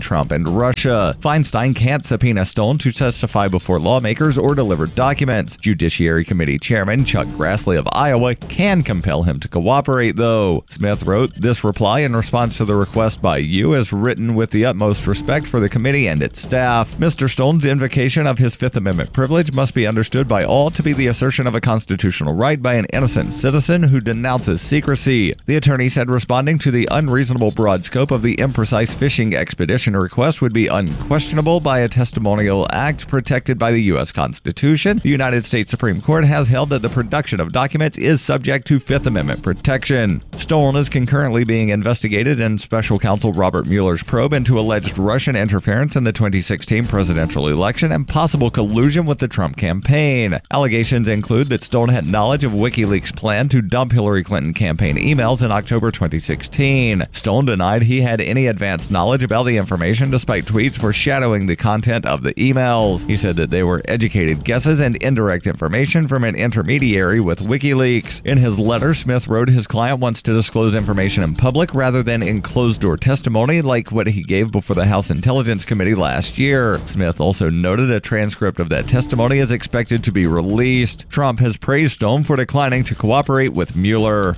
Trump and Russia. Feinstein can't subpoena Stone to testify before lawmakers or deliver documents. Judiciary Committee Chairman Chuck Grassley of Iowa can compel him to cooperate, though. Smith wrote, "This reply in response to the request by you is written with the utmost respect for the committee and its staff. Mr. Stone's invocation of his Fifth Amendment privilege must be understood by all to be the assertion of a constitutional right by an innocent citizen who denounces secrecy," the attorney said, responding to the unreasonable broad scope of the imprecise fishing expedition request would be unquestionable by a testimonial act protected by the U.S. Constitution. The United States Supreme Court has held that the production of documents is subject to Fifth Amendment protection. Stone is concurrently being investigated in special counsel Robert Mueller's probe into alleged Russian interference in the 2016 presidential election and possible collusion with the Trump campaign. Allegations include that Stone had knowledge of WikiLeaks' plan to dump Hillary Clinton campaign emails in October 2016. Stone denied he had any advanced knowledge about the information despite tweets foreshadowing the content of the emails. He said that they were educated guesses and indirect information from an intermediary with WikiLeaks. In his letter, Smith wrote his client wants to disclose information in public rather than in closed-door testimony like what he gave before the House Intelligence Committee last year. Smith also noted a transcript of that testimony is expected to be released. Trump has praised Stone for declining to cooperate with Mueller.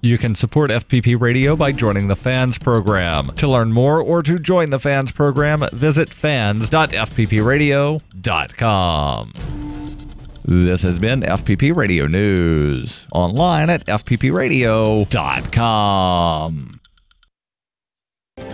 You can support FPP Radio by joining the Fans program. To learn more or to join the Fans program, visit fans.fppradio.com. This has been FPP Radio News. Online at fppradio.com.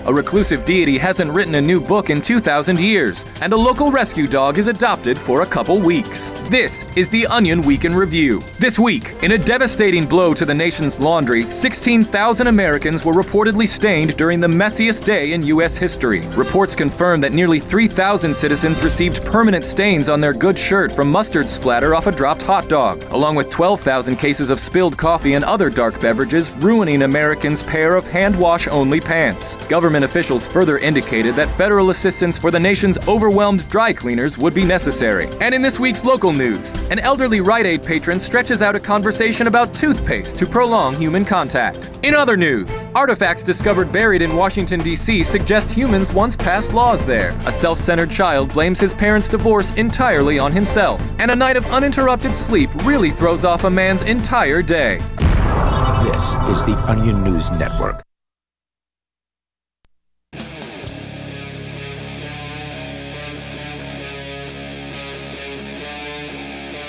A reclusive deity hasn't written a new book in 2,000 years, and a local rescue dog is adopted for a couple weeks. This is the Onion Week in Review. This week, in a devastating blow to the nation's laundry, 16,000 Americans were reportedly stained during the messiest day in U.S. history. Reports confirm that nearly 3,000 citizens received permanent stains on their good shirt from mustard splatter off a dropped hot dog, along with 12,000 cases of spilled coffee and other dark beverages, ruining Americans' pair of hand-wash-only pants. Government officials further indicated that federal assistance for the nation's overwhelmed dry cleaners would be necessary. And in this week's local news, an elderly Rite Aid patron stretches out a conversation about toothpaste to prolong human contact. In other news, artifacts discovered buried in Washington, D.C. suggest humans once passed laws there. A self-centered child blames his parents' divorce entirely on himself. And a night of uninterrupted sleep really throws off a man's entire day. This is the Onion News Network.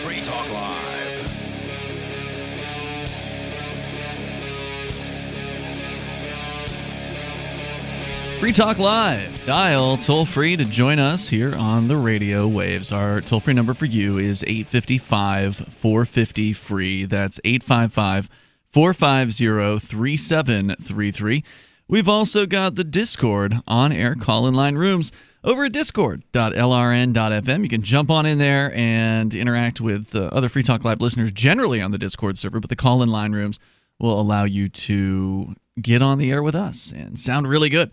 Free Talk Live. Free Talk Live. Dial toll free to join us here on the radio waves. Our toll free number for you is 855-450-FREE. That's 855-450-3733. We've also got the Discord on-air call-in line rooms over at discord.lrn.fm. You can jump on in there and interact with other Free Talk Live listeners generally on the Discord server, but the call-in line rooms will allow you to get on the air with us and sound really good.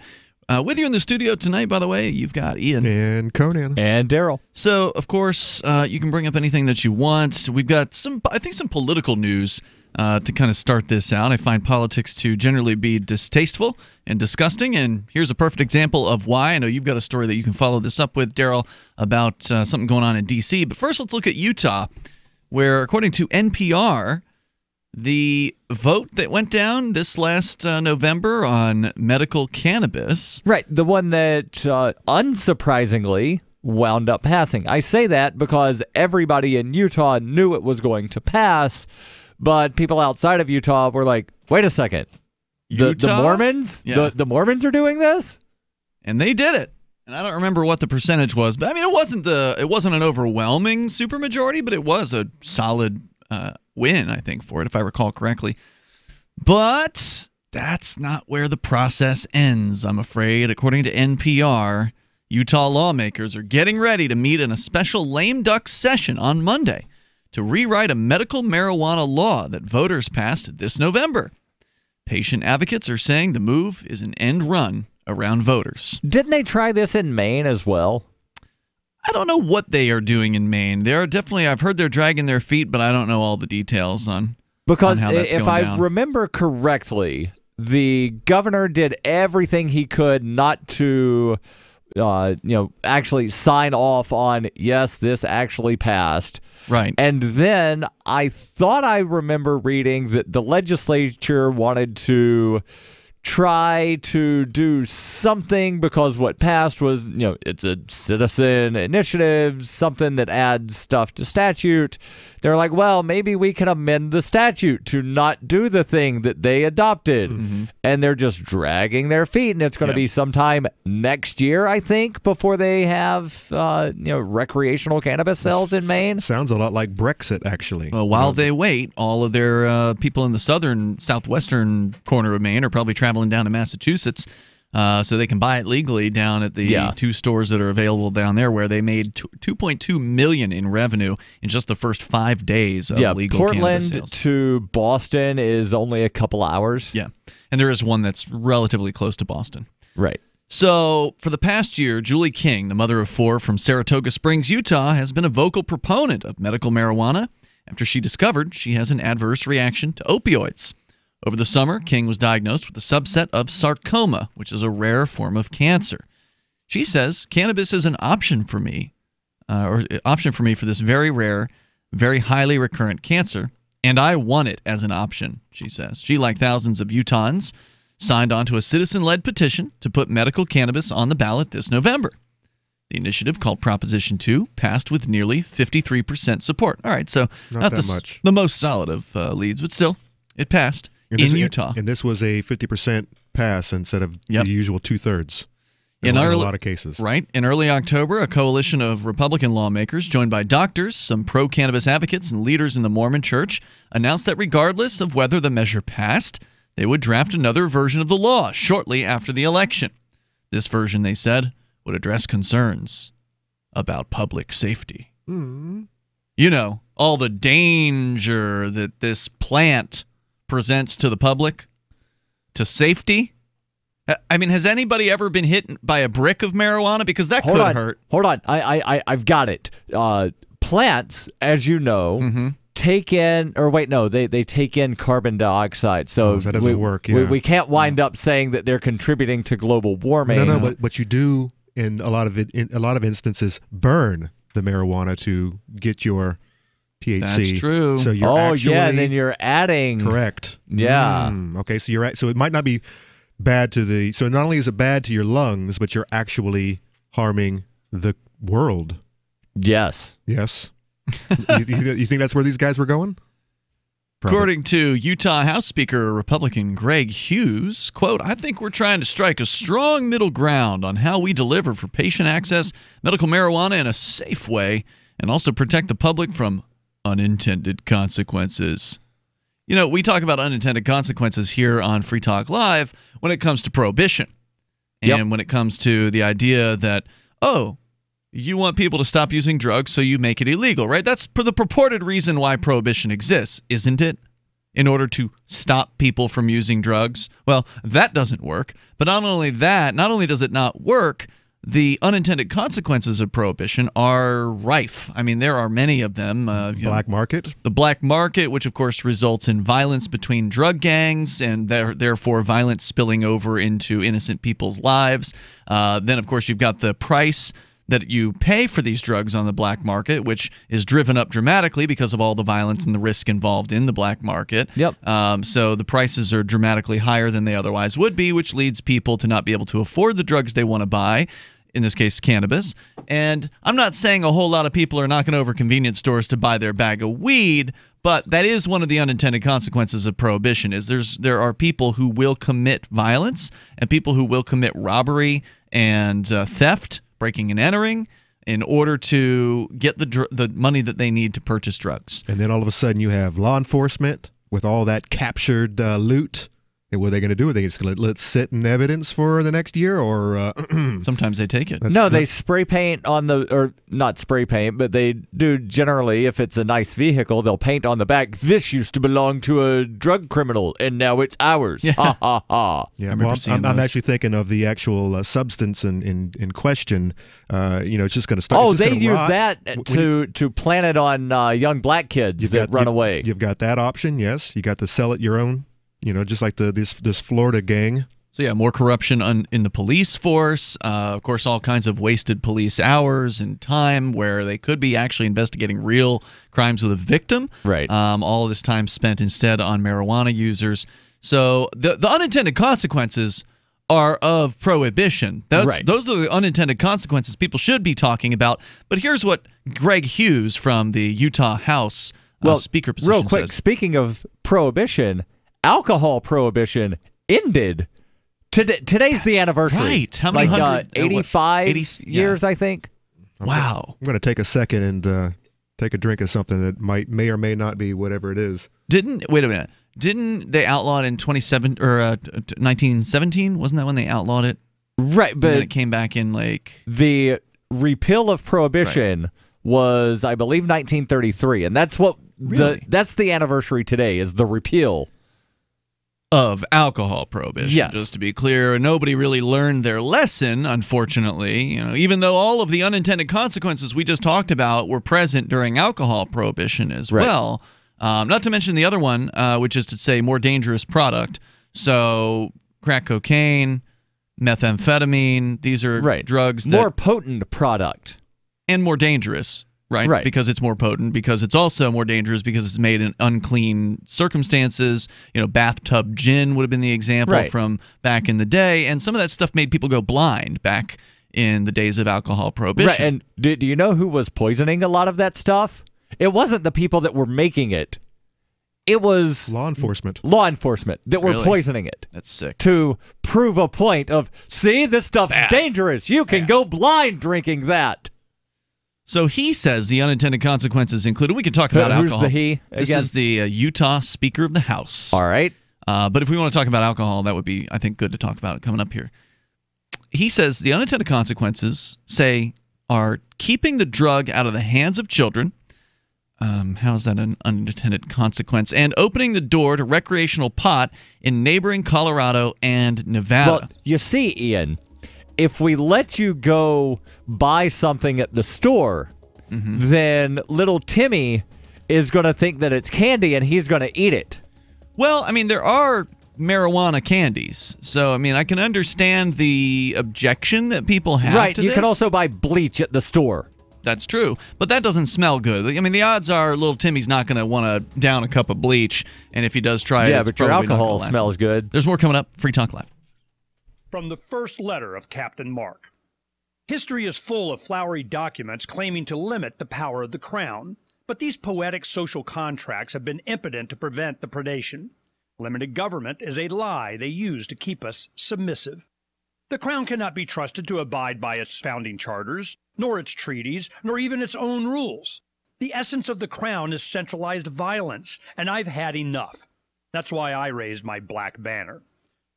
With you in the studio tonight, by the way, you've got Ian. And Conan. And Darryl. So, of course, you can bring up anything that you want. We've got some political news to kind of start this out. I find politics to generally be distasteful and disgusting, and here's a perfect example of why. I know you've got a story that you can follow this up with, Darryl, about something going on in D.C., but first let's look at Utah, where, according to NPR, the vote that went down this last November on medical cannabis. Right, the one that, unsurprisingly, wound up passing. I say that because everybody in Utah knew it was going to pass, but people outside of Utah were like, wait a second. The Mormons? Yeah. The Mormons are doing this? And they did it. And I don't remember what the percentage was, but I mean, it wasn't an overwhelming supermajority, but it was a solid win, I think, for it, if I recall correctly. But that's not where the process ends, I'm afraid. According to NPR, Utah lawmakers are getting ready to meet in a special lame duck session on Monday to rewrite a medical marijuana law that voters passed this November. Patient advocates are saying the move is an end run around voters. Didn't they try this in Maine as well? I don't know what they are doing in Maine. They are definitely, I've heard they're dragging their feet, but I don't know all the details on how that's if going I down. remember correctly, the governor did everything he could not to, actually sign off on, yes, this actually passed. Right. And then I thought I remember reading that the legislature wanted to try to do something because what passed was, it's a citizen initiative, something that adds stuff to statute. They're like, well, maybe we can amend the statute to not do the thing that they adopted. Mm-hmm. And they're just dragging their feet. And it's going to be sometime next year, I think, before they have, recreational cannabis sales in Maine. Sounds a lot like Brexit, actually. Well, while they wait, all of their people in the southwestern corner of Maine are probably traveling down to Massachusetts so they can buy it legally down at the two stores that are available down there, where they made $2.2 million in revenue in just the first 5 days of legal cannabis sales. Portland to Boston is only a couple hours. Yeah, and there is one that's relatively close to Boston. Right. So, for the past year, Julie King, the mother of 4 from Saratoga Springs, Utah, has been a vocal proponent of medical marijuana after she discovered she has an adverse reaction to opioids. Over the summer, King was diagnosed with a subset of sarcoma, which is a rare form of cancer. She says cannabis is an option for me, for this very rare, very highly recurrent cancer, and I want it as an option, she says. She, like thousands of Utahns, signed on to a citizen-led petition to put medical cannabis on the ballot this November. The initiative, called Prohibition 2, passed with nearly 53% support. All right, so not that much. The most solid of leads, but still, it passed. In Utah. And this was a 50% pass instead of the usual 2/3 in a lot of cases. Right. In early October, a coalition of Republican lawmakers, joined by doctors, some pro-cannabis advocates, and leaders in the Mormon Church, announced that regardless of whether the measure passed, they would draft another version of the law shortly after the election. This version, they said, would address concerns about public safety. All the danger that this plant presents to the public, to safety. I mean, has anybody ever been hit by a brick of marijuana? Because that could hurt. Hold on. I've got it. Plants, as you know, take in, or wait, no, they take in carbon dioxide. So that doesn't work. We can't wind up saying that they're contributing to global warming. No, but you do in a lot of instances burn the marijuana to get your THC. That's true. So you're and then you're adding. Correct. Yeah. Okay, so so it might not be bad to so not only is it bad to your lungs, but you're actually harming the world. Yes. Yes. you think that's where these guys were going? Probably. According to Utah House Speaker Republican Greg Hughes, quote, I think we're trying to strike a strong middle ground on how we deliver for patient access, medical marijuana in a safe way, and also protect the public from unintended consequences. We talk about unintended consequences here on Free Talk Live when it comes to prohibition. And when it comes to the idea that, you want people to stop using drugs, so you make it illegal, right? That's the purported reason why prohibition exists, isn't it? In order to stop people from using drugs. Well, that doesn't work. But not only does it not work, the unintended consequences of prohibition are rife. I mean, there are many of them. Black market? The black market, which of course results in violence between drug gangs and therefore violence spilling over into innocent people's lives. Then, of course, you've got the price that you pay for these drugs on the black market, which is driven up dramatically because of all the violence and the risk involved in the black market. So the prices are dramatically higher than they otherwise would be, which leads people to not be able to afford the drugs they want to buy, in this case cannabis. And I'm not saying a whole lot of people are knocking over convenience stores to buy their bag of weed, but that is one of the unintended consequences of prohibition, is there are people who will commit violence and people who will commit robbery and theft, breaking and entering, in order to get the money that they need to purchase drugs. And then all of a sudden you have law enforcement with all that captured loot. And what are they going to do? Are they just going to let it sit in evidence for the next year? Or sometimes they take it. They spray paint on or not spray paint, but they do generally, if it's a nice vehicle, they'll paint on the back, this used to belong to a drug criminal, and now it's ours. Yeah. Ha, ha, ha. Yeah, I'm actually thinking of the actual substance in question. It's just going to start. Oh, they use that to plant it on young black kids that run away. You've got that option, yes. You got to sell it your own. just like this Florida gang. So yeah, more corruption in the police force. Of course, all kinds of wasted police hours and time where they could be actually investigating real crimes with a victim. Right. All of this time spent instead on marijuana users. So the unintended consequences are of prohibition. Those are the unintended consequences people should be talking about. But here's what Greg Hughes from the Utah House Speaker position real quick, says. Speaking of prohibition, alcohol prohibition ended. Today's the anniversary. Right. How many hundred? 85 years, I think. Wow. I'm going to take a second and take a drink of something that may or may not be whatever it is. Wait a minute. Didn't they outlaw it in 1917? Wasn't that when they outlawed it? Right, but and then it came back in the repeal of prohibition was, I believe, 1933, and that's what that's the anniversary today is the repeal of alcohol prohibition. Yes. Just to be clear, nobody really learned their lesson, unfortunately. Even though all of the unintended consequences we just talked about were present during alcohol prohibition as well. Not to mention the other one, which is to say more dangerous product. So crack cocaine, methamphetamine, these are drugs that... More potent product. And more dangerous. Right, because it's more potent, because it's also more dangerous because it's made in unclean circumstances. Bathtub gin would have been the example from back in the day, and some of that stuff made people go blind back in the days of alcohol prohibition. Right, and do you know who was poisoning a lot of that stuff? It wasn't the people that were making it. It was law enforcement that were poisoning it. That's sick. To prove a point of, see, this stuff's dangerous. You can go blind drinking that. So he says the unintended consequences include, we can talk about alcohol. Who's the he again? This is the Utah Speaker of the House. All right. But if we want to talk about alcohol, that would be, I think, good to talk about it coming up here. He says the unintended consequences, are keeping the drug out of the hands of children. How is that an unintended consequence? And opening the door to recreational pot in neighboring Colorado and Nevada. Well, you see, Ian, if we let you go buy something at the store, then little Timmy is going to think that it's candy and he's going to eat it. Well, I mean, there are marijuana candies. So, I mean, I can understand the objection that people have to this. You can also buy bleach at the store. That's true. But that doesn't smell good. I mean, the odds are little Timmy's not going to want to down a cup of bleach. And if he does try it, it's but your alcohol smells good. There's more coming up. Free Talk Live. From the first letter of Captain Mark. History is full of flowery documents claiming to limit the power of the crown, but these poetic social contracts have been impotent to prevent the predation. Limited government is a lie they use to keep us submissive. The crown cannot be trusted to abide by its founding charters, nor its treaties, nor even its own rules. The essence of the crown is centralized violence, and I've had enough. That's why I raised my black banner.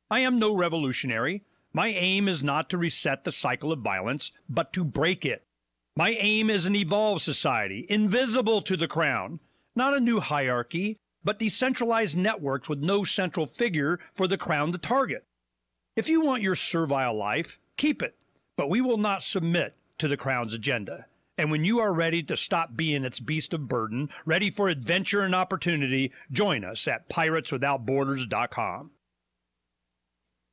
I am no revolutionary. My aim is not to reset the cycle of violence, but to break it. My aim is an evolved society, invisible to the crown. Not a new hierarchy, but decentralized networks with no central figure for the crown to target. If you want your servile life, keep it, but we will not submit to the crown's agenda. And when you are ready to stop being its beast of burden, ready for adventure and opportunity, join us at pirateswithoutborders.com.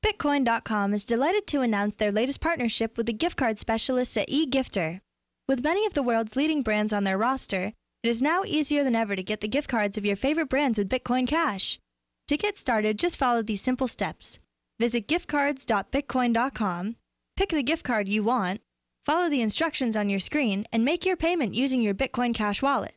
Bitcoin.com is delighted to announce their latest partnership with the gift card specialists at eGifter. With many of the world's leading brands on their roster, it is now easier than ever to get the gift cards of your favorite brands with Bitcoin Cash. To get started, just follow these simple steps. Visit giftcards.bitcoin.com, pick the gift card you want, follow the instructions on your screen, and make your payment using your Bitcoin Cash wallet.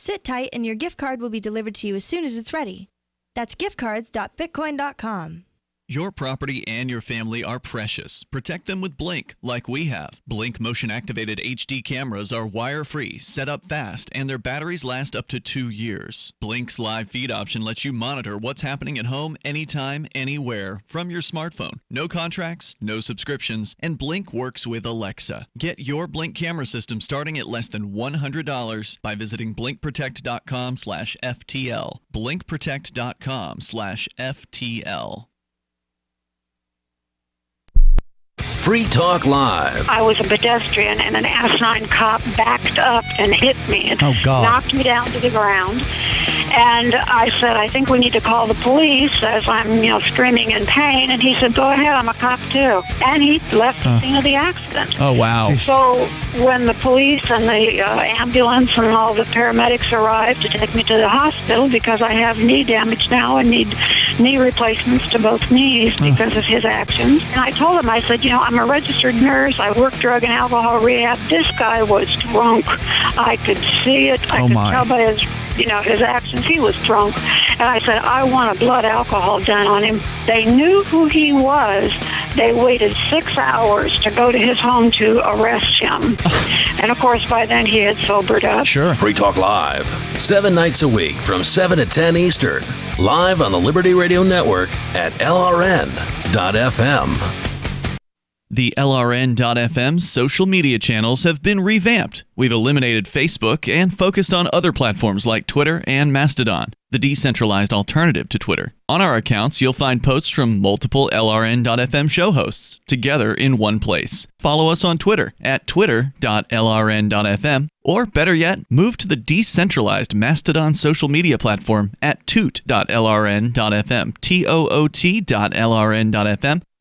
Sit tight and your gift card will be delivered to you as soon as it's ready. That's giftcards.bitcoin.com. Your property and your family are precious. Protect them with Blink, like we have. Blink motion-activated HD cameras are wire-free, set up fast, and their batteries last up to 2 years. Blink's live feed option lets you monitor what's happening at home anytime, anywhere, from your smartphone. No contracts, no subscriptions, and Blink works with Alexa. Get your Blink camera system starting at less than $100 by visiting blinkprotect.com/FTL. blinkprotect.com/FTL. Free Talk Live. I was a pedestrian and an asinine cop backed up and hit me. Oh, God. Knocked me down to the ground. And I said, I think we need to call the police, as I'm, screaming in pain. And he said, go ahead, I'm a cop too. And he left the scene of the accident. Oh, wow. So when the police and the ambulance and all the paramedics arrived to take me to the hospital, because I have knee damage now and need knee replacements to both knees because of his actions. And I told him, I said, I'm a registered nurse. I work drug and alcohol rehab. This guy was drunk. I could see it. I could tell by his his actions. He was drunk. And I said, I want a blood alcohol done on him. They knew who he was. They waited 6 hours to go to his home to arrest him. And, of course, by then he had sobered up. Sure. Free Talk Live, 7 nights a week from 7 to 10 Eastern. Live on the Liberty Radio Network at LRN.FM. The LRN.FM social media channels have been revamped. We've eliminated Facebook and focused on other platforms like Twitter and Mastodon, the decentralized alternative to Twitter. On our accounts, you'll find posts from multiple LRN.FM show hosts together in one place. Follow us on Twitter at twitter.lrn.fm, or better yet, move to the decentralized Mastodon social media platform at toot.lrn.fm, toot.lrn.fm.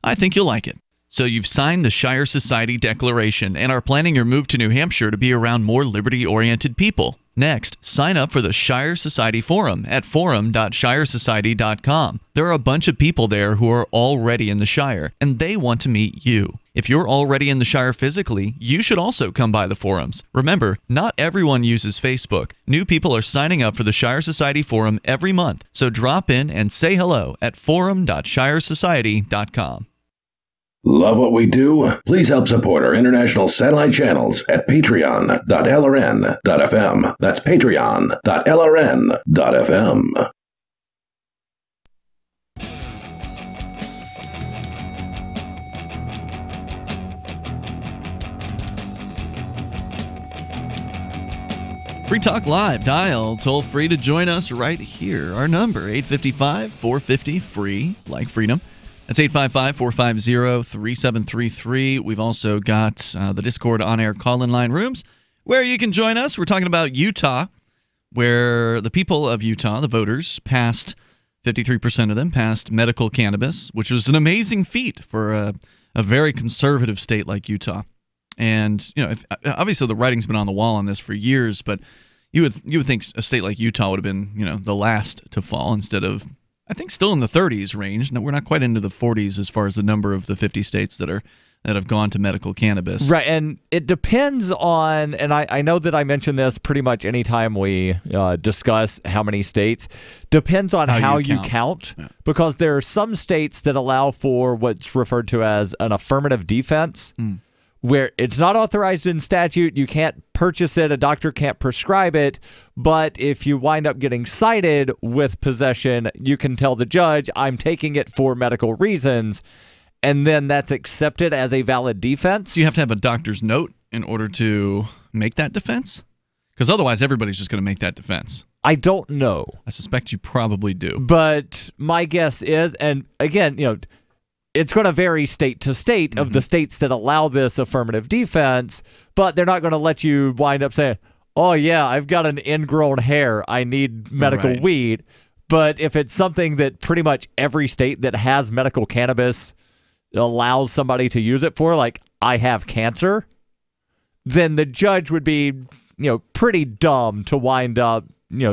I think you'll like it. So you've signed the Shire Society Declaration and are planning your move to New Hampshire to be around more liberty-oriented people. Next, sign up for the Shire Society Forum at forum.shiresociety.com. There are a bunch of people there who are already in the Shire, and they want to meet you. If you're already in the Shire physically, you should also come by the forums. Remember, not everyone uses Facebook. New people are signing up for the Shire Society Forum every month, so drop in and say hello at forum.shiresociety.com. Love what we do? Please help support our international satellite channels at patreon.lrn.fm. That's patreon.lrn.fm. Free Talk Live. Dial toll free to join us right here. Our number, 855-450-FREE, like freedom. That's 855-450-3733. We've also got the Discord on-air call-in line rooms where you can join us. We're talking about Utah, where the people of Utah, the voters, passed, 53% of them passed medical cannabis, which was an amazing feat for a very conservative state like Utah. And, obviously the writing's been on the wall on this for years, but you would think a state like Utah would have been, the last to fall instead of, I think, still in the 30s range. No, we're not quite into the 40s as far as the number of the 50 states that have gone to medical cannabis. Right, and it depends on, and I know that I mention this pretty much anytime we discuss how many states, depends on how you count. Yeah. Because there are some states that allow for what's referred to as an affirmative defense, where it's not authorized in statute, you can't purchase it, a doctor can't prescribe it, but if you wind up getting cited with possession, you can tell the judge, I'm taking it for medical reasons, and then that's accepted as a valid defense. So you have to have a doctor's note in order to make that defense? Because otherwise everybody's just going to make that defense. I don't know. I suspect you probably do. But my guess is, and again, it's going to vary state to state of the states that allow this affirmative defense, but they're not going to let you wind up saying, oh, yeah, I've got an ingrown hair. I need medical weed. But if it's something that pretty much every state that has medical cannabis allows somebody to use it for, like I have cancer, then the judge would be, pretty dumb to wind up,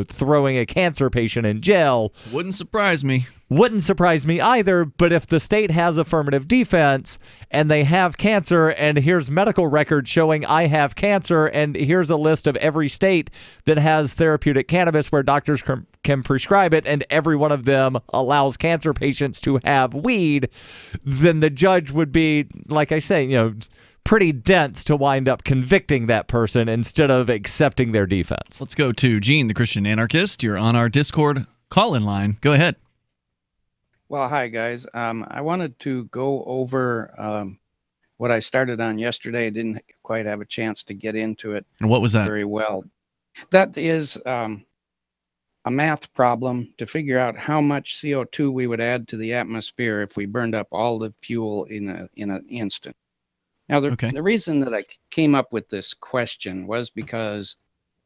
throwing a cancer patient in jail. Wouldn't surprise me. Wouldn't surprise me either, but if the state has affirmative defense and they have cancer and here's medical records showing I have cancer and here's a list of every state that has therapeutic cannabis where doctors can prescribe it and every one of them allows cancer patients to have weed, then the judge would be, like I say, pretty dense to wind up convicting that person instead of accepting their defense. Let's go to Gene, the Christian anarchist. You're on our Discord call-in line. Go ahead. Well, hi, guys. I wanted to go over what I started on yesterday. I didn't quite have a chance to get into it. And what was that? Very well. That is a math problem to figure out how much CO2 we would add to the atmosphere if we burned up all the fuel in an instant. Now, the reason that I came up with this question was because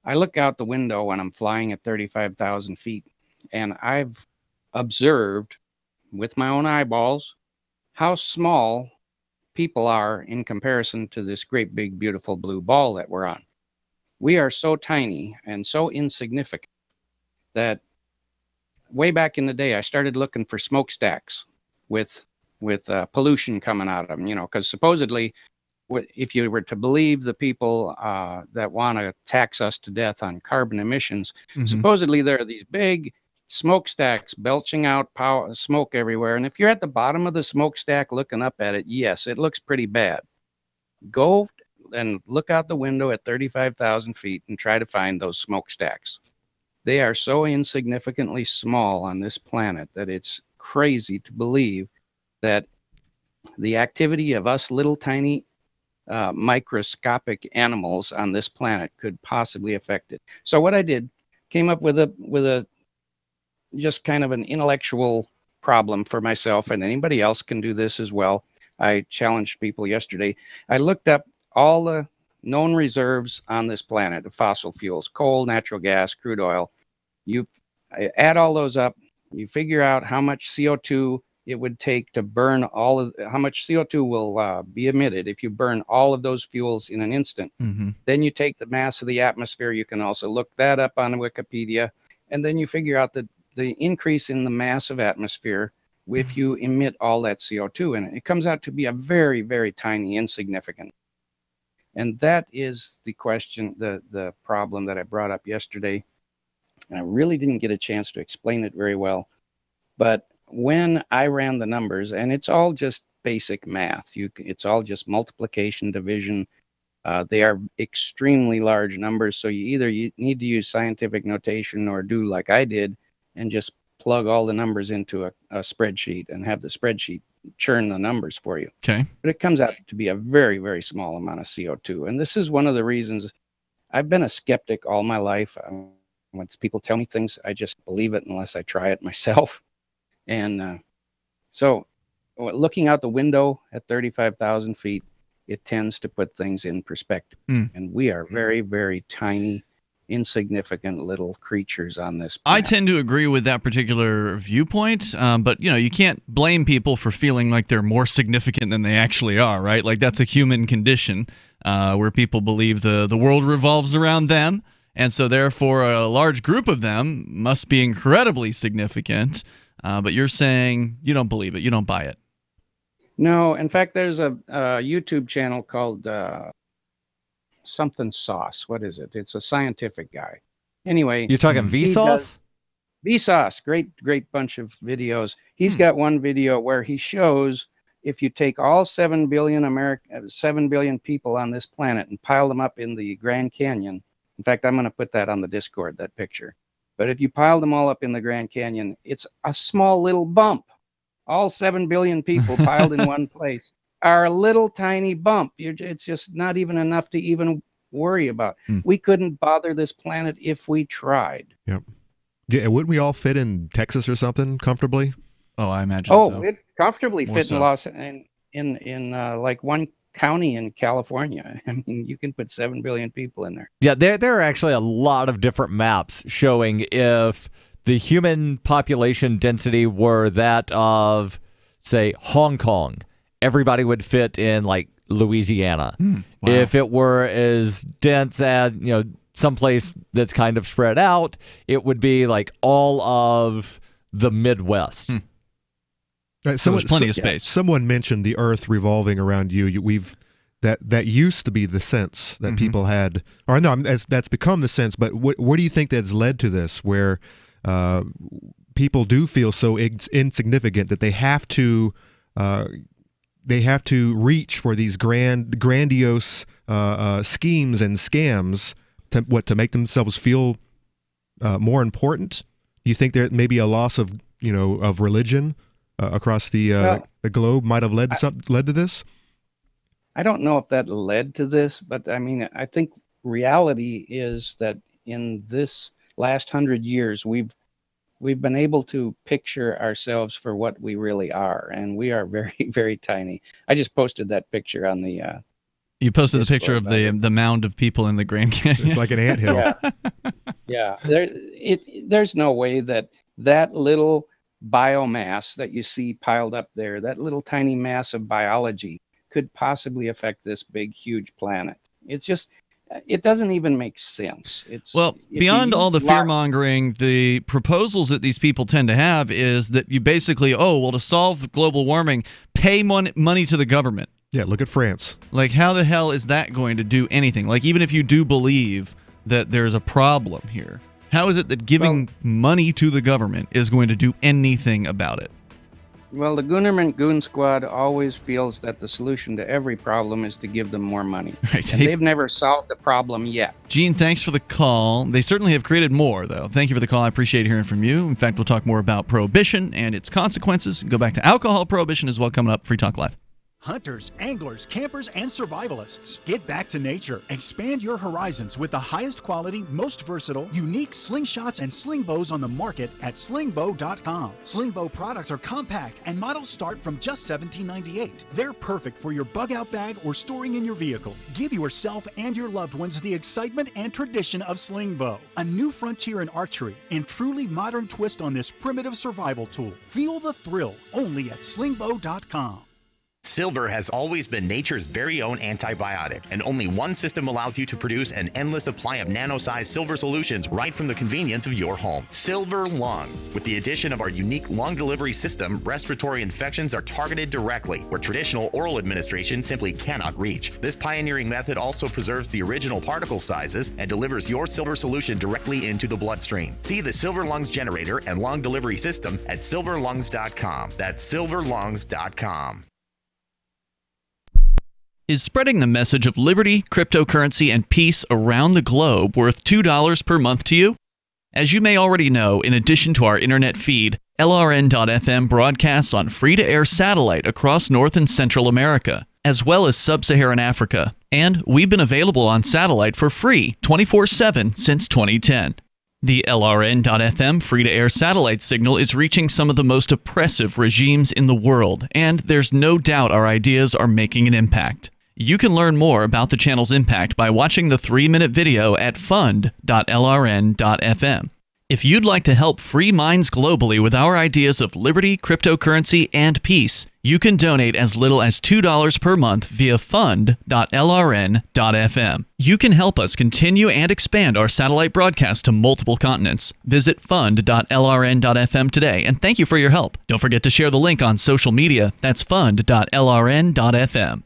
I look out the window when I'm flying at 35,000 feet, and I've observed with my own eyeballs how small people are in comparison to this great big beautiful blue ball that we're on. We are so tiny and so insignificant that way back in the day I started looking for smokestacks with pollution coming out of them, because supposedly if you were to believe the people that want to tax us to death on carbon emissions, supposedly there are these big smokestacks belching out smoke everywhere. And if you're at the bottom of the smokestack looking up at it, yes, it looks pretty bad. Go and look out the window at 35,000 feet and try to find those smokestacks. They are so insignificantly small on this planet that it's crazy to believe that the activity of us little tiny microscopic animals on this planet could possibly affect it. So what I did, came up with a just kind of an intellectual problem for myself, and anybody else can do this as well. I challenged people yesterday. I looked up all the known reserves on this planet of fossil fuels, coal, natural gas, crude oil. You add all those up, you figure out how much CO2 it would take to burn how much CO2 will be emitted if you burn all of those fuels in an instant. Then you take the mass of the atmosphere. You can also look that up on Wikipedia. And then you figure out that the increase in the mass of atmosphere if you emit all that CO2 in it. It comes out to be a very, very tiny, insignificant. And that is the question, the problem that I brought up yesterday. And I really didn't get a chance to explain it very well. But when I ran the numbers, and it's all just basic math, it's all just multiplication, division. They are extremely large numbers. So you need to use scientific notation or do like I did and just plug all the numbers into a spreadsheet and have the spreadsheet churn the numbers for you. Okay. But it comes out to be a very, very small amount of CO2. And this is one of the reasons I've been a skeptic all my life. When people tell me things, I just believe it unless I try it myself. And so looking out the window at 35,000 feet, it tends to put things in perspective. And we are very, very tiny, insignificant little creatures on this planet. I tend to agree with that particular viewpoint, but you can't blame people for feeling like they're more significant than they actually are, right? Like that's a human condition where people believe the world revolves around them, and so therefore a large group of them must be incredibly significant. But you're saying you don't believe it, you don't buy it. No, in fact, there's a YouTube channel called something Sauce. What is it? It's a scientific guy. Anyway, you're talking Vsauce? Vsauce, great bunch of videos. He's got one video where he shows if you take all 7 billion people on this planet and pile them up in the Grand Canyon. In fact, I'm going to put that on the Discord, that picture. But if you pile them all up in the Grand Canyon, it's a small little bump. All 7 billion people piled in one place are a little tiny bump. It's just not even enough to even worry about. We couldn't bother this planet if we tried. Yep. Yeah, wouldn't we all fit in Texas or something comfortably? Oh, I imagine so. Oh, it comfortably More fit so. in like one county in California. I mean, you can put 7 billion people in there. Yeah, there are actually a lot of different maps showing if the human population density were that of, say, Hong Kong, everybody would fit in like Louisiana. Wow. If it were as dense as, someplace that's kind of spread out, it would be like all of the Midwest. So there's plenty of space. Someone mentioned the Earth revolving around you. That used to be the sense that people had, or no, that's become the sense. But what do you think that's led to this, where people do feel so insignificant that they have to reach for these grandiose schemes and scams to make themselves feel more important? Do you think there may be a loss of religion across the globe might have led to this? I don't know if that led to this, but I mean, I think reality is that in this last 100 years, we've been able to picture ourselves for what we really are, and we are very, very tiny. I just posted that picture on the You posted a picture of the mound of people in the Grand Canyon. It's like an anthill. Yeah. There's no way that little biomass that you see piled up there, that little tiny mass of biology, could possibly affect this big, huge planet. It's just, it doesn't even make sense. Well, beyond all the fear-mongering, the proposals that these people tend to have is that you basically, to solve global warming, pay money to the government. Yeah, look at France. Like, how the hell is that going to do anything? Like, even if you do believe that there's a problem here, how is it that giving money to the government is going to do anything about it? Well, the Goonerman Goon Squad always feels that the solution to every problem is to give them more money. Right. And they've never solved the problem yet. Gene, thanks for the call. They certainly have created more, though. Thank you for the call. I appreciate hearing from you. In fact, we'll talk more about prohibition and its consequences. Go back to alcohol prohibition as well coming up. Free Talk Live. Hunters, anglers, campers, and survivalists. Get back to nature. Expand your horizons with the highest quality, most versatile, unique slingshots and sling bows on the market at slingbow.com. Slingbow products are compact and models start from just $17.98. They're perfect for your bug-out bag or storing in your vehicle. Give yourself and your loved ones the excitement and tradition of slingbow. A new frontier in archery and truly modern twist on this primitive survival tool. Feel the thrill only at slingbow.com. Silver has always been nature's very own antibiotic, and only one system allows you to produce an endless supply of nano-sized silver solutions right from the convenience of your home. Silver Lungs. With the addition of our unique lung delivery system, respiratory infections are targeted directly, where traditional oral administration simply cannot reach. This pioneering method also preserves the original particle sizes and delivers your silver solution directly into the bloodstream. See the Silver Lungs generator and lung delivery system at silverlungs.com. That's silverlungs.com. Is spreading the message of liberty, cryptocurrency, and peace around the globe worth $2 per month to you? As you may already know, in addition to our internet feed, LRN.FM broadcasts on free-to-air satellite across North and Central America, as well as Sub-Saharan Africa. And we've been available on satellite for free 24/7 since 2010. The LRN.FM free-to-air satellite signal is reaching some of the most oppressive regimes in the world, and there's no doubt our ideas are making an impact. You can learn more about the channel's impact by watching the 3-minute video at fund.lrn.fm. If you'd like to help free minds globally with our ideas of liberty, cryptocurrency, and peace, you can donate as little as $2 per month via fund.lrn.fm. You can help us continue and expand our satellite broadcast to multiple continents. Visit fund.lrn.fm today, and thank you for your help. Don't forget to share the link on social media. That's fund.lrn.fm.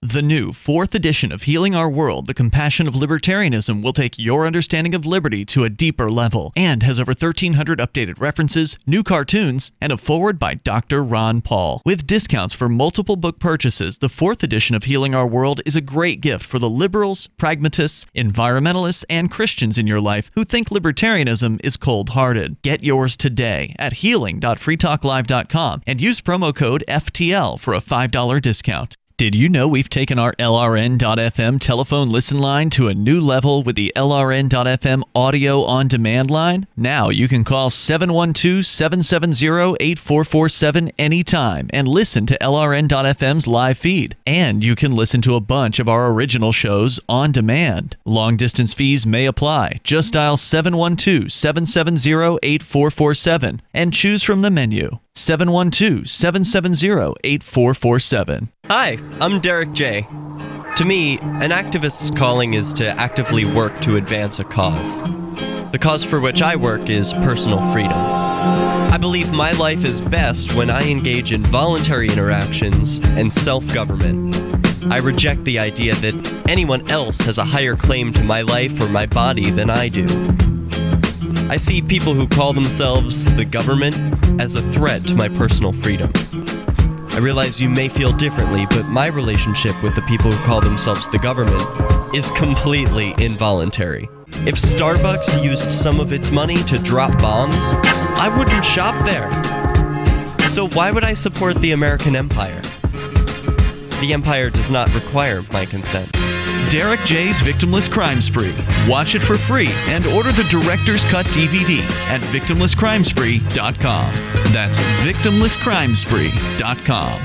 The new 4th edition of Healing Our World, The Compassion of Libertarianism, will take your understanding of liberty to a deeper level and has over 1,300 updated references, new cartoons, and a foreword by Dr. Ron Paul. With discounts for multiple book purchases, the 4th edition of Healing Our World is a great gift for the liberals, pragmatists, environmentalists, and Christians in your life who think libertarianism is cold-hearted. Get yours today at healing.freetalklive.com and use promo code FTL for a $5 discount. Did you know we've taken our LRN.FM telephone listen line to a new level with the LRN.FM audio on-demand line? Now you can call 712-770-8447 anytime and listen to LRN.FM's live feed. And you can listen to a bunch of our original shows on demand. Long-distance fees may apply. Just dial 712-770-8447 and choose from the menu. 712-770-8447. Hi, I'm Derek J. To me, an activist's calling is to actively work to advance a cause. The cause for which I work is personal freedom. I believe my life is best when I engage in voluntary interactions and self-government. I reject the idea that anyone else has a higher claim to my life or my body than I do. I see people who call themselves the government as a threat to my personal freedom. I realize you may feel differently, but my relationship with the people who call themselves the government is completely involuntary. If Starbucks used some of its money to drop bombs, I wouldn't shop there. So why would I support the American empire? The empire does not require my consent. Derek J's Victimless Crime Spree. Watch it for free and order the Director's Cut DVD at victimlesscrimespree.com. That's victimlesscrimespree.com.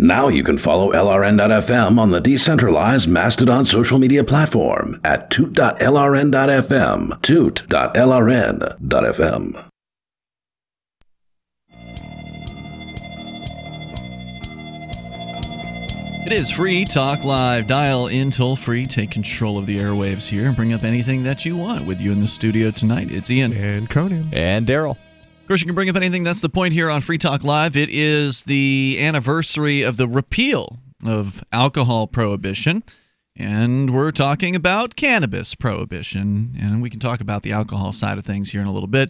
Now you can follow LRN.FM on the decentralized Mastodon social media platform at toot.lrn.fm, toot.lrn.fm. It is Free Talk Live. Dial in toll free. Take control of the airwaves here and bring up anything that you want. With you in the studio tonight, it's Ian. And Conan. And Darryl. Of course, you can bring up anything. That's the point here on Free Talk Live. It is the anniversary of the repeal of alcohol prohibition. And we're talking about cannabis prohibition. And we can talk about the alcohol side of things here in a little bit.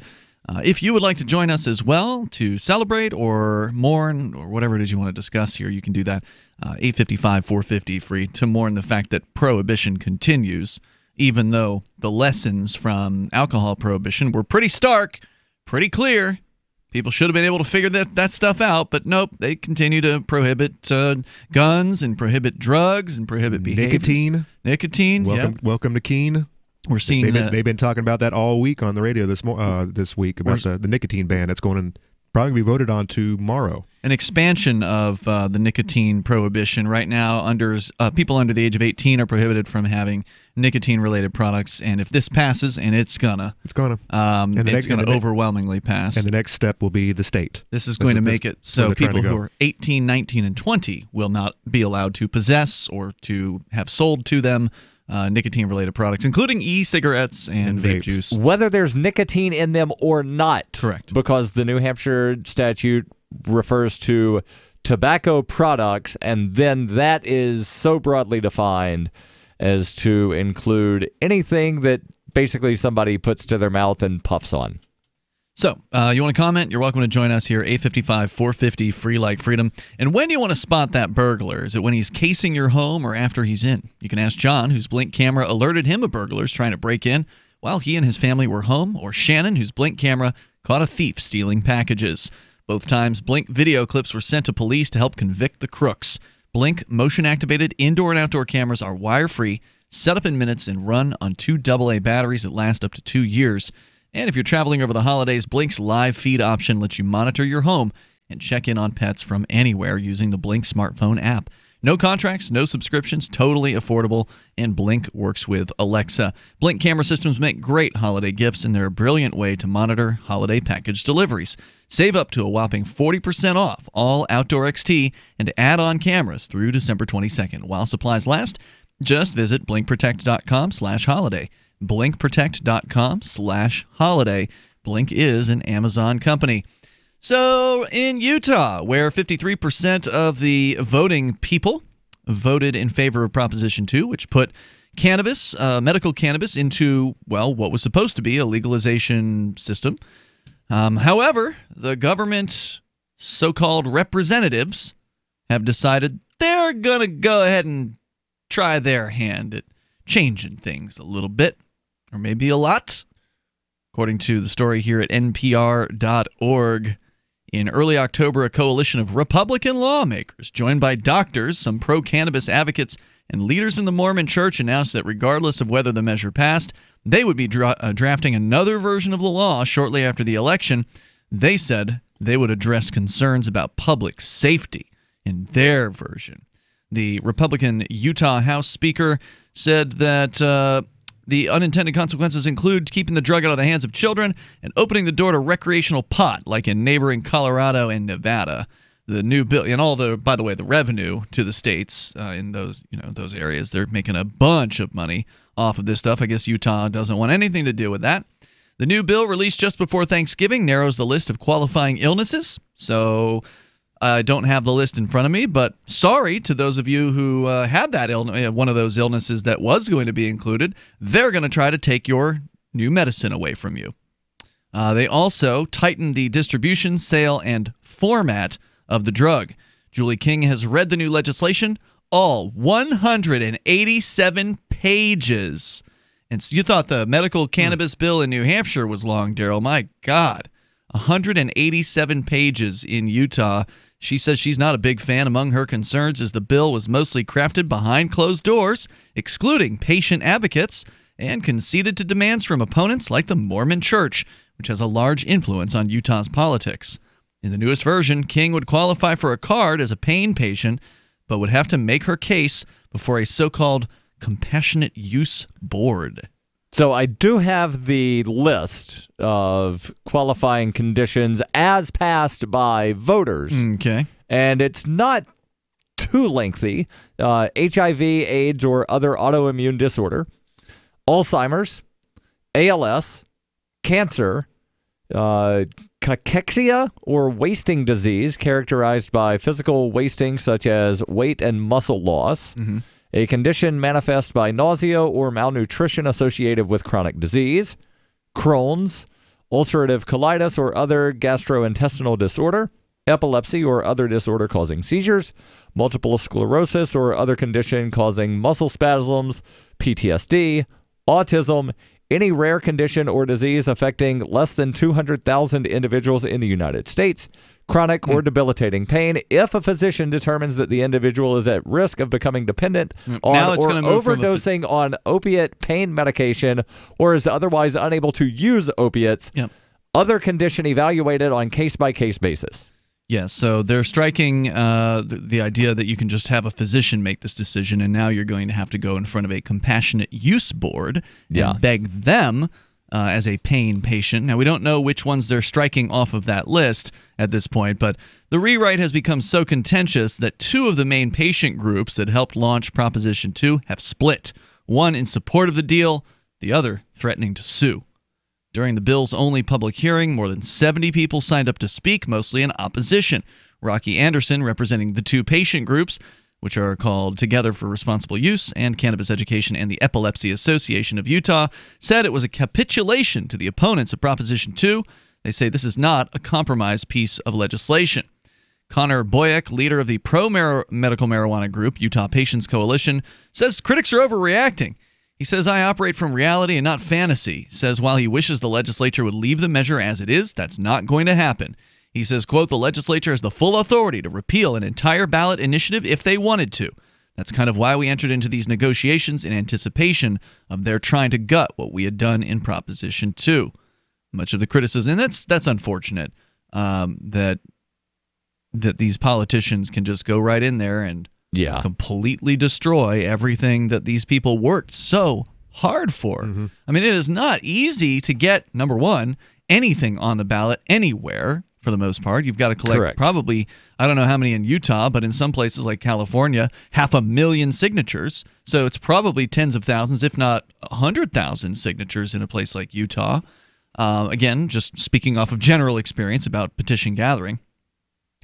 If you would like to join us as well to celebrate or mourn or whatever it is you want to discuss here, you can do that. 855-450 free to mourn the fact that prohibition continues, even though the lessons from alcohol prohibition were pretty stark, pretty clear. People should have been able to figure that stuff out, but nope, they continue to prohibit guns and prohibit drugs and prohibit behaviors. Nicotine. Welcome to Keene. We're seeing they've been talking about that all week on the radio this week about the nicotine ban that's going to probably be voted on tomorrow. An expansion of the nicotine prohibition right now. People under the age of 18 are prohibited from having nicotine-related products, and if this passes, and it's gonna overwhelmingly pass. And the next step will be the state. This is going to make it so people who are 18, 19, and 20 will not be allowed to possess or to have sold to them nicotine-related products, including e-cigarettes and vape juice. Whether there's nicotine in them or not. Correct. Because the New Hampshire statute refers to tobacco products, and then that is so broadly defined as to include anything that basically somebody puts to their mouth and puffs on. So, you want to comment? You're welcome to join us here, 855-450, free like freedom. And when do you want to spot that burglar? Is it when he's casing your home or after he's in? You can ask John, whose Blink camera alerted him of burglars trying to break in while he and his family were home, or Shannon, whose Blink camera caught a thief stealing packages. Both times, Blink video clips were sent to police to help convict the crooks. Blink motion-activated indoor and outdoor cameras are wire-free, set up in minutes, and run on 2 AA batteries that last up to 2 years. And if you're traveling over the holidays, Blink's live feed option lets you monitor your home and check in on pets from anywhere using the Blink smartphone app. No contracts, no subscriptions, totally affordable, and Blink works with Alexa. Blink camera systems make great holiday gifts, and they're a brilliant way to monitor holiday package deliveries. Save up to a whopping 40% off all Outdoor XT and add-on cameras through December 22nd. While supplies last, just visit blinkprotect.com/holiday. blinkprotect.com/holiday. Blink is an Amazon company. So in Utah, where 53% of the voting people voted in favor of Proposition 2, which put cannabis, medical cannabis, into, well, what was supposed to be a legalization system. However, the government so-called representatives have decided they're going to go ahead and try their hand at changing things a little bit, or maybe a lot. According to the story here at npr.org, in early October, a coalition of Republican lawmakers, joined by doctors, some pro-cannabis advocates, and leaders in the Mormon Church, announced that regardless of whether the measure passed, they would be drafting another version of the law shortly after the election. They said they would address concerns about public safety in their version. The Republican Utah House Speaker said that the unintended consequences include keeping the drug out of the hands of children and opening the door to recreational pot, like in neighboring Colorado and Nevada. The new bill, and all the, by the way, the revenue to the states in those areas, they're making a bunch of money off of this stuff. I guess Utah doesn't want anything to do with that. The new bill, released just before Thanksgiving, narrows the list of qualifying illnesses. So I don't have the list in front of me, but sorry to those of you who had that one of those illnesses that was going to be included. They're going to try to take your new medicine away from you. They also tightened the distribution, sale, and format of the drug. Julie King has read the new legislation, all 187 pages. And so you thought the medical cannabis bill in New Hampshire was long, Darryl. My God, 187 pages in Utah. She says she's not a big fan. Among her concerns is the bill was mostly crafted behind closed doors, excluding patient advocates, and conceded to demands from opponents like the Mormon Church, which has a large influence on Utah's politics. In the newest version, King would qualify for a card as a pain patient, but would have to make her case before a so-called compassionate use board. So I do have the list of qualifying conditions as passed by voters. Okay. And it's not too lengthy. HIV, AIDS, or other autoimmune disorder, Alzheimer's, ALS, cancer, cachexia or wasting disease characterized by physical wasting such as weight and muscle loss, a condition manifest by nausea or malnutrition associated with chronic disease, Crohn's, ulcerative colitis or other gastrointestinal disorder, epilepsy or other disorder causing seizures, multiple sclerosis or other condition causing muscle spasms, PTSD, autism, any rare condition or disease affecting less than 200,000 individuals in the United States, chronic or debilitating pain, if a physician determines that the individual is at risk of becoming dependent on or overdosing on opiate pain medication or is otherwise unable to use opiates, other condition evaluated on case-by-case basis. Yes, so they're striking the idea that you can just have a physician make this decision, and now you're going to have to go in front of a compassionate use board and beg them as a pain patient. Now, we don't know which ones they're striking off of that list at this point, but the rewrite has become so contentious that two of the main patient groups that helped launch Proposition 2 have split, one in support of the deal, the other threatening to sue. During the bill's only public hearing, more than 70 people signed up to speak, mostly in opposition. Rocky Anderson, representing the two patient groups, which are called Together for Responsible Use and Cannabis Education and the Epilepsy Association of Utah, said it was a capitulation to the opponents of Proposition 2. They say this is not a compromise piece of legislation. Connor Boyack, leader of the pro-medical marijuana group, Utah Patients Coalition, says critics are overreacting. He says, I operate from reality and not fantasy. Says while he wishes the legislature would leave the measure as it is, that's not going to happen. He says, quote, the legislature has the full authority to repeal an entire ballot initiative if they wanted to. That's kind of why we entered into these negotiations in anticipation of their trying to gut what we had done in Proposition 2. Much of the criticism, and that's unfortunate, that these politicians can just go right in there and completely destroy everything that these people worked so hard for. I mean, it is not easy to get, number one, anything on the ballot anywhere for the most part. You've got to collect probably, I don't know how many in Utah, but in some places like California, 500,000 signatures. So it's probably tens of thousands, if not 100,000 signatures in a place like Utah. Again, just speaking off of general experience about petition gathering.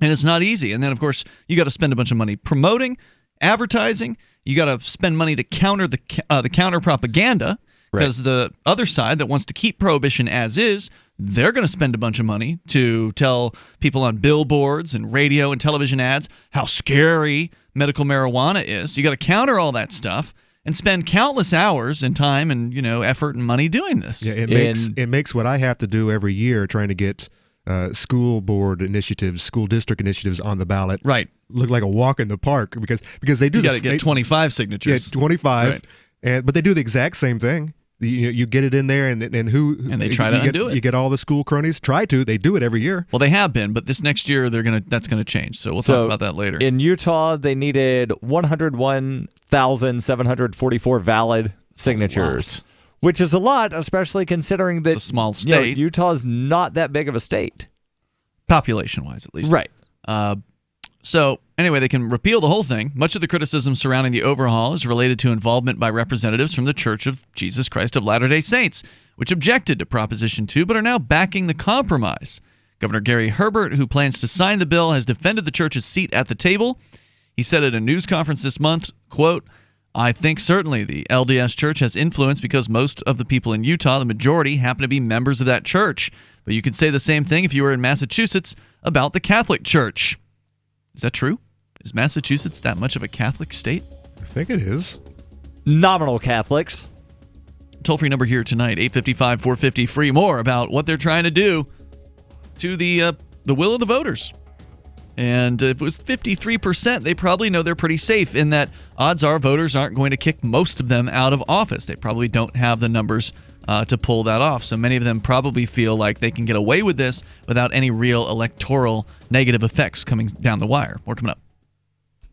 And it's not easy. And then, of course, you got to spend a bunch of money promoting, advertising. You got to spend money to counter the counter propaganda because the other side that wants to keep prohibition as is, they're going to spend a bunch of money to tell people on billboards and radio and television ads how scary medical marijuana is. You got to counter all that stuff and spend countless hours and time and effort and money doing this. Yeah, it makes what I have to do every year trying to get school board initiatives, school district initiatives on the ballot. Look like a walk in the park because they do. You got to get 25 signatures. Yeah, 25, but they do the exact same thing. You get it in there, and they try to undo it. You get all the school cronies. They do it every year. Well, they have been, but this next year that's gonna change. So we'll talk about that later. In Utah, they needed 101,744 valid signatures. Which is a lot, especially considering that it's a small state. Utah's not that big of a state. Population-wise, at least. Right. So, anyway, they can repeal the whole thing. Much of the criticism surrounding the overhaul is related to involvement by representatives from the Church of Jesus Christ of Latter-day Saints, which objected to Proposition 2 but are now backing the compromise. Governor Gary Herbert, who plans to sign the bill, has defended the church's seat at the table. He said at a news conference this month, quote, I think certainly the LDS Church has influence because most of the people in Utah, the majority, happen to be members of that church. But you could say the same thing if you were in Massachusetts about the Catholic Church. Is that true? Is Massachusetts that much of a Catholic state? I think it is. Nominal Catholics. Toll-free number here tonight, 855-450-FREE. More about what they're trying to do to the will of the voters. And if it was 53%, they probably know they're pretty safe in that odds are voters aren't going to kick most of them out of office. They probably don't have the numbers to pull that off. So many of them probably feel like they can get away with this without any real electoral negative effects coming down the wire. More coming up.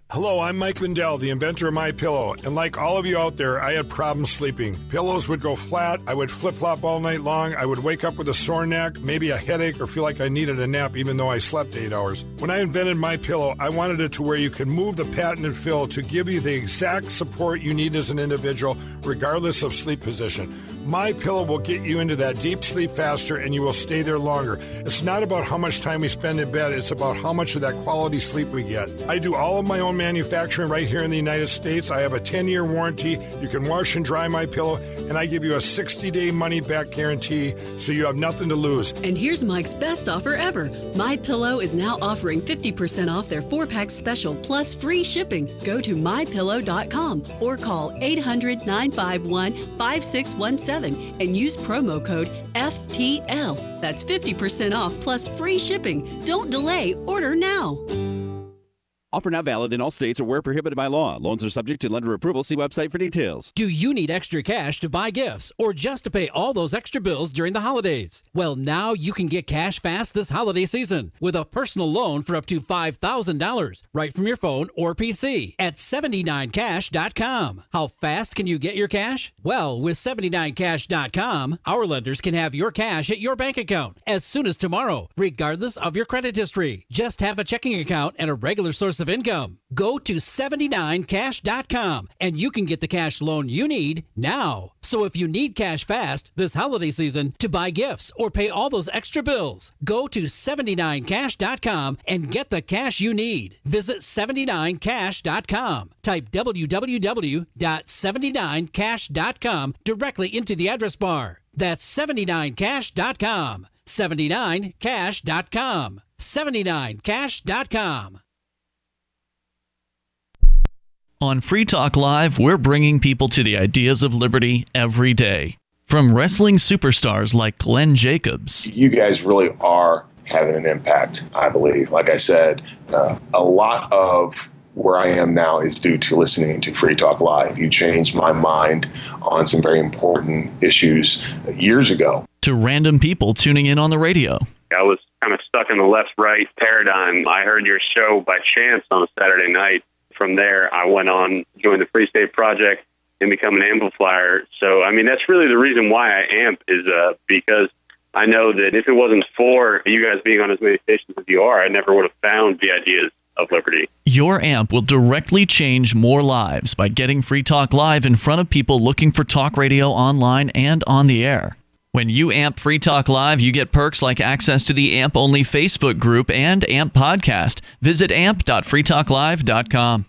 Hello, I'm Mike Lindell, the inventor of MyPillow, and like all of you out there, I had problems sleeping. Pillows would go flat, I would flip-flop all night long, I would wake up with a sore neck, maybe a headache, or feel like I needed a nap even though I slept 8 hours. When I invented MyPillow, I wanted it to where you can move the patented fill to give you the exact support you need as an individual, regardless of sleep position. MyPillow will get you into that deep sleep faster and you will stay there longer. It's not about how much time we spend in bed, it's about how much of that quality sleep we get. I do all of my own manufacturing right here in the United States. I have a 10-year warranty. You can wash and dry MyPillow, and I give you a 60-day money-back guarantee, so you have nothing to lose. And here's Mike's best offer ever. MyPillow is now offering 50% off their 4-pack special plus free shipping. Go to mypillow.com or call 800-951-5617 and use promo code FTL. That's 50% off plus free shipping. Don't delay. Order now. Offer not valid in all states or where prohibited by law. Loans are subject to lender approval. See website for details. Do you need extra cash to buy gifts or just to pay all those extra bills during the holidays? Well, now you can get cash fast this holiday season with a personal loan for up to $5,000 right from your phone or PC at 79cash.com. How fast can you get your cash? Well, with 79cash.com, our lenders can have your cash at your bank account as soon as tomorrow, regardless of your credit history. Just have a checking account and a regular source of income. Go to 79cash.com and you can get the cash loan you need now. So if you need cash fast this holiday season to buy gifts or pay all those extra bills, go to 79cash.com and get the cash you need. Visit 79cash.com. Type www.79cash.com directly into the address bar. That's 79cash.com. 79cash.com. 79cash.com. On Free Talk Live, we're bringing people to the ideas of liberty every day. From wrestling superstars like Glenn Jacobs. You guys really are having an impact, I believe. Like I said, a lot of where I am now is due to listening to Free Talk Live. You changed my mind on some very important issues years ago. To random people tuning in on the radio. I was kind of stuck in the left-right paradigm. I heard your show by chance on a Saturday night. From there, I went on, joined the Free State Project, and become an amplifier. So, I mean, that's really the reason why I amp is because I know that if it wasn't for you guys being on as many stations as you are, I never would have found the ideas of liberty. Your amp will directly change more lives by getting Free Talk Live in front of people looking for talk radio online and on the air. When you amp Free Talk Live, you get perks like access to the AMP-only Facebook group and AMP podcast. Visit amp.freetalklive.com.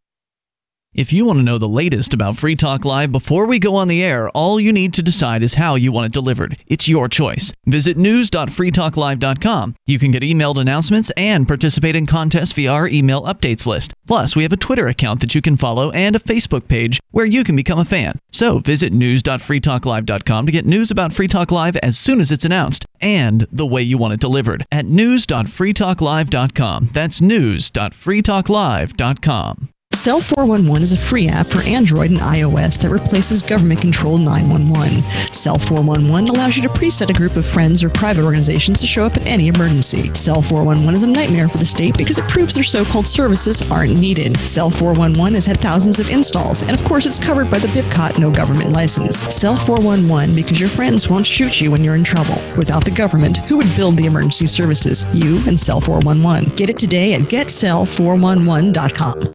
If you want to know the latest about Free Talk Live before we go on the air, all you need to decide is how you want it delivered. It's your choice. Visit news.freetalklive.com. You can get emailed announcements and participate in contests via our email updates list. Plus, we have a Twitter account that you can follow and a Facebook page where you can become a fan. So visit news.freetalklive.com to get news about Free Talk Live as soon as it's announced and the way you want it delivered at news.freetalklive.com. That's news.freetalklive.com. Cell 411 is a free app for Android and iOS that replaces government-controlled 911. Cell 411 allows you to preset a group of friends or private organizations to show up at any emergency. Cell 411 is a nightmare for the state because it proves their so-called services aren't needed. Cell 411 has had thousands of installs, and of course it's covered by the BIPCOT no government license. Cell 411 because your friends won't shoot you when you're in trouble. Without the government, who would build the emergency services? You and Cell 411. Get it today at getcell411.com.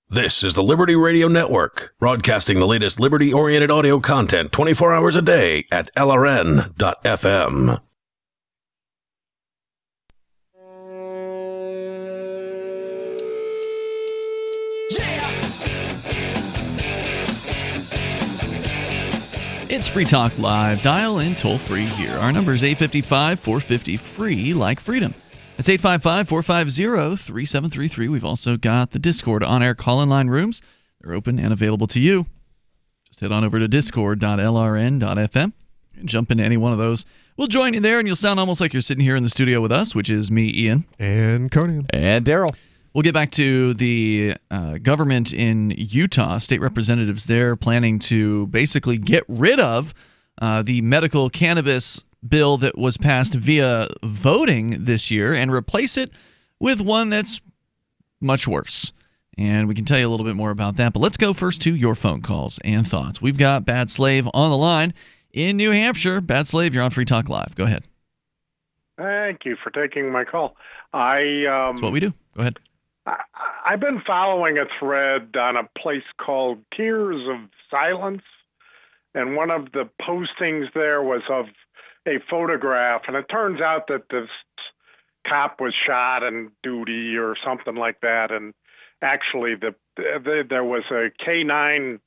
This is the Liberty Radio Network, broadcasting the latest liberty-oriented audio content 24 hours a day at LRN.FM. It's Free Talk Live. Dial in toll-free here. Our number is 855-450-FREE, like freedom. It's 855-450-3733. We've also got the Discord on-air call-in line rooms. They're open and available to you. Just head on over to discord.lrn.fm and jump into any one of those. We'll join you there, and you'll sound almost like you're sitting here in the studio with us, which is me, Ian. And Conan. And Darryl. We'll get back to the government in Utah. State representatives there planning to basically get rid of the medical cannabis bill that was passed via voting this year and replace it with one that's much worse. And we can tell you a little bit more about that. But let's go first to your phone calls and thoughts. We've got Bad Slave on the line in New Hampshire. Bad Slave, you're on Free Talk Live. Go ahead. Thank you for taking my call. That's what we do. Go ahead. I've been following a thread on a place called Tears of Silence, and one of the postings there was of a photograph, and it turns out that this cop was shot on duty or something like that, and actually there was a K9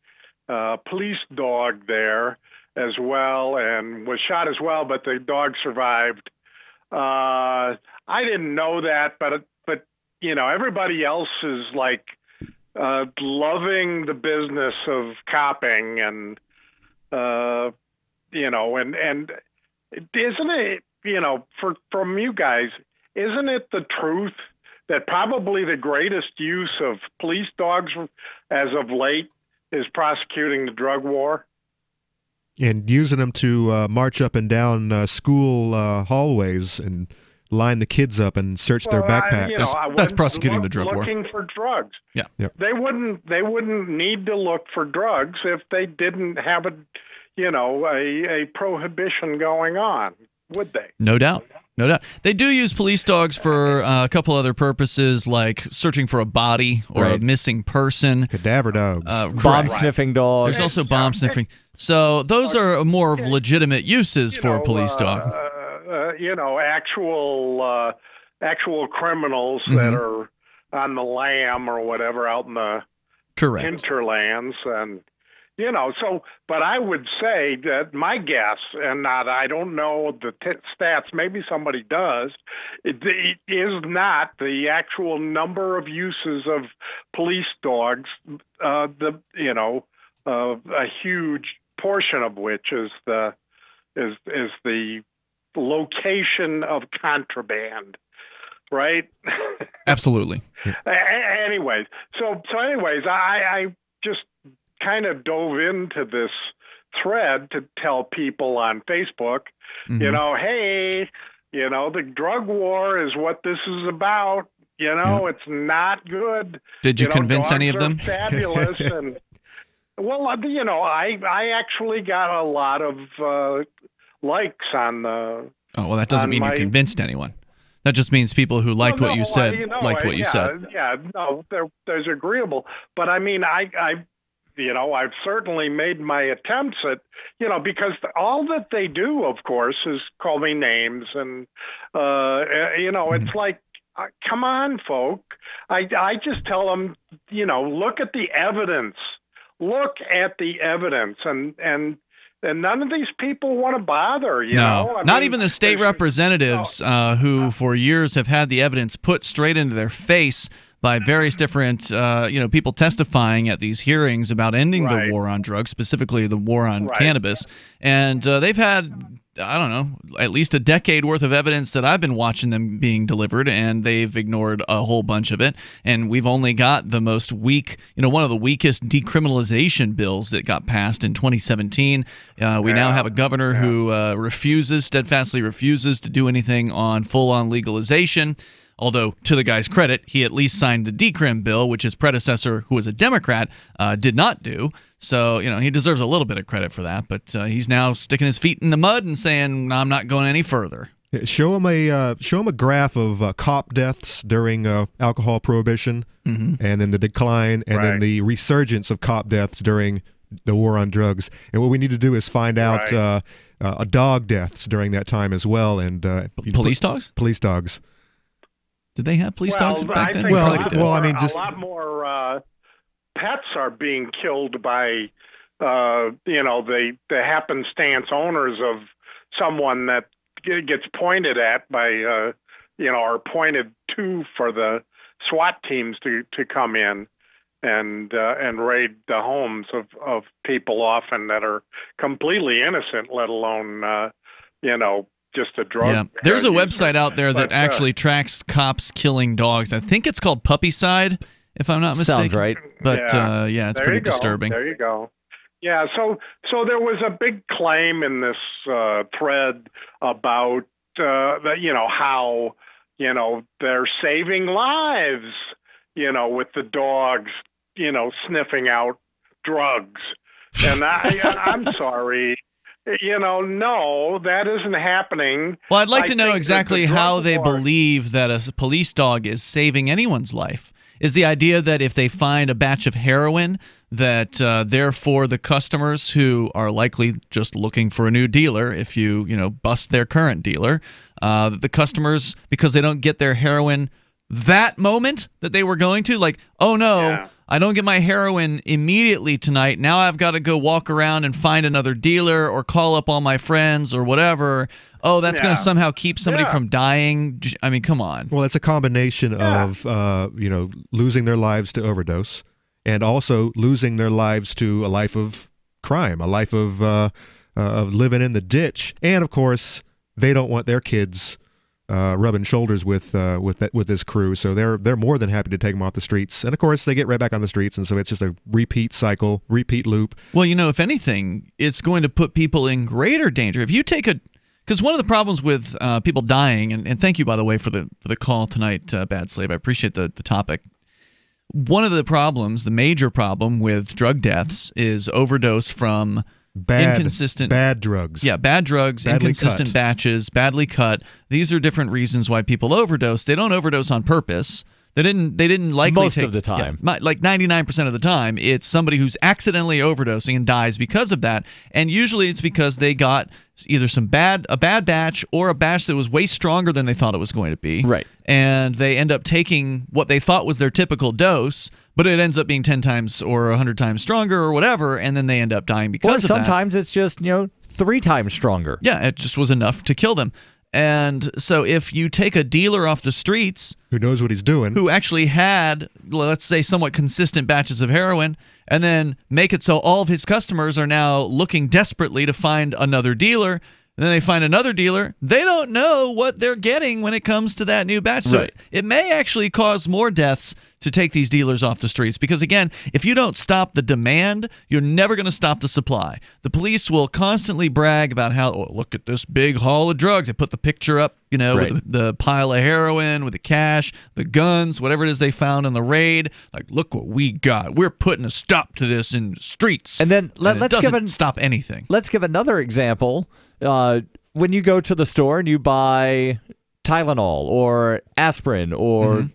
police dog there as well and was shot as well, but the dog survived. I didn't know that, but you know, everybody else is like loving the business of copping, and you know, and isn't it, you know, from you guys, isn't it the truth that probably the greatest use of police dogs as of late is prosecuting the drug war? And using them to march up and down school hallways and line the kids up and search their backpacks. That's prosecuting the drug war. Looking for drugs. Yeah. Yep. They wouldn't need to look for drugs if they didn't have a prohibition going on, would they? No doubt. No doubt. They do use police dogs for a couple other purposes, like searching for a body or a missing person. Cadaver dogs. Bomb-sniffing dogs. There's also bomb-sniffing. So those are more of legitimate uses for a police dog. Actual criminals that are on the lam or whatever out in the hinterlands, and but I would say that my guess, and I don't know the stats, maybe somebody does, it is not the actual number of uses of police dogs, a huge portion of which is the location of contraband, right? Absolutely. Anyways, I just kind of dove into this thread to tell people on Facebook, hey, the drug war is what this is about. It's not good. Did you convince any of them? Fabulous. And well, I actually got a lot of likes on the. Oh, well, that doesn't mean you convinced anyone. That just means people who liked what you said liked what you said. Yeah, no, there's agreeable. But I mean, I've certainly made my attempts at, because all that they do, of course, is call me names. And, it's like, come on, folk. I just tell them, look at the evidence. Look at the evidence. And none of these people want to bother, not even the state representatives who for years have had the evidence put straight into their face by various different, people testifying at these hearings about ending the war on drugs, specifically the war on cannabis. And they've had, I don't know, at least a decade worth of evidence that I've been watching them being delivered, and they've ignored a whole bunch of it. And we've only got the most weak, one of the weakest decriminalization bills that got passed in 2017. We now have a governor who steadfastly refuses to do anything on full-on legalization. Although, to the guy's credit, he at least signed the decrim bill, which his predecessor, who was a Democrat, did not do. So, he deserves a little bit of credit for that. But he's now sticking his feet in the mud and saying, no, I'm not going any further. Show him a graph of cop deaths during alcohol prohibition, and then the decline, and then the resurgence of cop deaths during the war on drugs. And what we need to do is find out dog deaths during that time as well. And police dogs? Police dogs. Did they have police dogs back then? A lot more pets are being killed by, the happenstance owners of someone that gets pointed at by, or pointed to for the SWAT teams to come in and raid the homes of people often that are completely innocent, let alone, just a drug. Yeah, there's a user. website out there that But, actually tracks cops killing dogs. I think it's called Puppycide, if I'm not mistaken. Sounds right. But yeah, it's there pretty you go. disturbing. There you go. Yeah, so there was a big claim in this thread about that, how they're saving lives, with the dogs, sniffing out drugs, and I'm sorry. No, that isn't happening. Well, I'd like to I know think that exactly the how drug they war- believe that a police dog is saving anyone's life. Is the idea that if they find a batch of heroin, that therefore the customers who are likely just looking for a new dealer, if you bust their current dealer, the customers, because they don't get their heroin that moment that they were going to, like, oh no, I don't get my heroin immediately tonight. Now I've got to go walk around and find another dealer or call up all my friends or whatever. Oh, that's going to somehow keep somebody from dying. I mean, come on. Well, it's a combination of losing their lives to overdose, and also losing their lives to a life of crime, a life of living in the ditch, and of course they don't want their kids rubbing shoulders with this crew, so they're more than happy to take them off the streets, and of course they get right back on the streets, and so it's just a repeat cycle, repeat loop. Well, if anything, it's going to put people in greater danger. If you take because one of the problems with people dying, and thank you, by the way, for the call tonight, Bad Slave. I appreciate the topic. One of the problems, the major problem with drug deaths, is overdose from inconsistent bad drugs. Yeah, bad drugs, Badly inconsistent cut. batches, badly cut. These are different reasons why people overdose. They don't overdose on purpose. They didn't likely Most of the time. Yeah, like 99% of the time, it's somebody who's accidentally overdosing and dies because of that. And usually it's because they got either a bad batch or a batch that was way stronger than they thought it was going to be. Right. And they end up taking what they thought was their typical dose, but it ends up being 10 times or 100 times stronger or whatever, and then they end up dying because of that. Sometimes it's just, 3 times stronger. Yeah, it just was enough to kill them. And so if you take a dealer off the streets who knows what he's doing, who actually had, let's say, somewhat consistent batches of heroin, and then make it so all of his customers are now looking desperately to find another dealer, and then they find another dealer, they don't know what they're getting when it comes to that new batch. So Right. it may actually cause more deaths to take these dealers off the streets, because again, if you don't stop the demand, you're never going to stop the supply. The police will constantly brag about how, oh, look at this big haul of drugs. They put the picture up, Right. with the pile of heroin, with the cash, the guns, whatever it is they found in the raid. Like, look what we got. We're putting a stop to this in the streets. And then it doesn't stop anything. Let's give another example. When you go to the store and you buy Tylenol or aspirin or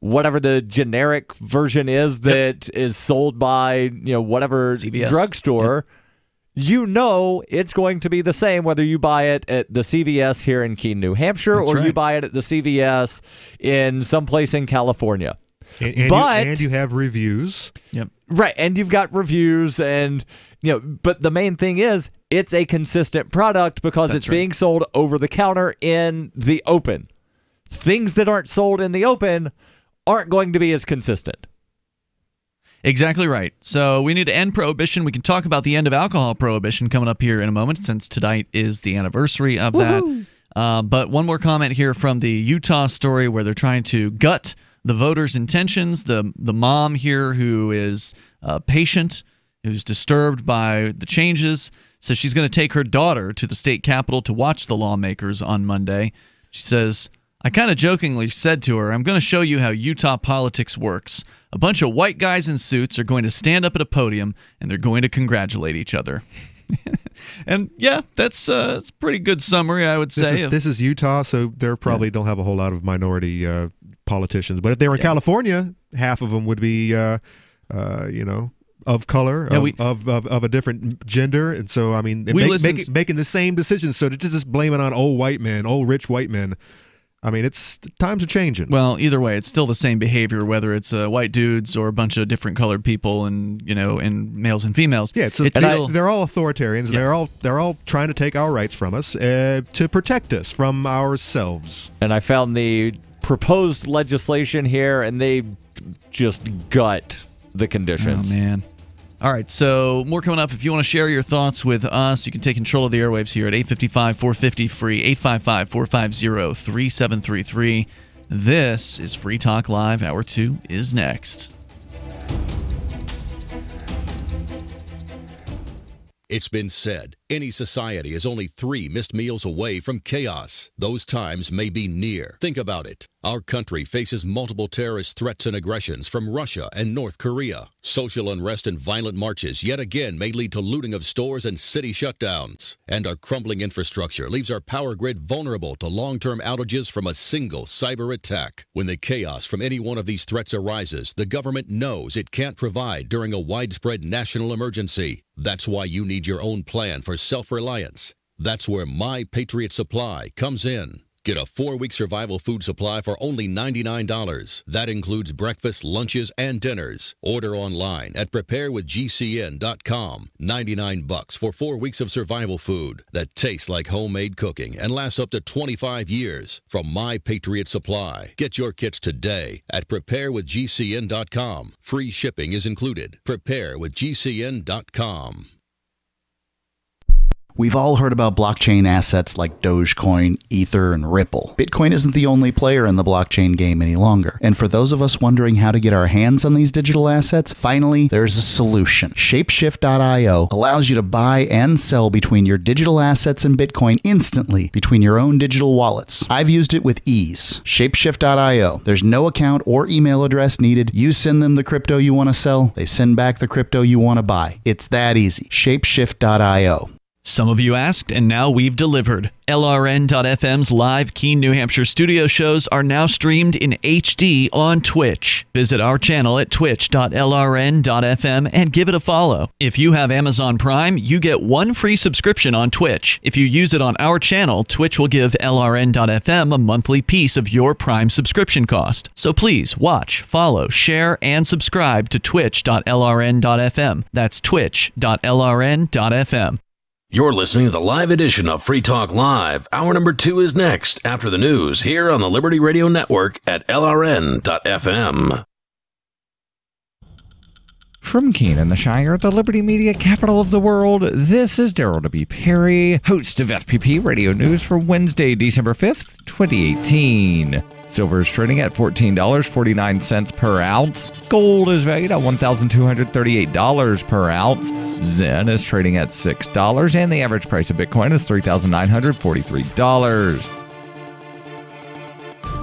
whatever the generic version is that is sold by whatever CVS. drugstore, it's going to be the same whether you buy it at the CVS here in Keene, New Hampshire, That's or you right. buy it at the CVS in someplace in California. And you have reviews. Yep. Right, and you've got reviews, and but the main thing is it's a consistent product because That's it's right. being sold over the counter in the open. Things that aren't sold in the open aren't going to be as consistent. Exactly right. So we need to end Prohibition. We can talk about the end of alcohol prohibition coming up here in a moment, since tonight is the anniversary of that. But one more comment here from the Utah story where they're trying to gut the voters' intentions. The mom here, who is patient, who's disturbed by the changes, says she's going to take her daughter to the state capitol to watch the lawmakers on Monday. She says, I kind of jokingly said to her, I'm going to show you how Utah politics works. A bunch of white guys in suits are going to stand up at a podium, and they're going to congratulate each other. And yeah, that's a pretty good summary, I would say. This is Utah, so they probably don't have a whole lot of minority politicians. But if they were in California, half of them would be, of color, of a different gender, and so I mean, making the same decisions. So to just blame it on old white men, old rich white men. I mean, times are changing. Well, either way, it's still the same behavior, whether it's white dudes or a bunch of different colored people, and and males and females. Yeah, they're all authoritarians. Yeah. They're all trying to take our rights from us to protect us from ourselves. And I found the proposed legislation here, and they just gut the conditions. Oh man. All right, so more coming up. If you want to share your thoughts with us, you can take control of the airwaves here at 855-450-FREE, 855-450-3733. This is Free Talk Live. Hour 2 is next. It's been said, any society is only 3 missed meals away from chaos. Those times may be near. Think about it. Our country faces multiple terrorist threats and aggressions from Russia and North Korea. Social unrest and violent marches yet again may lead to looting of stores and city shutdowns. And our crumbling infrastructure leaves our power grid vulnerable to long-term outages from a single cyber attack. When the chaos from any one of these threats arises, the government knows it can't provide during a widespread national emergency. That's why you need your own plan for self-reliance. That's where My Patriot Supply comes in. Get a 4-week survival food supply for only $99. That includes breakfast, lunches, and dinners. Order online at preparewithgcn.com. $99 for 4 weeks of survival food that tastes like homemade cooking and lasts up to 25 years. From My Patriot Supply. Get your kits today at preparewithgcn.com. Free shipping is included. Preparewithgcn.com. We've all heard about blockchain assets like Dogecoin, Ether, and Ripple. Bitcoin isn't the only player in the blockchain game any longer. And for those of us wondering how to get our hands on these digital assets, finally, there's a solution. Shapeshift.io allows you to buy and sell between your digital assets and Bitcoin instantly between your own digital wallets. I've used it with ease. Shapeshift.io. There's no account or email address needed. You send them the crypto you want to sell. They send back the crypto you want to buy. It's that easy. Shapeshift.io. Some of you asked, and now we've delivered. LRN.FM's live Keene, New Hampshire studio shows are now streamed in HD on Twitch. Visit our channel at twitch.lrn.fm and give it a follow. If you have Amazon Prime, you get 1 free subscription on Twitch. If you use it on our channel, Twitch will give LRN.FM a monthly piece of your Prime subscription cost. So please watch, follow, share, and subscribe to twitch.lrn.fm. That's twitch.lrn.fm. You're listening to the live edition of Free Talk Live. Hour number 2 is next, after the news, here on the Liberty Radio Network at LRN.FM. From Keene in the Shire, the Liberty Media capital of the world, this is Darryl W. Perry, host of FPP Radio News for Wednesday, December 5th, 2018. Silver is trading at $14.49 per ounce. Gold is valued at $1,238 per ounce. Zen is trading at $6, and the average price of Bitcoin is $3,943.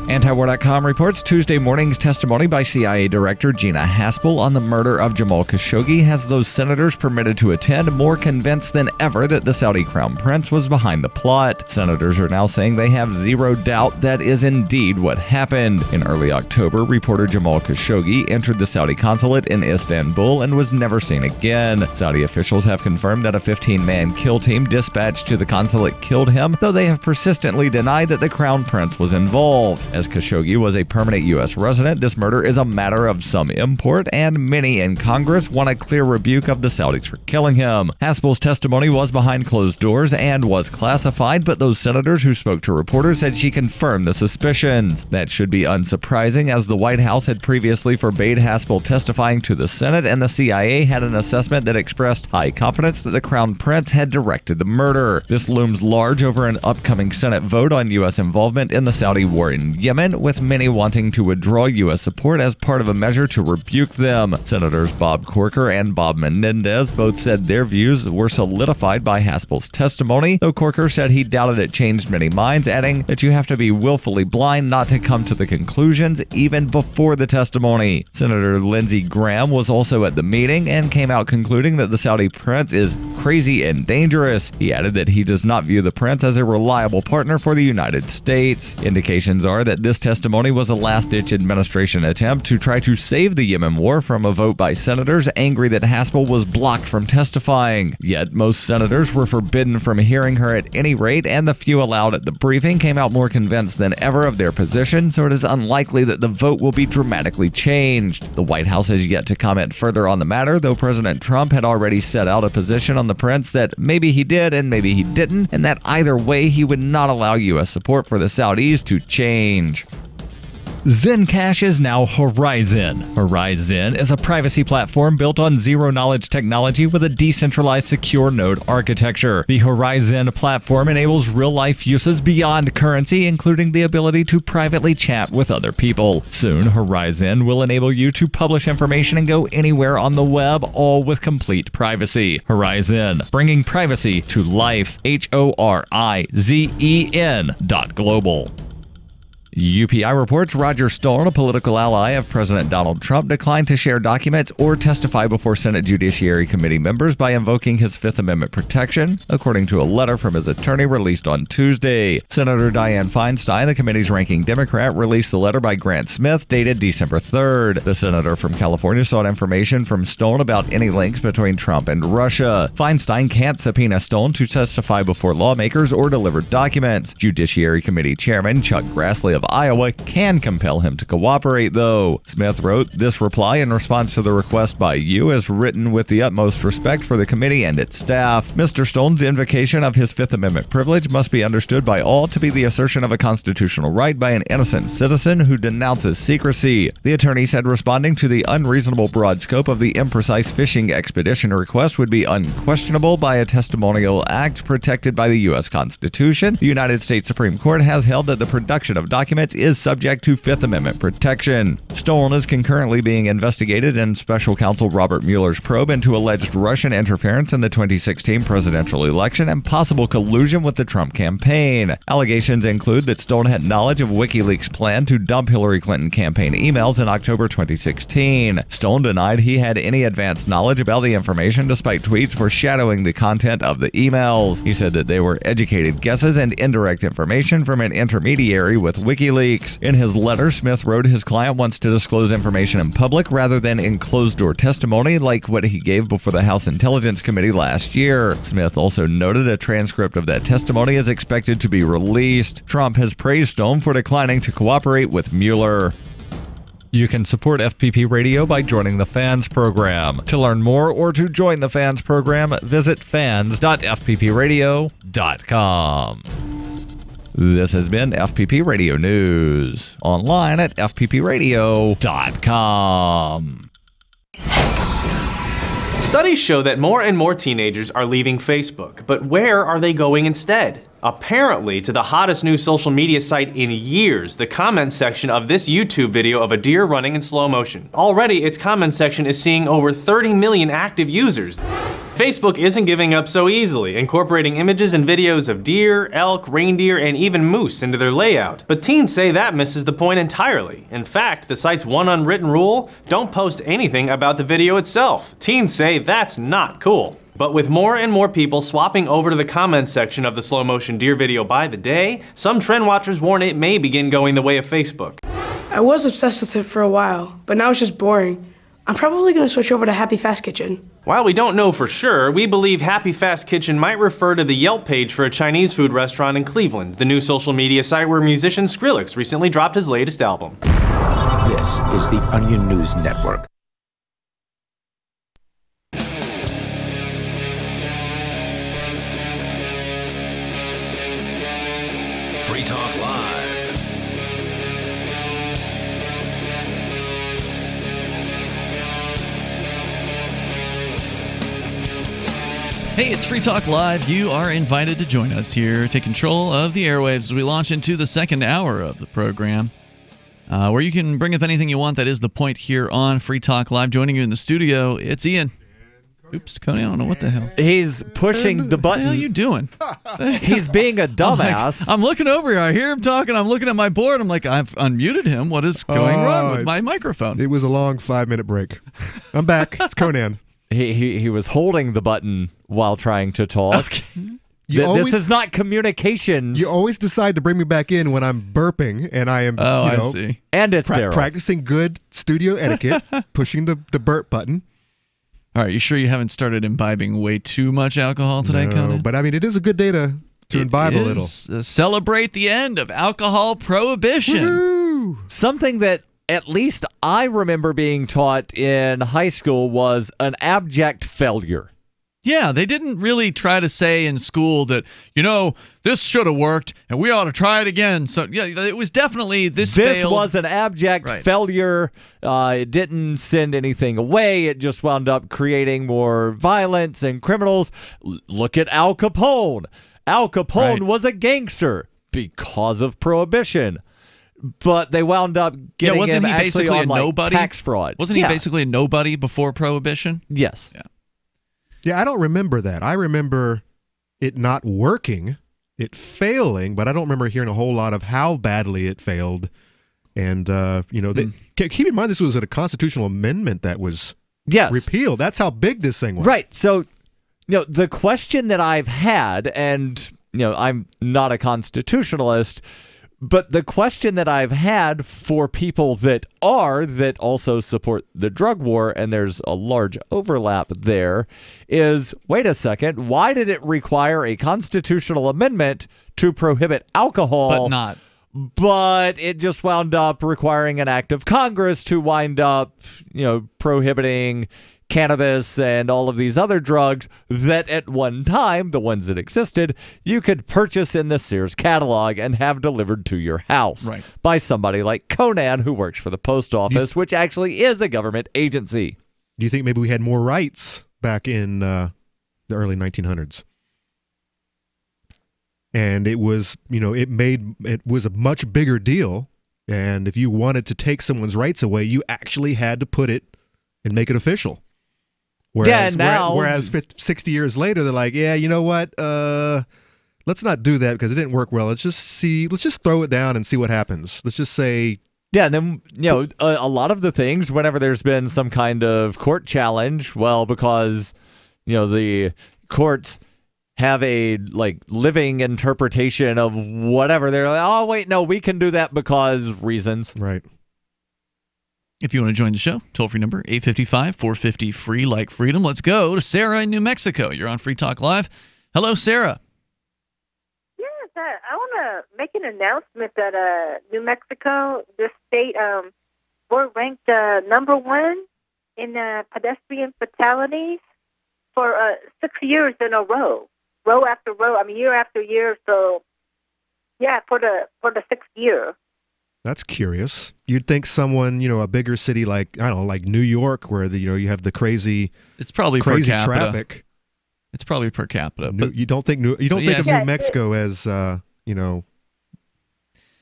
Antiwar.com reports Tuesday morning's testimony by CIA Director Gina Haspel on the murder of Jamal Khashoggi has those senators permitted to attend more convinced than ever that the Saudi Crown Prince was behind the plot. Senators are now saying they have zero doubt that is indeed what happened. In early October, reporter Jamal Khashoggi entered the Saudi consulate in Istanbul and was never seen again. Saudi officials have confirmed that a 15-man kill team dispatched to the consulate killed him, though they have persistently denied that the Crown Prince was involved. As Khashoggi was a permanent U.S. resident, this murder is a matter of some import, and many in Congress want a clear rebuke of the Saudis for killing him. Haspel's testimony was behind closed doors and was classified, but those senators who spoke to reporters said she confirmed the suspicions. That should be unsurprising, as the White House had previously forbade Haspel testifying to the Senate, and the CIA had an assessment that expressed high confidence that the Crown Prince had directed the murder. This looms large over an upcoming Senate vote on U.S. involvement in the Saudi war in Yemen, with many wanting to withdraw U.S. support as part of a measure to rebuke them. Senators Bob Corker and Bob Menendez both said their views were solidified by Haspel's testimony, though Corker said he doubted it changed many minds, adding that you have to be willfully blind not to come to the conclusions even before the testimony. Senator Lindsey Graham was also at the meeting and came out concluding that the Saudi prince is crazy and dangerous. He added that he does not view the prince as a reliable partner for the United States. Indications are that this testimony was a last-ditch administration attempt to try to save the Yemen war from a vote by senators angry that Haspel was blocked from testifying. Yet most senators were forbidden from hearing her at any rate, and the few allowed at the briefing came out more convinced than ever of their position, so it is unlikely that the vote will be dramatically changed. The White House has yet to comment further on the matter, though President Trump had already set out a position on the prince that maybe he did and maybe he didn't, and that either way he would not allow U.S. support for the Saudis to change. Zencash is now Horizon. Horizon is a privacy platform built on zero-knowledge technology with a decentralized secure node architecture. The Horizon platform enables real-life uses beyond currency, including the ability to privately chat with other people. Soon, Horizon will enable you to publish information and go anywhere on the web, all with complete privacy. Horizon, bringing privacy to life. HORIZEN.global. UPI reports Roger Stone, a political ally of President Donald Trump, declined to share documents or testify before Senate Judiciary Committee members by invoking his Fifth Amendment protection, according to a letter from his attorney released on Tuesday. Senator Dianne Feinstein, the committee's ranking Democrat, released the letter by Grant Smith dated December 3rd. The senator from California sought information from Stone about any links between Trump and Russia. Feinstein can't subpoena Stone to testify before lawmakers or deliver documents. Judiciary Committee Chairman Chuck Grassley of Iowa can compel him to cooperate, though. Smith wrote, "This reply in response to the request by you is written with the utmost respect for the committee and its staff. Mr. Stone's invocation of his Fifth Amendment privilege must be understood by all to be the assertion of a constitutional right by an innocent citizen who denounces secrecy." The attorney said responding to the unreasonable broad scope of the imprecise fishing expedition request would be unquestionable by a testimonial act protected by the U.S. Constitution. The United States Supreme Court has held that the production of documents is subject to Fifth Amendment protection. Stone is concurrently being investigated in special counsel Robert Mueller's probe into alleged Russian interference in the 2016 presidential election and possible collusion with the Trump campaign. Allegations include that Stone had knowledge of WikiLeaks' plan to dump Hillary Clinton campaign emails in October 2016. Stone denied he had any advanced knowledge about the information despite tweets foreshadowing the content of the emails. He said that they were educated guesses and indirect information from an intermediary with WikiLeaks. In his letter, Smith wrote his client wants to disclose information in public rather than in closed-door testimony like what he gave before the House Intelligence Committee last year. Smith also noted a transcript of that testimony is expected to be released. Trump has praised Stone for declining to cooperate with Mueller. You can support FPP Radio by joining the Fans program. To learn more or to join the Fans program, visit fans.fppradio.com. This has been FPP Radio News, online at fppradio.com. Studies show that more and more teenagers are leaving Facebook, but where are they going instead? Apparently, to the hottest new social media site in years, the comment section of this YouTube video of a deer running in slow motion. Already, its comment section is seeing over 30 million active users. Facebook isn't giving up so easily, incorporating images and videos of deer, elk, reindeer, and even moose into their layout. But teens say that misses the point entirely. In fact, the site's one unwritten rule: don't post anything about the video itself. Teens say that's not cool. But with more and more people swapping over to the comments section of the slow motion deer video by the day, some trend watchers warn it may begin going the way of Facebook. I was obsessed with it for a while, but now it's just boring. I'm probably going to switch over to Happy Fast Kitchen. While we don't know for sure, we believe Happy Fast Kitchen might refer to the Yelp page for a Chinese food restaurant in Cleveland, the new social media site where musician Skrillex recently dropped his latest album. This is the Onion News Network. Free Talk Live. Hey, it's Free Talk Live. You are invited to join us here, take control of the airwaves as we launch into the second hour of the program, where you can bring up anything you want. That is the point here on Free Talk Live. Joining you in the studio, it's Ian. Oops, Conan, I don't know what the hell. He's pushing the button. What the hell are you doing? He's being a dumbass. I'm looking over here. I hear him talking. I'm looking at my board. I'm like, I've unmuted him. What is going wrong with my microphone? It was a long 5-minute break. I'm back. It's Conan. He was holding the button while trying to talk. Okay. This is not communications. You always decide to bring me back in when I'm burping, and I am, I see. And it's practicing good studio etiquette, pushing the burp button. All right, you sure you haven't started imbibing way too much alcohol today, Conan? But I mean, it is a good day to imbibe a little. Celebrate the end of alcohol prohibition. Woo-hoo! Something that at least I remember being taught in high school was an abject failure. Yeah, they didn't really try to say in school that, this should have worked and we ought to try it again. So, yeah, it was definitely this failed. Was an abject failure. It didn't send anything away. It just wound up creating more violence and criminals. Look at Al Capone. Al Capone was a gangster because of Prohibition. But they wound up getting wasn't him he actually basically on a nobody? Tax fraud. Wasn't he basically a nobody before Prohibition? Yes. Yeah. Yeah, I don't remember that. I remember it not working, it failing, but I don't remember hearing a whole lot of how badly it failed. And, keep in mind this was a constitutional amendment that was repealed. That's how big this thing was. Right. So, the question that I've had, and, I'm not a constitutionalist, but the question that I've had for people that also support the drug war, and there's a large overlap there, is, wait a second, why did it require a constitutional amendment to prohibit alcohol? But it just wound up requiring an act of Congress to wind up, prohibiting cannabis and all of these other drugs that at one time, the ones that existed, you could purchase in the Sears catalog and have delivered to your house by somebody like Conan, who works for the post office, which actually is a government agency. Do you think maybe we had more rights back in the early 1900s? And it was, it was a much bigger deal. And if you wanted to take someone's rights away, you actually had to put it and make it official. Whereas, whereas 60 years later, they're like, yeah, you know what? Let's not do that because it didn't work well. Let's just throw it down and see what happens. Let's just say. Yeah, and then, a lot of the things, whenever there's been some kind of court challenge, because, the courts have a, living interpretation of whatever. They're like, oh, wait, no, we can do that because reasons. Right. If you want to join the show, toll-free number, 855-450-FREE, like freedom. Let's go to Sarah in New Mexico. You're on Free Talk Live. Hello, Sarah. Yes, I want to make an announcement that New Mexico, this state, we're ranked number 1 in pedestrian fatalities for 6 years in a row after row. I mean, year after year. So, yeah, for the 6th year. That's curious. You'd think someone, a bigger city like New York, where you have the crazy. It's probably crazy per capita. Traffic. It's probably per capita. But you don't think of New Mexico as a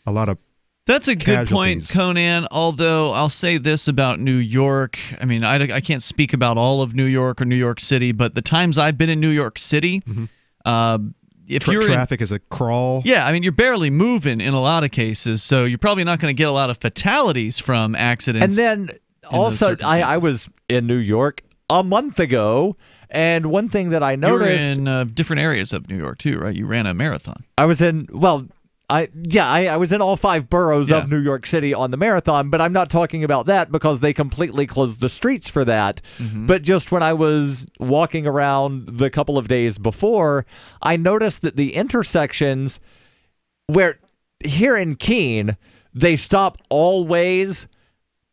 lot of. That's a good point, Conan. Although I'll say this about New York. I mean, I can't speak about all of New York or New York City, but the times I've been in New York City. If you're traffic is a crawl. Yeah, I mean, you're barely moving in a lot of cases, so you're probably not going to get a lot of fatalities from accidents. And then also, I was in New York a month ago, and one thing that I noticed... You were in different areas of New York, too, right? You ran a marathon. I was in... I was in all 5 boroughs of New York City on the marathon, but I'm not talking about that because they completely closed the streets for that. Mm-hmm. But just when I was walking around the couple of days before, I noticed that the intersections where here in Keene, they stop all ways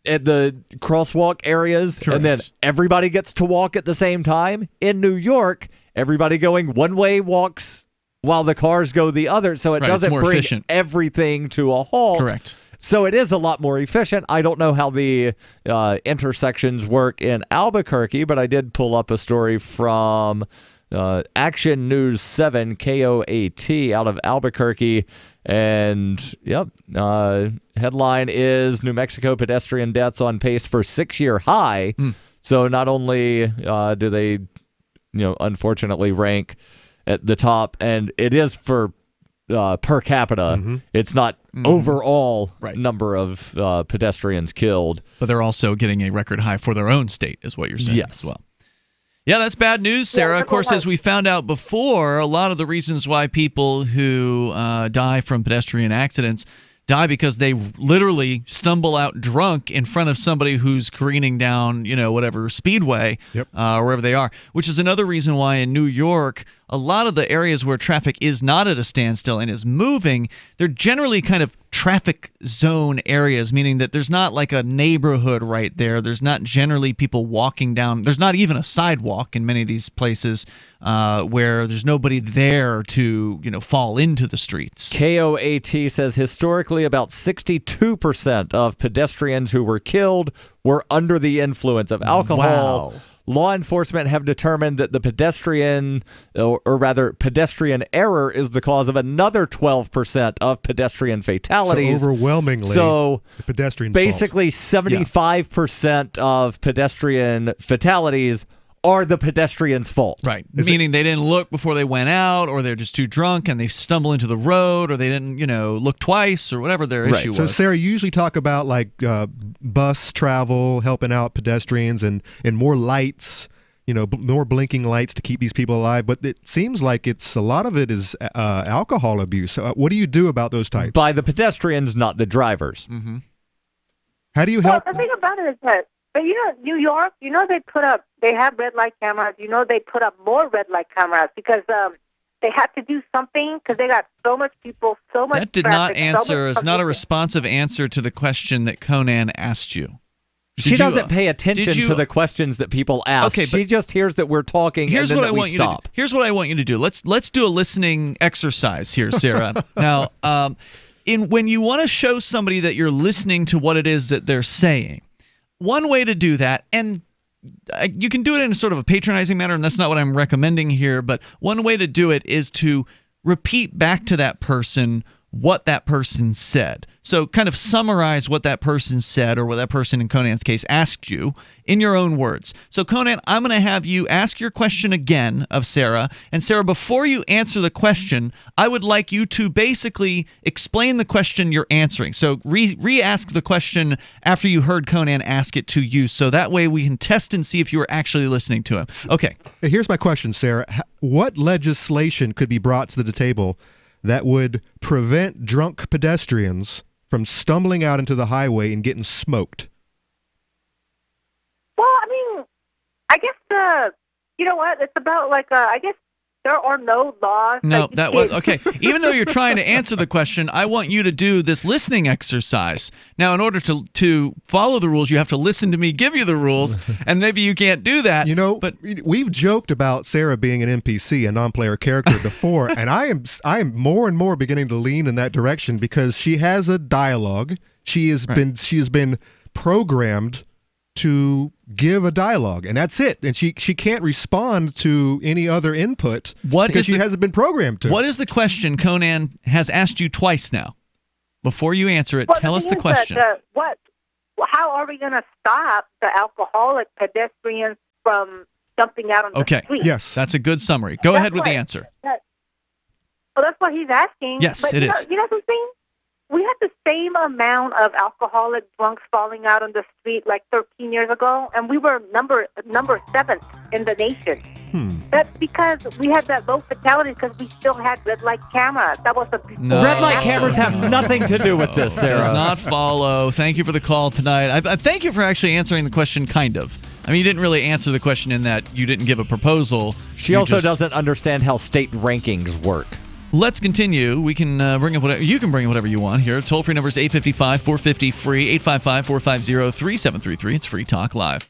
at the crosswalk areas, and then everybody gets to walk at the same time. In New York, everybody going one way walks while the cars go the other, so it doesn't bring everything to a halt. Correct. So it is a lot more efficient. I don't know how the intersections work in Albuquerque, but I did pull up a story from Action News 7, KOAT, out of Albuquerque. And, headline is New Mexico pedestrian deaths on pace for 6-year high. So not only do they, unfortunately rank at the top, and it is for per capita. Mm-hmm. It's not overall number of pedestrians killed. But they're also getting a record high for their own state, is what you're saying as well. Yeah, that's bad news, Sarah. Of course, as we found out before, a lot of the reasons why people who die from pedestrian accidents die because they literally stumble out drunk in front of somebody who's careening down, whatever speedway or wherever they are, which is another reason why in New York, a lot of the areas where traffic is not at a standstill and is moving, they're generally kind of traffic zone areas, meaning that there's not like a neighborhood right there. There's not generally people walking down. There's not even a sidewalk in many of these places where there's nobody there to, fall into the streets. KOAT says historically about 62% of pedestrians who were killed were under the influence of alcohol. Wow. Law enforcement have determined that the pedestrian error is the cause of another 12% of pedestrian fatalities. So overwhelmingly, the pedestrian's basically fault. 75% of pedestrian fatalities are the pedestrian's fault. Right. Meaning they didn't look before they went out, or they're just too drunk and they stumble into the road, or they didn't, look twice, or whatever their issue was. So, Sarah, you usually talk about like bus travel, helping out pedestrians, and more lights, more blinking lights to keep these people alive. But it seems like a lot of it is alcohol abuse. What do you do about those types? By the pedestrians, not the drivers. Mm-hmm. How do you help? Well, the thing about it is that, but New York, they have red light cameras. They put up more red light cameras because they had to do something because they got so much people, so much That did traffic, not answer, so much is not a publicity. responsive answer to the question that Conan asked you. She doesn't pay attention to the questions that people ask. Okay, she just hears that we're talking Here's and then what I we want you stop. to do. Here's what I want you to do. Let's do a listening exercise here, Sarah. Now, when you want to show somebody that you're listening to what it is that they're saying, one way to do that, and you can do it in sort of a patronizing manner, and that's not what I'm recommending here, but one way to do it is to repeat back to that person what that person said. So kind of summarize what that person said, or what that person in Conan's case asked you, in your own words. So Conan, I'm going to have you ask your question again of Sarah. And Sarah, before you answer the question, I would like you to basically explain the question you're answering. So re-ask the question after you heard Conan ask it to you. So that way we can test and see if you were actually listening to him. Okay. Here's my question, Sarah. What legislation could be brought to the table that would prevent drunk pedestrians from stumbling out into the highway and getting smoked? Well, I guess you know what? It's about I guess there are no laws. No, that was okay. Even though you're trying to answer the question, I want you to do this listening exercise. Now, in order to follow the rules, you have to listen to me give you the rules, and maybe you can't do that. But we've joked about Sarah being an NPC, a non-player character, before, and I am more and more beginning to lean in that direction because she has a dialogue. She has been programmed to give a dialogue, and that's it. And she can't respond to any other input because she hasn't been programmed to. What is the question Conan has asked you twice now? Before you answer it, tell us the question. How are we going to stop the alcoholic pedestrians from jumping out on the street? Yes, that's a good summary. Go ahead with the answer. Well, that's what he's asking. Yes, but it is. You know something? We had the same amount of alcoholic drunks falling out on the street like 13 years ago, and we were number 7th in the nation. That's because we had that low fatality because we still had red light cameras. That was the red light cameras have nothing to do with this, Sarah. Does not follow. Thank you for the call tonight. I thank you for actually answering the question, kind of. I mean, you didn't really answer the question in that you didn't give a proposal. She also doesn't understand how state rankings work. Let's continue. We can bring up whatever you can bring whatever you want here. Toll free number is 855-450-FREE, 855-450-3733. It's Free Talk Live.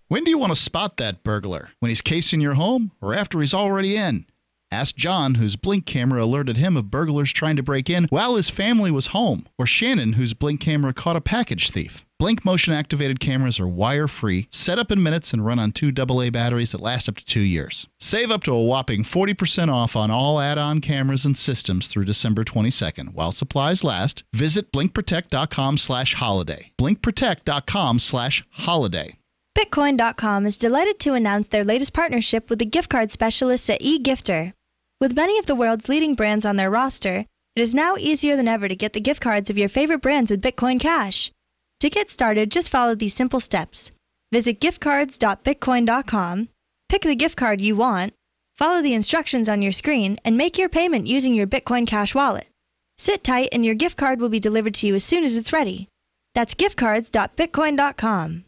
When do you want to spot that burglar? When he's casing your home or after he's already in? Ask John, whose Blink camera alerted him of burglars trying to break in while his family was home, or Shannon, whose Blink camera caught a package thief. Blink motion-activated cameras are wire-free, set up in minutes, and run on 2 AA batteries that last up to 2 years. Save up to a whopping 40% off on all add-on cameras and systems through December 22nd. While supplies last, visit blinkprotect.com/holiday. blinkprotect.com/holiday. Bitcoin.com is delighted to announce their latest partnership with the gift card specialists at eGifter. With many of the world's leading brands on their roster, it is now easier than ever to get the gift cards of your favorite brands with Bitcoin Cash. To get started, just follow these simple steps. Visit giftcards.bitcoin.com, pick the gift card you want, follow the instructions on your screen, and make your payment using your Bitcoin Cash wallet. Sit tight and your gift card will be delivered to you as soon as it's ready. That's giftcards.bitcoin.com.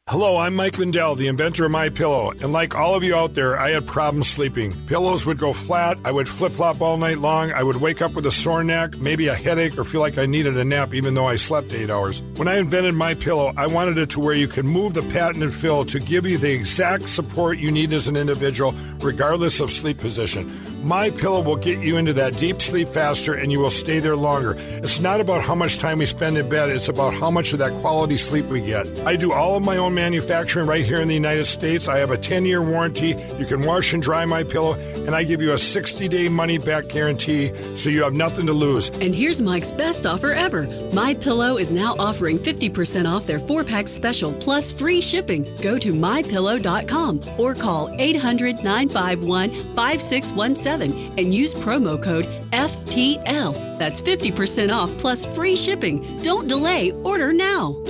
Hello, I'm Mike Lindell, the inventor of MyPillow, and like all of you out there, I had problems sleeping. Pillows would go flat, I would flip-flop all night long, I would wake up with a sore neck, maybe a headache, or feel like I needed a nap even though I slept 8 hours. When I invented MyPillow, I wanted it to where you could move the patented fill to give you the exact support you need as an individual, regardless of sleep position. MyPillow will get you into that deep sleep faster and you will stay there longer. It's not about how much time we spend in bed, it's about how much of that quality sleep we get. I do all of my own manufacturing right here in the United States. I have a 10-year warranty. You can wash and dry MyPillow, and I give you a 60-day money-back guarantee, so you have nothing to lose. And here's Mike's best offer ever. MyPillow is now offering 50% off their 4-pack special plus free shipping. Go to MyPillow.com or call 800-951-5617 and use promo code FTL. That's 50% off plus free shipping. Don't delay. Order now.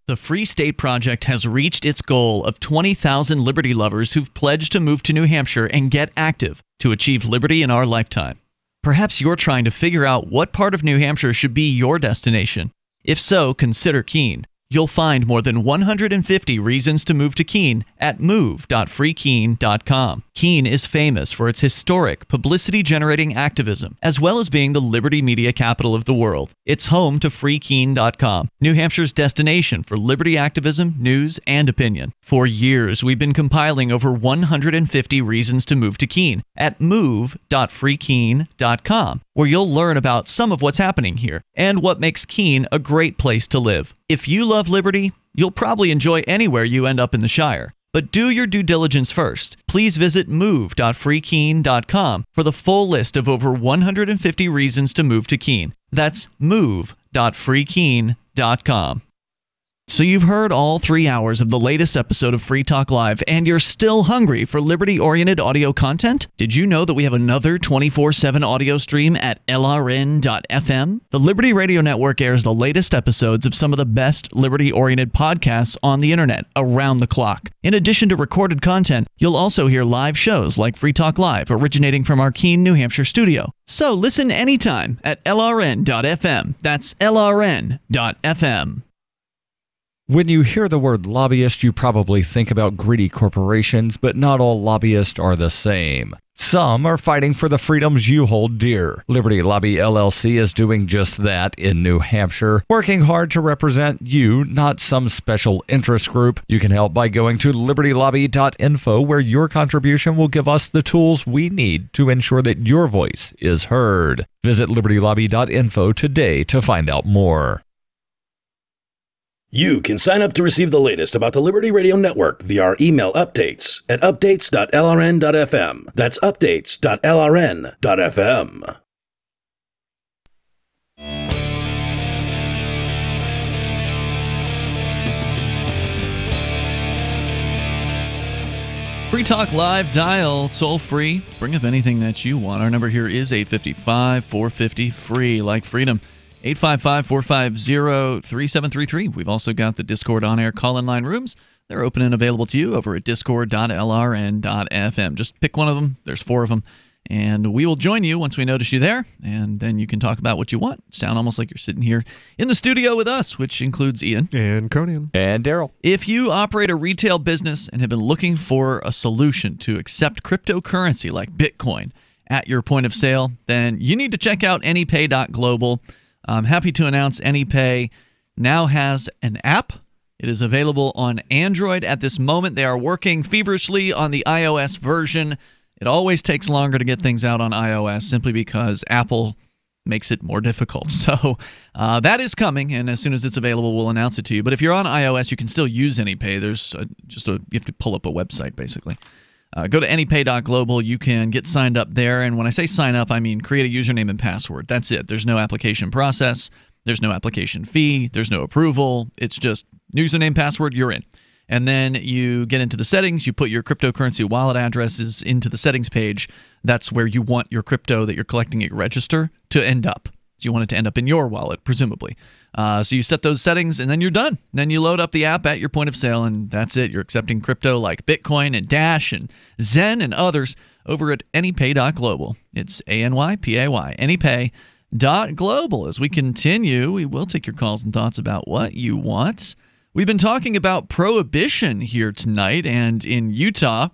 The Free State Project has reached its goal of 20,000 liberty lovers who've pledged to move to New Hampshire and get active to achieve liberty in our lifetime. Perhaps you're trying to figure out what part of New Hampshire should be your destination. If so, consider Keene. You'll find more than 150 reasons to move to Keene at move.freekeene.com. Keene is famous for its historic, publicity-generating activism, as well as being the liberty media capital of the world. It's home to freekeene.com, New Hampshire's destination for liberty activism, news, and opinion. For years, we've been compiling over 150 reasons to move to Keene at move.freekeene.com, where you'll learn about some of what's happening here and what makes Keene a great place to live. If you love liberty, you'll probably enjoy anywhere you end up in the Shire. But do your due diligence first. Please visit move.freekeene.com for the full list of over 150 reasons to move to Keene. That's move.freekeene.com. So you've heard all 3 hours of the latest episode of Free Talk Live, and you're still hungry for liberty-oriented audio content? Did you know that we have another 24/7 audio stream at LRN.FM? The Liberty Radio Network airs the latest episodes of some of the best liberty-oriented podcasts on the internet around the clock. In addition to recorded content, you'll also hear live shows like Free Talk Live, originating from our Keene, New Hampshire studio. So listen anytime at LRN.FM. That's LRN.FM. When you hear the word lobbyist, you probably think about greedy corporations, but not all lobbyists are the same. Some are fighting for the freedoms you hold dear. Liberty Lobby LLC is doing just that in New Hampshire, working hard to represent you, not some special interest group. You can help by going to libertylobby.info, where your contribution will give us the tools we need to ensure that your voice is heard. Visit libertylobby.info today to find out more. You can sign up to receive the latest about the Liberty Radio Network via our email updates at updates.lrn.fm. That's updates.lrn.fm. Free Talk Live, dial toll free. Bring up anything that you want. Our number here is 855-450-FREE, like freedom. 855-450-3733. We've also got the Discord on-air call-in line rooms. They're open and available to you over at discord.lrn.fm. Just pick one of them. There's 4 of them. And we will join you once we notice you there, and then you can talk about what you want. Sound almost like you're sitting here in the studio with us, which includes Ian. And Conan. And Darryl. If you operate a retail business and have been looking for a solution to accept cryptocurrency like Bitcoin at your point of sale, then you need to check out AnyPay.global. I'm happy to announce AnyPay now has an app. It is available on Android at this moment. They are working feverishly on the iOS version. It always takes longer to get things out on iOS simply because Apple makes it more difficult. So that is coming, and as soon as it's available, we'll announce it to you. But if you're on iOS, you can still use AnyPay. There's you have to pull up a website, basically. Go to anypay.global. You can get signed up there. And when I say sign up, I mean create a username and password. That's it. There's no application process. There's no application fee. There's no approval. It's just username, password, you're in. And then you get into the settings. You put your cryptocurrency wallet addresses into the settings page. That's where you want your crypto that you're collecting at your register to end up. So you want it to end up in your wallet, presumably. So you set those settings, and then you're done. Then you load up the app at your point of sale, and that's it. You're accepting crypto like Bitcoin and Dash and Zen and others over at anypay.global. It's ANYPAY, LibertyRadio.global. As we continue, we will take your calls and thoughts about what you want. We've been talking about Prohibition here tonight, and in Utah,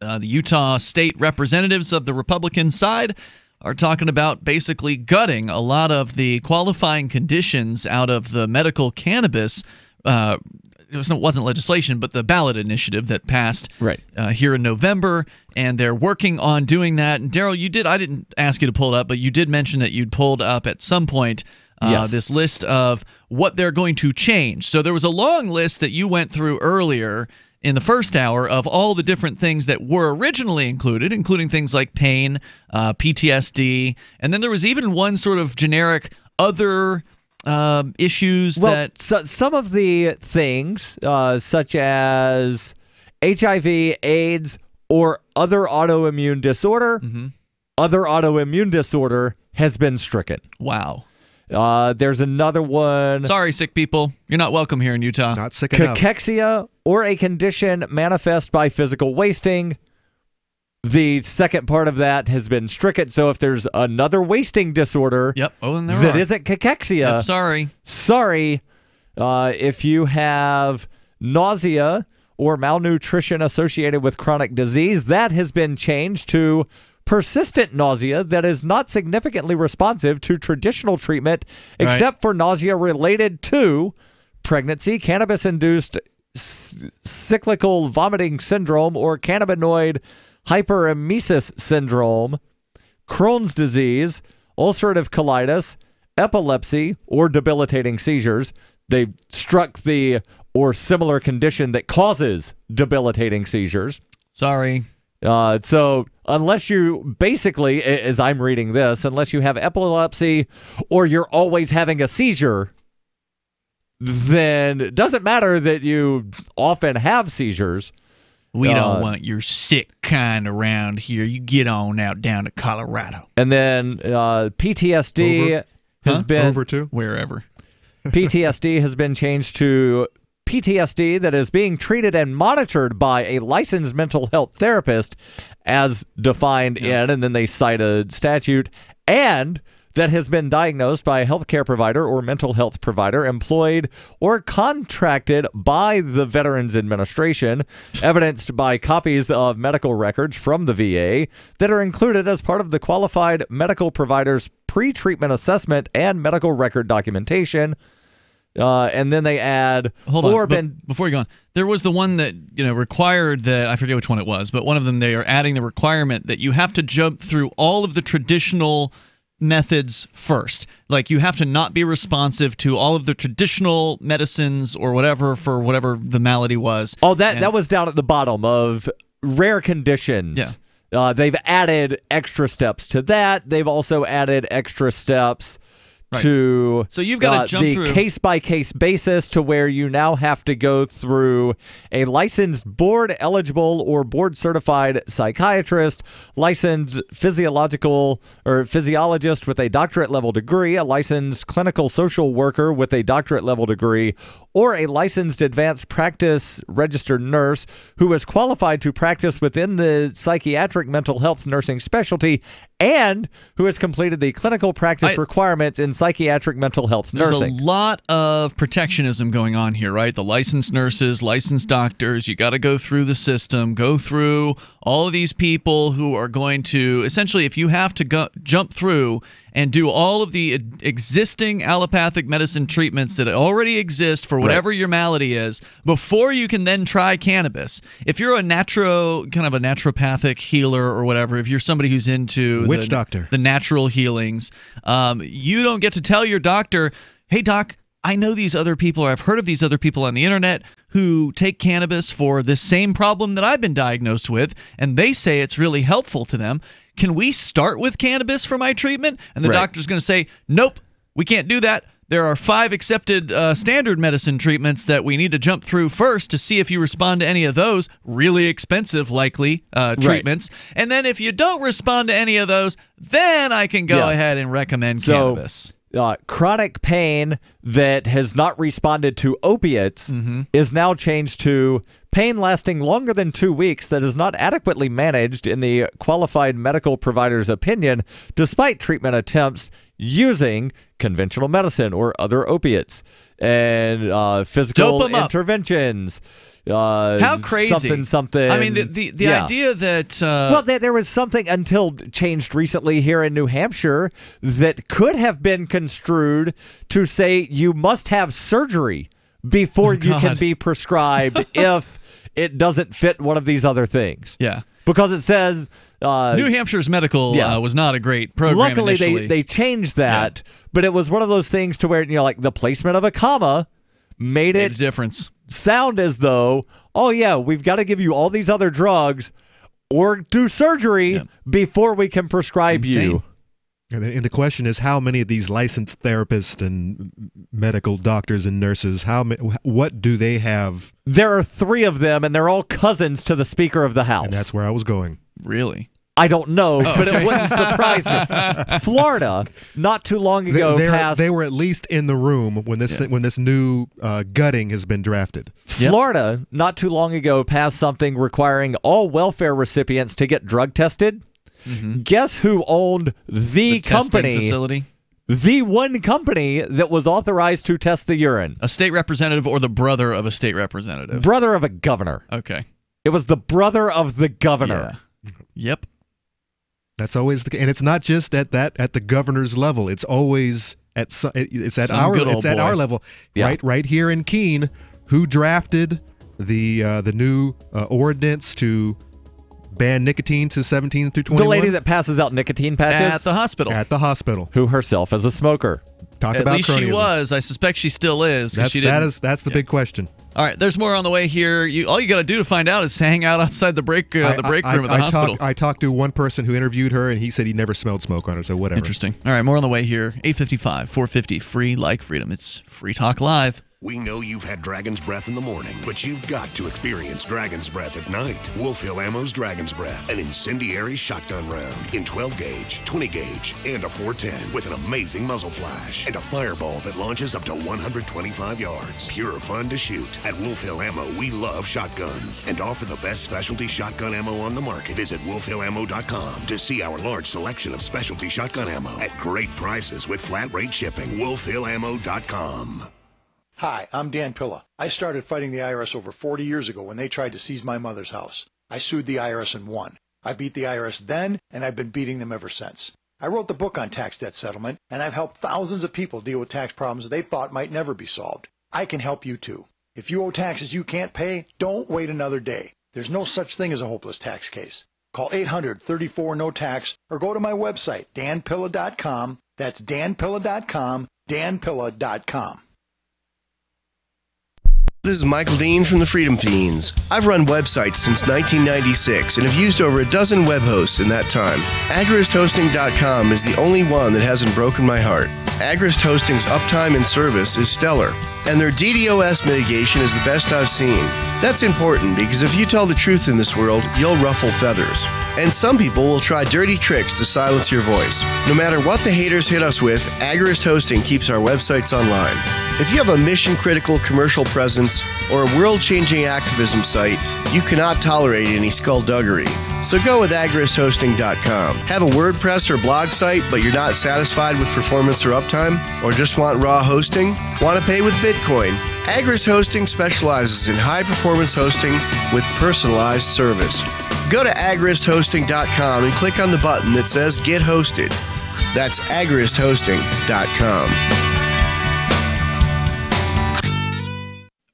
the Utah state representatives of the Republican side are talking about basically gutting a lot of the qualifying conditions out of the medical cannabis. It wasn't legislation, but the ballot initiative that passed here in November, and they're working on doing that. And Darryl, I didn't ask you to pull it up, but you did mention that you'd pulled up at some point this list of what they're going to change. So there was a long list that you went through earlier in the first hour of all the different things that were originally included, including things like pain, PTSD, and then there was even one sort of generic other issues that... some of the things, such as HIV, AIDS, or other autoimmune disorder, has been stricken. Wow. There's another one. Sorry, sick people. You're not welcome here in Utah. Not sick enough. Cachexia, or a condition manifest by physical wasting. The second part of that has been stricken. So if there's another wasting disorder that isn't cachexia, sorry. If you have nausea or malnutrition associated with chronic disease, that has been changed to persistent nausea that is not significantly responsive to traditional treatment except for nausea related to pregnancy, cannabis-induced cyclical vomiting syndrome, or cannabinoid hyperemesis syndrome, Crohn's disease, ulcerative colitis, epilepsy, or debilitating seizures. They struck the or similar condition that causes debilitating seizures. Sorry. So unless you basically, as I'm reading this, unless you have epilepsy or you're always having a seizure, then it doesn't matter that you often have seizures. We don't want your sick kind around here. You get on out down to Colorado. And then PTSD has been... Over to? Wherever. PTSD has been changed to PTSD that is being treated and monitored by a licensed mental health therapist as defined in, and then they cite a statute, and that has been diagnosed by a healthcare provider or mental health provider employed or contracted by the Veterans Administration, evidenced by copies of medical records from the VA that are included as part of the qualified medical provider's pre-treatment assessment and medical record documentation. And then they add... Hold on, before you go on, there was the one that required that, I forget which one it was, but one of them, they are adding the requirement that you have to jump through all of the traditional methods first. Like, you have to not be responsive to all of the traditional medicines or whatever for whatever the malady was. Oh, that was down at the bottom of rare conditions. Yeah. They've added extra steps to that. They've also added extra steps to so you've got to jump the through case-by-case basis, to where you now have to go through a licensed board-eligible or board-certified psychiatrist, licensed physiologist with a doctorate-level degree, a licensed clinical social worker with a doctorate-level degree, or a licensed advanced practice registered nurse who is qualified to practice within the psychiatric mental health nursing specialty and who has completed the clinical practice requirements in psychiatric mental health nursing. There's a lot of protectionism going on here, right? The licensed nurses, licensed doctors, you got to go through the system, go through all of these people who are going to, essentially, if you have to jump through and do all of the existing allopathic medicine treatments that already exist for whatever your malady is, before you can then try cannabis. If you're a naturopathic healer or whatever, if you're somebody who's into the natural healings, you don't get to tell your doctor, hey doc, I know these other people, or I've heard of these other people on the internet who take cannabis for this same problem that I've been diagnosed with, and they say it's really helpful to them. Can we start with cannabis for my treatment? And the doctor's going to say, nope, we can't do that. There are 5 accepted standard medicine treatments that we need to jump through first to see if you respond to any of those really expensive, likely treatments. And then if you don't respond to any of those, then I can go ahead and recommend cannabis. Chronic pain that has not responded to opiates is now changed to pain lasting longer than 2 weeks that is not adequately managed in the qualified medical provider's opinion, despite treatment attempts. using conventional medicine or other opiates and physical interventions. How crazy! Something. I mean, the idea that well, there was something until changed recently here in New Hampshire that could have been construed to say you must have surgery before you can be prescribed if it doesn't fit one of these other things. Yeah. Because it says New Hampshire's medical was not a great program. Luckily, initially. they changed that, but it was one of those things to where like the placement of a comma made it a difference. Sound as though, oh yeah, we've got to give you all these other drugs or do surgery before we can prescribe you. And the question is, how many of these licensed therapists and medical doctors and nurses, what do they have? There are 3 of them, and they're all cousins to the Speaker of the House. And that's where I was going. Really? I don't know, but it wouldn't surprise me. Florida, not too long ago, passed. They were at least in the room when this new gutting has been drafted. Florida, not too long ago, passed something requiring all welfare recipients to get drug tested. Mm-hmm. Guess who owned the company? Facility? The one company that was authorized to test the urine. A state representative or the brother of a state representative? Brother of a governor. Okay. It was the brother of the governor. Yeah. Yep. That's always and it's not just at the governor's level. It's always at our level. Yeah. Right here in Keene, who drafted the new ordinance to ban nicotine to 17 through 21? The lady that passes out nicotine patches at the hospital. At the hospital, who herself is a smoker. Talk At about least cronyism. she was. I suspect she still is. That's the big question. All right, there's more on the way here. All you got to do to find out is hang out outside the break room at the hospital. I talked to one person who interviewed her, and he said he never smelled smoke on her, so whatever. Interesting. All right, more on the way here. 855, 450, free like freedom. It's Free Talk Live. We know you've had Dragon's Breath in the morning, but you've got to experience Dragon's Breath at night. Wolf Hill Ammo's Dragon's Breath, an incendiary shotgun round in 12 gauge, 20 gauge, and a 410 with an amazing muzzle flash and a fireball that launches up to 125 yards. Pure fun to shoot. At Wolf Hill Ammo, we love shotguns and offer the best specialty shotgun ammo on the market. Visit wolfhillammo.com to see our large selection of specialty shotgun ammo at great prices with flat rate shipping. wolfhillammo.com. Hi, I'm Dan Pilla. I started fighting the IRS over 40 years ago when they tried to seize my mother's house. I sued the IRS and won. I beat the IRS then, and I've been beating them ever since. I wrote the book on tax debt settlement, and I've helped thousands of people deal with tax problems they thought might never be solved. I can help you too. If you owe taxes you can't pay, don't wait another day. There's no such thing as a hopeless tax case. Call 800-34-NO-TAX or go to my website, danpilla.com. That's danpilla.com, danpilla.com. This is Michael Dean from the Freedom Fiends. I've run websites since 1996 and have used over a dozen web hosts in that time. AgristHosting.com is the only one that hasn't broken my heart. Agrist Hosting's uptime and service is stellar, and their DDoS mitigation is the best I've seen. That's important because if you tell the truth in this world, you'll ruffle feathers. And some people will try dirty tricks to silence your voice. No matter what the haters hit us with, Agrist Hosting keeps our websites online. If you have a mission-critical commercial presence or a world-changing activism site, you cannot tolerate any skullduggery. So go with agristhosting.com. Have a WordPress or blog site, but you're not satisfied with performance or uptime? Or just want raw hosting? Want to pay with Bitcoin? Agrist Hosting specializes in high-performance hosting with personalized service. Go to agristhosting.com and click on the button that says Get Hosted. That's agristhosting.com.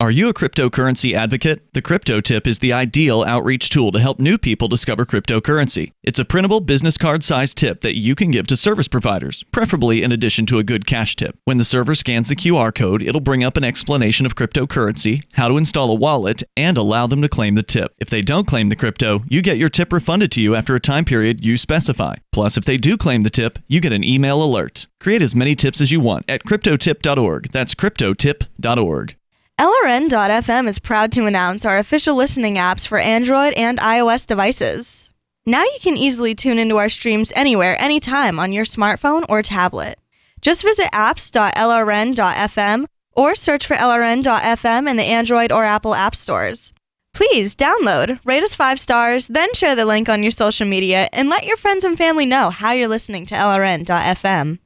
Are you a cryptocurrency advocate? The Crypto Tip is the ideal outreach tool to help new people discover cryptocurrency. It's a printable business card-sized tip that you can give to service providers, preferably in addition to a good cash tip. When the server scans the QR code, it'll bring up an explanation of cryptocurrency, how to install a wallet, and allow them to claim the tip. If they don't claim the crypto, you get your tip refunded to you after a time period you specify. Plus, if they do claim the tip, you get an email alert. Create as many tips as you want at cryptotip.org. That's cryptotip.org. LRN.FM is proud to announce our official listening apps for Android and iOS devices. Now you can easily tune into our streams anywhere, anytime on your smartphone or tablet. Just visit apps.lrn.fm or search for LRN.FM in the Android or Apple app stores. Please download, rate us 5 stars, then share the link on your social media and let your friends and family know how you're listening to LRN.FM.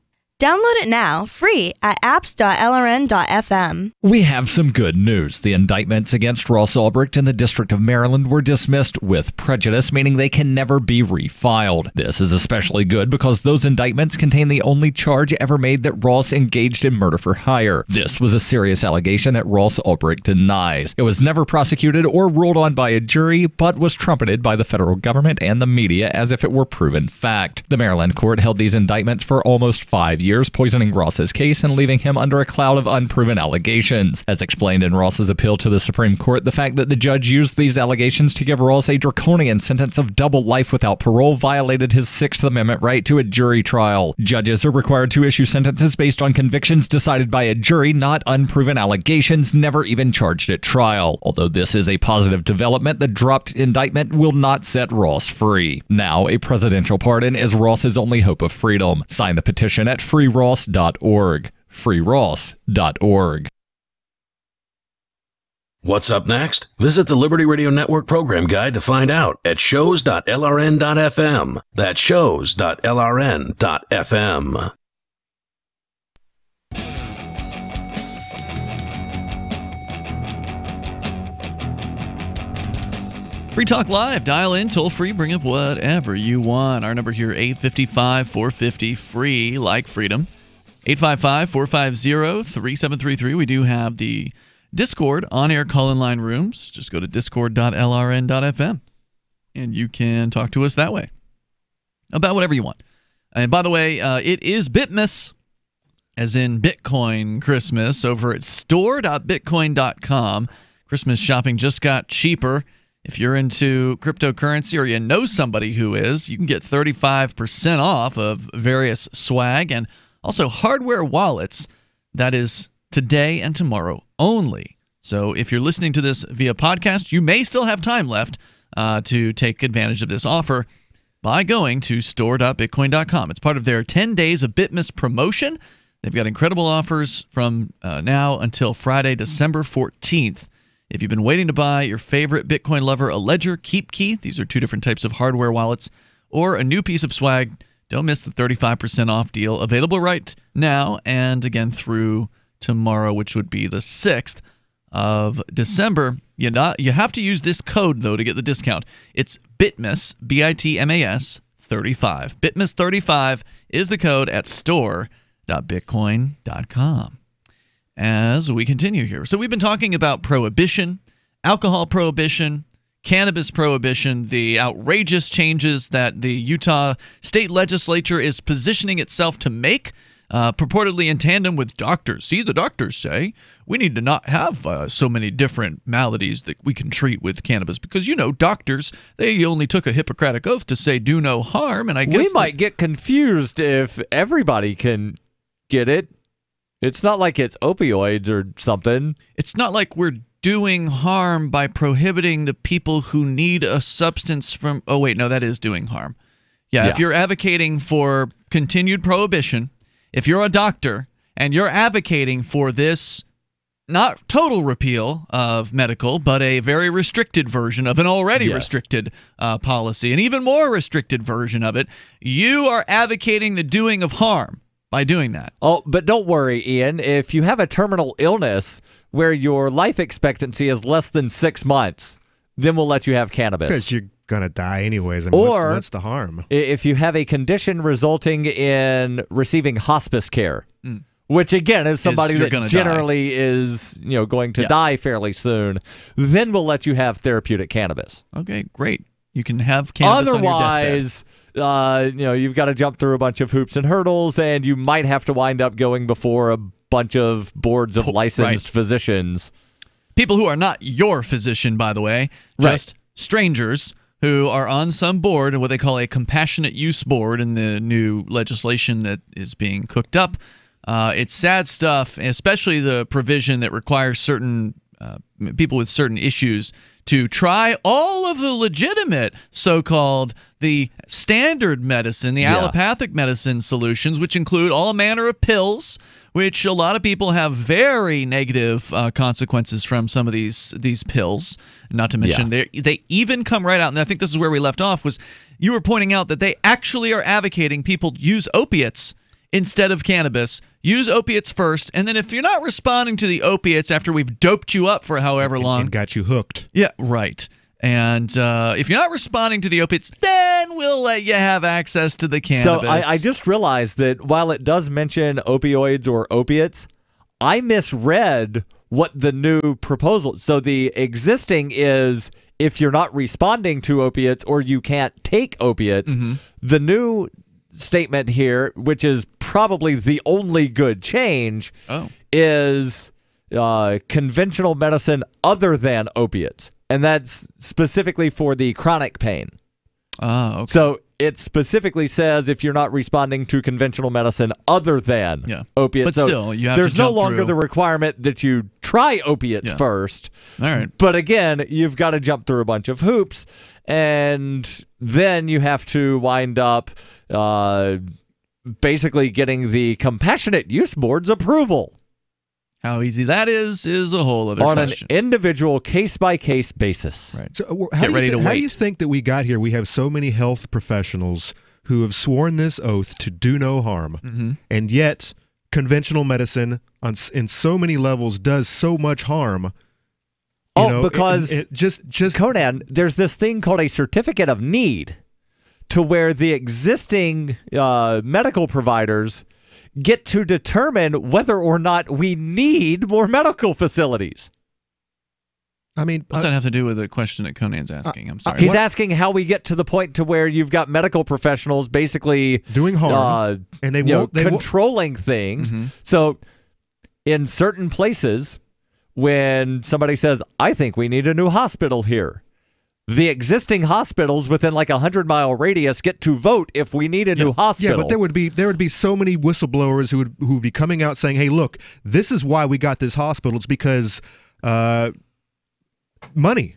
Download it now, free at apps.lrn.fm. We have some good news. The indictments against Ross Ulbricht in the District of Maryland were dismissed with prejudice, meaning they can never be refiled. This is especially good because those indictments contain the only charge ever made that Ross engaged in murder for hire. This was a serious allegation that Ross Ulbricht denies. It was never prosecuted or ruled on by a jury, but was trumpeted by the federal government and the media as if it were proven fact. The Maryland court held these indictments for almost 5 years, poisoning Ross's case and leaving him under a cloud of unproven allegations. As explained in Ross's appeal to the Supreme Court, the fact that the judge used these allegations to give Ross a draconian sentence of double life without parole violated his Sixth Amendment right to a jury trial. Judges are required to issue sentences based on convictions decided by a jury, not unproven allegations never even charged at trial. Although this is a positive development, the dropped indictment will not set Ross free. Now, a presidential pardon is Ross's only hope of freedom. Sign the petition at freeross.org. freeross.org. What's up next? Visit the Liberty Radio Network program guide to find out at shows.lrn.fm. That's shows.lrn.fm. Free Talk Live. Dial in, toll free, bring up whatever you want. Our number here, 855-450-FREE, like freedom. 855-450-3733. We do have the Discord on-air call-in line rooms. Just go to discord.lrn.fm, and you can talk to us that way about whatever you want. And by the way, it is Bitmas, as in Bitcoin Christmas, over at store.bitcoin.com. Christmas shopping just got cheaper. If you're into cryptocurrency or you know somebody who is, you can get 35% off of various swag and also hardware wallets. That is today and tomorrow only. So if you're listening to this via podcast, you may still have time left to take advantage of this offer by going to store.bitcoin.com. It's part of their 10 days of Bitmas promotion. They've got incredible offers from now until Friday, December 14th. If you've been waiting to buy your favorite Bitcoin lover a Ledger Keep Key, these are two different types of hardware wallets, or a new piece of swag, don't miss the 35% off deal available right now and again through tomorrow, which would be the 6th of December. You have to use this code, though, to get the discount. It's Bitmas, B-I-T-M-A-S, 35. Bitmas 35 is the code at store.bitcoin.com. As we continue here. So we've been talking about prohibition, alcohol prohibition, cannabis prohibition, the outrageous changes that the Utah state legislature is positioning itself to make, purportedly in tandem with doctors. See, the doctors say we need to not have so many different maladies that we can treat with cannabis because, you know, doctors, they only took a Hippocratic oath to say do no harm. And I guess we might get confused if everybody can get it. It's not like it's opioids or something. It's not like we're doing harm by prohibiting the people who need a substance from... Oh, wait, no, that is doing harm. Yeah, if you're advocating for continued prohibition, if you're a doctor and you're advocating for this, not total repeal of medical, but a very restricted version of an already restricted policy, an even more restricted version of it, you are advocating the doing of harm by doing that. Oh, but don't worry, Ian. If you have a terminal illness where your life expectancy is less than 6 months, then we'll let you have cannabis. Because you're going to die anyways. I mean, what's the harm? If you have a condition resulting in receiving hospice care, which again is somebody that generally is going to die fairly soon, then we'll let you have therapeutic cannabis. Okay, great. You can have cannabis on your deathbed. You've got to jump through a bunch of hoops and hurdles, and you might have to wind up going before a bunch of boards of licensed physicians. People who are not your physician, by the way, just strangers who are on some board, what they call a compassionate use board in the new legislation that is being cooked up. It's sad stuff, especially the provision that requires certain people with certain issues to try all of the legitimate so-called the standard medicine, the allopathic medicine solutions, which include all manner of pills, which a lot of people have very negative consequences from some of these pills. Not to mention they even come right out, and I think this is where we left off, was you were pointing out that they actually are advocating people use opiates instead of cannabis. Use opiates first, and then if you're not responding to the opiates after we've doped you up for however long, and got you hooked. Yeah, right. And if you're not responding to the opiates, then we'll let you have access to the cannabis. So I just realized that while it does mention opioids or opiates, I misread what the new proposal. So the existing is if you're not responding to opiates or you can't take opiates. The new statement here, which is probably the only good change, is conventional medicine other than opiates. And that's specifically for the chronic pain. Oh, okay. So it specifically says if you're not responding to conventional medicine other than opiates. But still, you have there's to no jump longer through. the requirement that you try opiates first. All right. But again, you've got to jump through a bunch of hoops, and then you have to wind up basically getting the Compassionate Use Board's approval. How easy that is a whole other on question. An individual case-by-case basis. Right. So Get ready to How do wait. you think that we got here? We have so many health professionals who have sworn this oath to do no harm, and yet conventional medicine in so many levels does so much harm. Because just Conan, there's this thing called a certificate of need, to where the existing medical providers get to determine whether or not we need more medical facilities. I mean, what's that have to do with the question that Conan's asking? I'm sorry. He's asking how we get to the point to where you've got medical professionals basically doing harm, and they controlling things. So in certain places, when somebody says, I think we need a new hospital here, the existing hospitals within like 100-mile radius get to vote if we need a new hospital. Yeah, but there would be so many whistleblowers who would be coming out saying, "Hey, look, this is why we got this hospital. It's because money.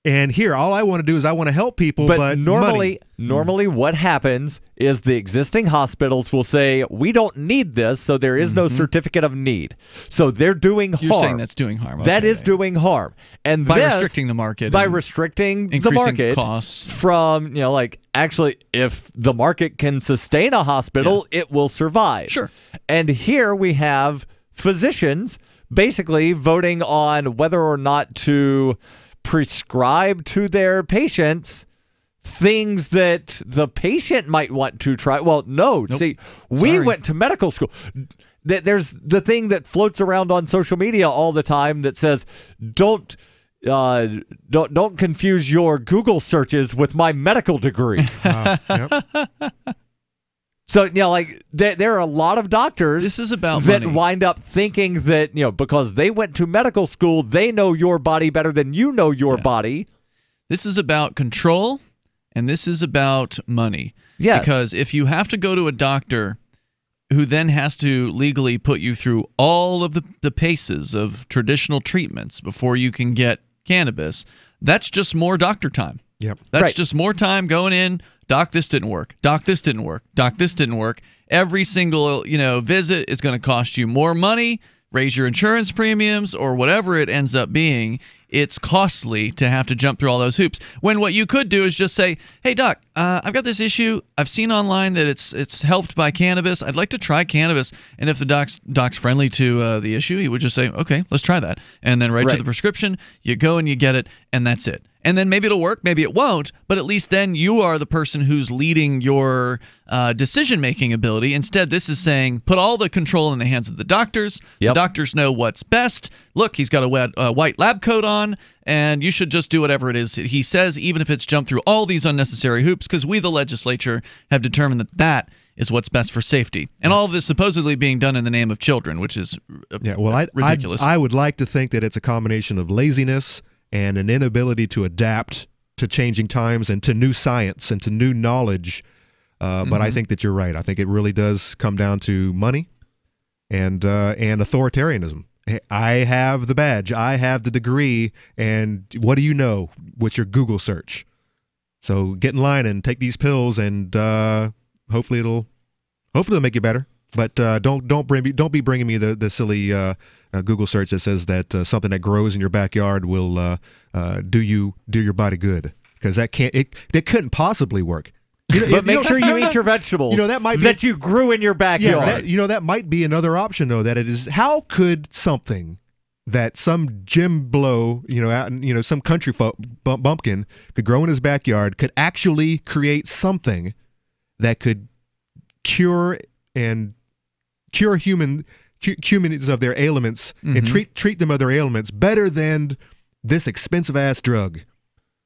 And here, all I want to do is I want to help people, but normally, money." What happens is the existing hospitals will say, we don't need this, so there is no certificate of need. So they're doing harm. You're saying that's doing harm. That is doing harm. And by this, restricting the market. By restricting the market costs. From, actually, if the market can sustain a hospital, it will survive. Sure. And here we have physicians basically voting on whether or not to prescribe to their patients things that the patient might want to try. Well, no. Nope. See, we went to medical school. There's the thing that floats around on social media all the time that says, don't confuse your Google searches with my medical degree. So, there are a lot of doctors this is about that money. wind up thinking that, because they went to medical school, they know your body better than you know your body. This is about control, and this is about money. Yes. Because if you have to go to a doctor who then has to legally put you through all of the paces of traditional treatments before you can get cannabis, that's just more doctor time. Yep. That's just more time going in. Doc, this didn't work. Doc, this didn't work. Doc, this didn't work. Every single visit is going to cost you more money, raise your insurance premiums, or whatever it ends up being. It's costly to have to jump through all those hoops. When what you could do is just say, "Hey, Doc, I've got this issue. I've seen online that it's helped by cannabis. I'd like to try cannabis." And if the doc's friendly to the issue, he would just say, "Okay, let's try that." And then right to the prescription, you go and you get it, and that's it. And then maybe it'll work, maybe it won't, but at least then you are the person who's leading your decision-making ability. Instead, this is saying, put all the control in the hands of the doctors. The doctors know what's best. Look, he's got a white lab coat on, and you should just do whatever it is he says, even if it's jumped through all these unnecessary hoops, because we, the legislature, have determined that is what's best for safety. And all of this supposedly being done in the name of children, which is ridiculous. I would like to think that it's a combination of laziness and an inability to adapt to changing times and to new science and to new knowledge. But I think that you're right. I think it really does come down to money and authoritarianism. I have the badge. I have the degree. And what do you know with your Google search? So get in line and take these pills, and hopefully it'll make you better. But don't be bringing me the silly Google search that says that something that grows in your backyard will do your body good, because it couldn't possibly work. But make sure you eat your vegetables that you grew in your backyard. That might be another option, though, that it is, how could something that some Jim Blow, some country bumpkin could grow in his backyard could actually create something that could cure humans of their ailments and treat them of their ailments better than this expensive-ass drug.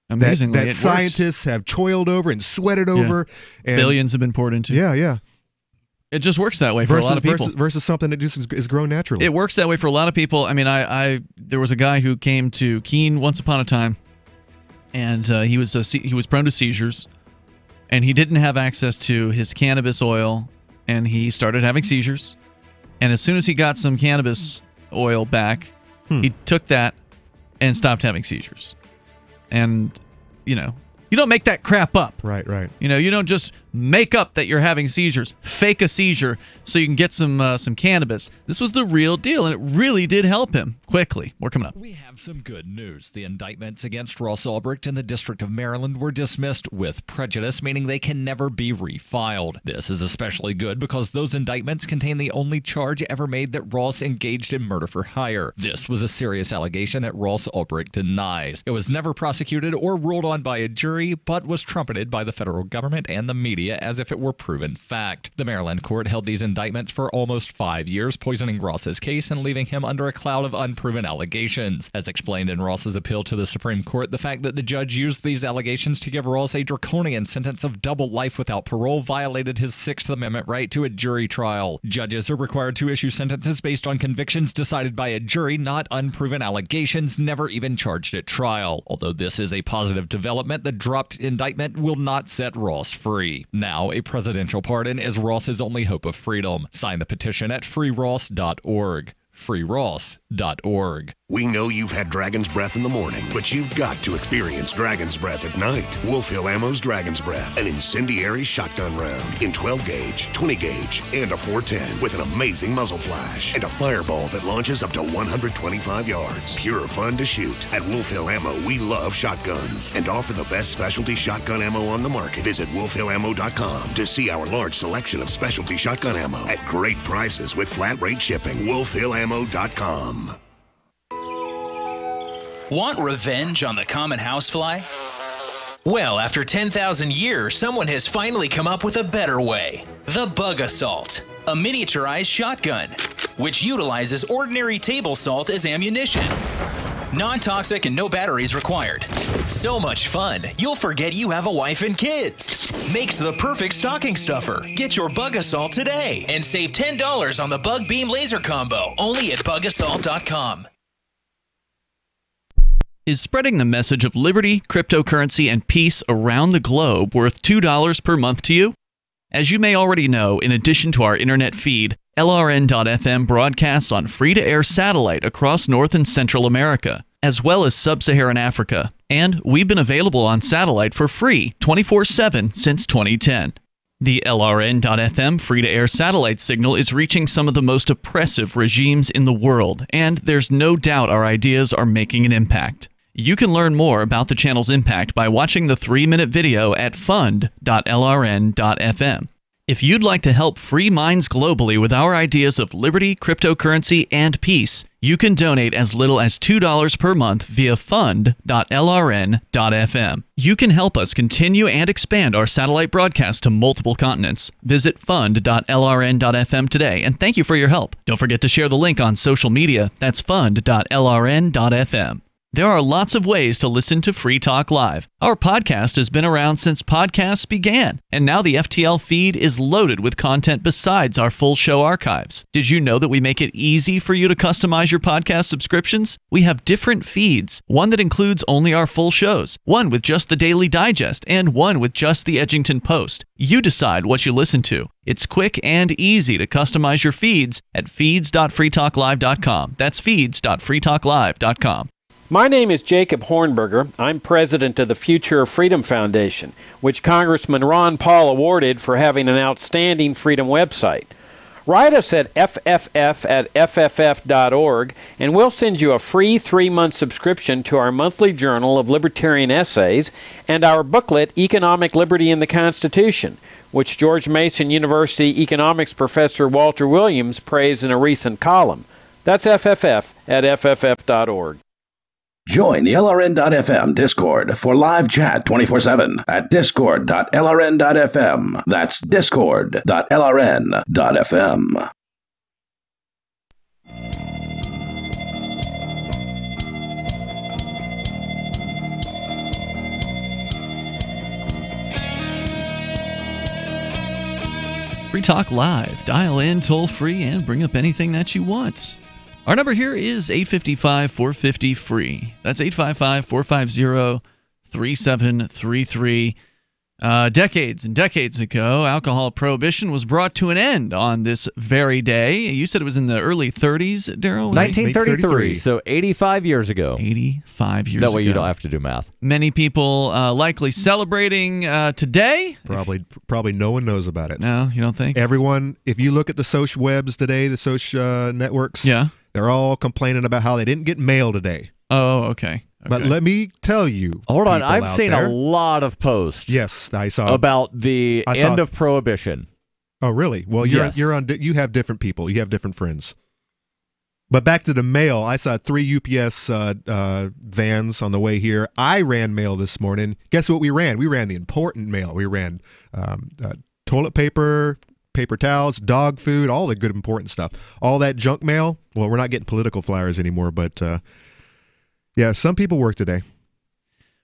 Amazingly, that scientists have toiled over and sweated over. And billions have been poured into. Yeah. It just works that way for a lot of people. Versus something that just is grown naturally. It works that way for a lot of people. I mean, there was a guy who came to Keene once upon a time, and he was prone to seizures, and he didn't have access to his cannabis oil, and he started having seizures. And as soon as he got some cannabis oil back, he took that and stopped having seizures. And, you don't make that crap up. Right. You don't just make up that you're having seizures, fake a seizure so you can get some cannabis. This was the real deal, and it really did help him quickly. More coming up. We have some good news. The indictments against Ross Ulbricht in the District of Maryland were dismissed with prejudice, meaning they can never be refiled. This is especially good because those indictments contain the only charge ever made that Ross engaged in murder for hire. This was a serious allegation that Ross Ulbricht denies. It was never prosecuted or ruled on by a jury, but was trumpeted by the federal government and the media as if it were proven fact. The Maryland court held these indictments for almost 5 years, poisoning Ross's case and leaving him under a cloud of unproven allegations. As explained in Ross's appeal to the Supreme Court, the fact that the judge used these allegations to give Ross a draconian sentence of double life without parole violated his Sixth Amendment right to a jury trial. Judges are required to issue sentences based on convictions decided by a jury, not unproven allegations never even charged at trial. Although this is a positive development, the dropped indictment will not set Ross free. Now, a presidential pardon is Ross's only hope of freedom. Sign the petition at freeross.org. freeross.org. We know you've had Dragon's Breath in the morning, but you've got to experience Dragon's Breath at night. Wolf Hill Ammo's Dragon's Breath, an incendiary shotgun round in 12 gauge, 20 gauge, and a 410 with an amazing muzzle flash and a fireball that launches up to 125 yards. Pure fun to shoot. At Wolf Hill Ammo, we love shotguns and offer the best specialty shotgun ammo on the market. Visit wolfhillammo.com to see our large selection of specialty shotgun ammo at great prices with flat rate shipping. wolfhillammo.com. Want revenge on the common housefly? Well, after 10,000 years, someone has finally come up with a better way. The Bug Assault, a miniaturized shotgun, which utilizes ordinary table salt as ammunition. Non-toxic and no batteries required. So much fun, you'll forget you have a wife and kids. Makes the perfect stocking stuffer. Get your Bug Assault today and save $10 on the Bug Beam Laser Combo, only at bugassault.com. Is spreading the message of liberty, cryptocurrency, and peace around the globe worth $2 per month to you? As you may already know, in addition to our internet feed, LRN.FM broadcasts on free-to-air satellite across North and Central America, as well as Sub-Saharan Africa. And we've been available on satellite for free 24/7 since 2010. The LRN.FM free-to-air satellite signal is reaching some of the most oppressive regimes in the world, and there's no doubt our ideas are making an impact. You can learn more about the channel's impact by watching the 3-minute video at fund.lrn.fm. If you'd like to help free minds globally with our ideas of liberty, cryptocurrency, and peace, you can donate as little as $2 per month via fund.lrn.fm. You can help us continue and expand our satellite broadcast to multiple continents. Visit fund.lrn.fm today, and thank you for your help. Don't forget to share the link on social media. That's fund.lrn.fm. There are lots of ways to listen to Free Talk Live. Our podcast has been around since podcasts began, and now the FTL feed is loaded with content besides our full show archives. Did you know that we make it easy for you to customize your podcast subscriptions? We have different feeds, one that includes only our full shows, one with just the Daily Digest, and one with just the Edgington Post. You decide what you listen to. It's quick and easy to customize your feeds at feeds.freetalklive.com. That's feeds.freetalklive.com. My name is Jacob Hornberger. I'm president of the Future of Freedom Foundation, which Congressman Ron Paul awarded for having an outstanding freedom website. Write us at fff@fff.org, and we'll send you a free 3-month subscription to our monthly journal of libertarian essays and our booklet, Economic Liberty in the Constitution, which George Mason University economics professor Walter Williams praised in a recent column. That's fff@fff.org. Join the LRN.FM Discord for live chat 24/7 at discord.lrn.fm. That's discord.lrn.fm. Free Talk Live. Dial in toll free and bring up anything that you want. Our number here is 855-450-FREE. That's 855-450-3733. Decades and decades ago, alcohol prohibition was brought to an end on this very day. You said it was in the early 30s, Darryl? 1933, so 85 years ago. 85 years ago. That way you don't have to do math. Many people likely celebrating today. Probably no one knows about it. No, you don't think? Everyone, if you look at the social webs today, the social networks, they're all complaining about how they didn't get mail today. Oh, okay. But let me tell you. Hold on, I've seen a lot of posts. Yes, I saw about the end of Prohibition. Oh, really? Well, you have different people. You have different friends. But back to the mail, I saw 3 UPS vans on the way here. I ran mail this morning. Guess what we ran? We ran the important mail. We ran toilet paper, paper towels, dog food, all the good important stuff. All that junk mail. Well, we're not getting political flyers anymore, but yeah, some people work today.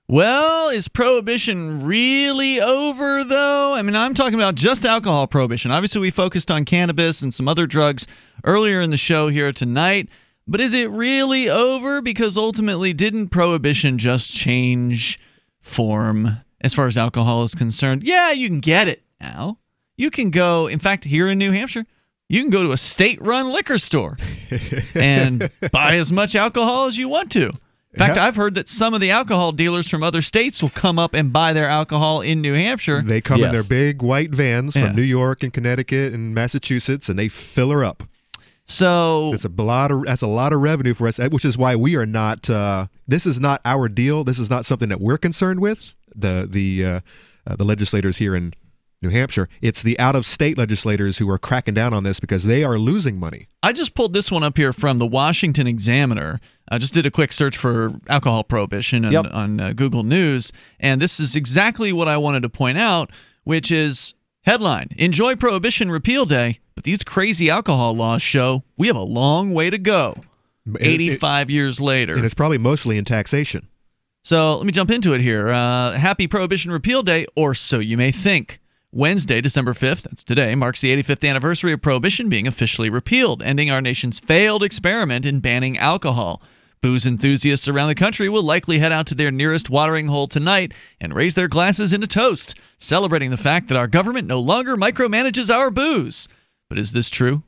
Well, is prohibition really over, though? I mean, I'm talking about just alcohol prohibition. Obviously, we focused on cannabis and some other drugs earlier in the show here tonight. But is it really over? Because ultimately, didn't prohibition just change form as far as alcohol is concerned? Yeah, you can get it now. You can go, in fact, here in New Hampshire, you can go to a state-run liquor store and buy as much alcohol as you want to. In fact, I've heard that some of the alcohol dealers from other states will come up and buy their alcohol in New Hampshire. They come in their big white vans from New York and Connecticut and Massachusetts, and they fill her up. So that's a lot of revenue for us, which is why we are not. This is not our deal. This is not something that we're concerned with. The legislators here in New Hampshire. It's the out-of-state legislators who are cracking down on this because they are losing money. I just pulled this one up here from the Washington Examiner. I just did a quick search for alcohol prohibition on Google News, and this is exactly what I wanted to point out, which is, headline, Enjoy Prohibition Repeal Day, but these crazy alcohol laws show we have a long way to go, 85 years later. And it's probably mostly in taxation. So let me jump into it here. Happy Prohibition Repeal Day, or so you may think. Wednesday, December 5th, that's today, marks the 85th anniversary of Prohibition being officially repealed, ending our nation's failed experiment in banning alcohol. Booze enthusiasts around the country will likely head out to their nearest watering hole tonight and raise their glasses in a toast, celebrating the fact that our government no longer micromanages our booze. But is this true?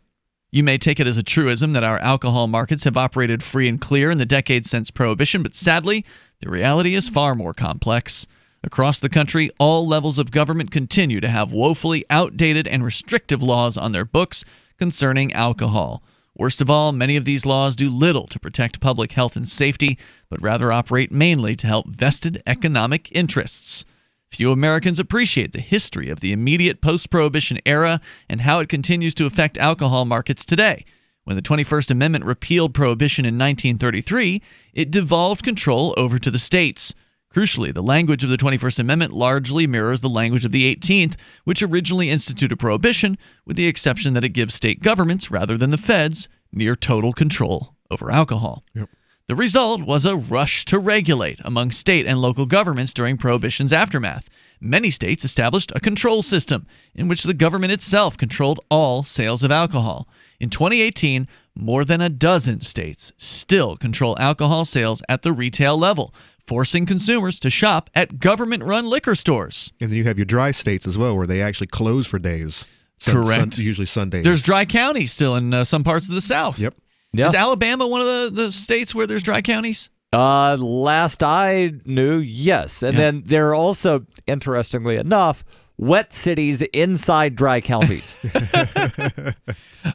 You may take it as a truism that our alcohol markets have operated free and clear in the decades since Prohibition, but sadly, the reality is far more complex. Across the country, all levels of government continue to have woefully outdated and restrictive laws on their books concerning alcohol. Worst of all, many of these laws do little to protect public health and safety, but rather operate mainly to help vested economic interests. Few Americans appreciate the history of the immediate post-Prohibition era and how it continues to affect alcohol markets today. When the 21st Amendment repealed Prohibition in 1933, it devolved control over to the states. Crucially, the language of the 21st Amendment largely mirrors the language of the 18th, which originally instituted Prohibition, with the exception that it gives state governments, rather than the feds, near total control over alcohol. Yep. The result was a rush to regulate among state and local governments during Prohibition's aftermath. Many states established a control system in which the government itself controlled all sales of alcohol. In 2018, more than a dozen states still control alcohol sales at the retail level, forcing consumers to shop at government-run liquor stores. And then you have your dry states as well, where they actually close for days. Correct. Usually Sundays. There's dry counties still in some parts of the South. Yep. Is Alabama one of the states where there's dry counties? Last I knew, yes. And then there are also, interestingly enough, wet cities inside dry counties.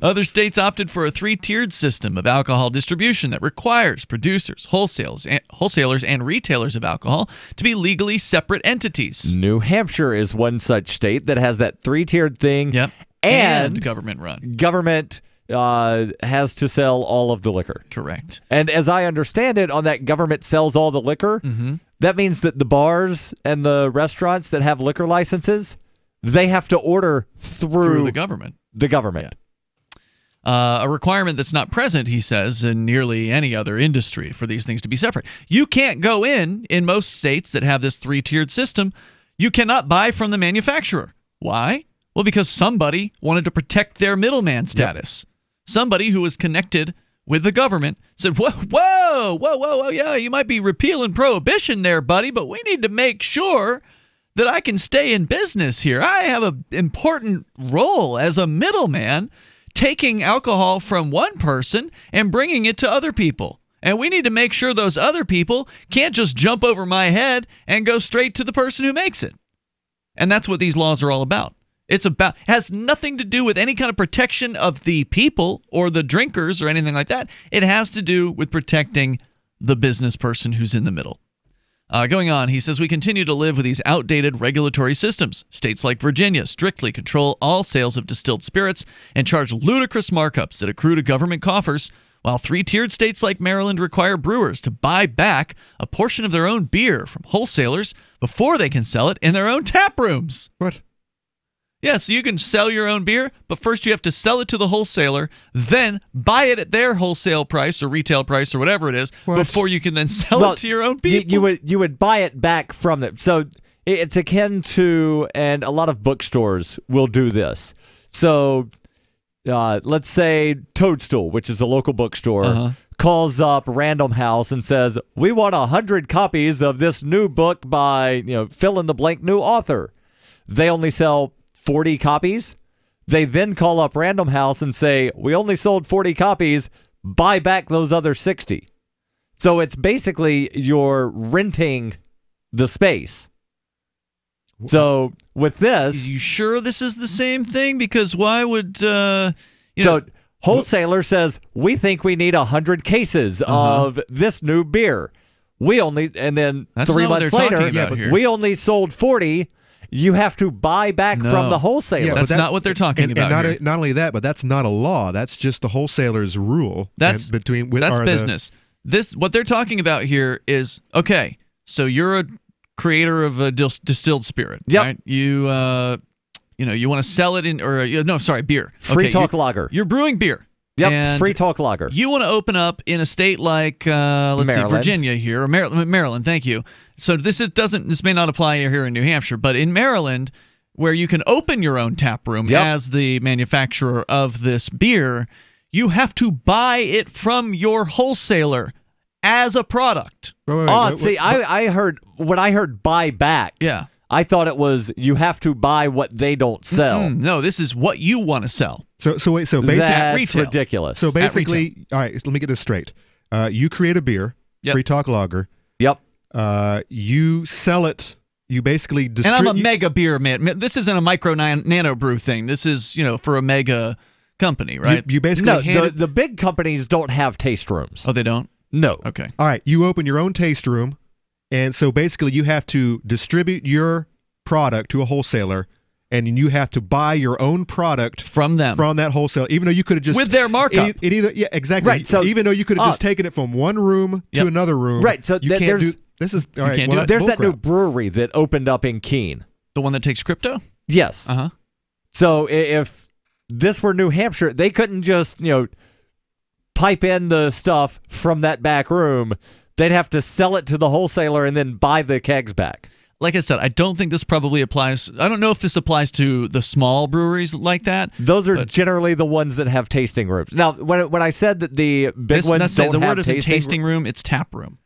Other states opted for a 3-tiered system of alcohol distribution that requires producers, wholesalers, and retailers of alcohol to be legally separate entities. New Hampshire is one such state that has that 3-tiered thing. Yep. And government run. Government has to sell all of the liquor. Correct. And as I understand it, on that government sells all the liquor, that means that the bars and the restaurants that have liquor licenses, they have to order through the government. The government. A requirement that's not present, he says, in nearly any other industry for these things to be separate. You can't go in most states that have this 3-tiered system, you cannot buy from the manufacturer. Why? Well, because somebody wanted to protect their middleman status. Somebody who was connected with the government said, whoa, yeah, you might be repealing Prohibition there, buddy, but we need to make sure that I can stay in business here. I have an important role as a middleman, taking alcohol from one person and bringing it to other people. And we need to make sure those other people can't just jump over my head and go straight to the person who makes it. And that's what these laws are all about. It has nothing to do with any kind of protection of the people or the drinkers or anything like that. It has to do with protecting the business person who's in the middle. Going on, he says, we continue to live with these outdated regulatory systems. States like Virginia strictly control all sales of distilled spirits and charge ludicrous markups that accrue to government coffers, while 3-tiered states like Maryland require brewers to buy back a portion of their own beer from wholesalers before they can sell it in their own tap rooms. What? Yeah, so you can sell your own beer, but first you have to sell it to the wholesaler, then buy it at their wholesale price or retail price or whatever it is, before you can then sell it to your own people. You would buy it back from them. So it's akin to, and a lot of bookstores will do this. So let's say Toadstool, which is a local bookstore, calls up Random House and says, we want 100 copies of this new book by, fill in the blank new author. They only sell 40 copies. They then call up Random House and say, we only sold 40 copies, buy back those other 60. So it's basically you're renting the space. So with this... Are you sure this is the same thing? Because why would... So wholesaler says, we think we need 100 cases of this new beer. We only... And then That's 3 not what months they're later, talking about here. we only sold 40. You have to buy back from the wholesaler. Yeah, that's not what they're talking about here. Not only that, but that's not a law. That's just the wholesaler's rule. That's business. What they're talking about here is, okay, so you're a creator of a distilled spirit, right? You want to sell it in, beer. Free Talk Lager. You're brewing beer. Yep, and Free Talk Lager. You want to open up in a state like, Virginia here, or Maryland, thank you. So this may not apply here in New Hampshire, but in Maryland, where you can open your own tap room as the manufacturer of this beer, you have to buy it from your wholesaler as a product. I heard, when I heard buy back, I thought it was you have to buy what they don't sell. No, this is what you want to sell. So basically, that's ridiculous. So basically, all right, let me get this straight. You create a beer, Free Talk Lager. Yep. You sell it. You basically distribute. And I'm a mega beer man. This isn't a micro nano brew thing. This is for a mega company, right? You basically the big companies don't have taste rooms. Oh, they don't? No. Okay. All right. You open your own taste room, and so basically you have to distribute your product to a wholesaler. And you have to buy your own product from them, from that wholesaler, even though you could have just with their markup. Exactly. Right. So even though you could have just taken it from one room to another room. Right. So you can't do. This is all right. Well, there's that new brewery that opened up in Keene. The one that takes crypto. Yes. So if this were New Hampshire, they couldn't just pipe in the stuff from that back room. They'd have to sell it to the wholesaler and then buy the kegs back. Like I said, I don't think this probably applies. I don't know if this applies to the small breweries like that. Those are generally the ones that have tasting rooms. Now, when I said that the big ones don't have the word isn't tasting room, it's tap room.